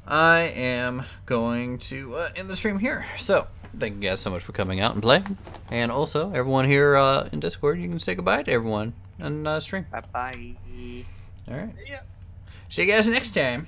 I am going to end the stream here. So, thank you guys so much for coming out and playing. And also, everyone here in Discord, you can say goodbye to everyone on stream. Bye bye. Alright. Yeah. See you guys next time.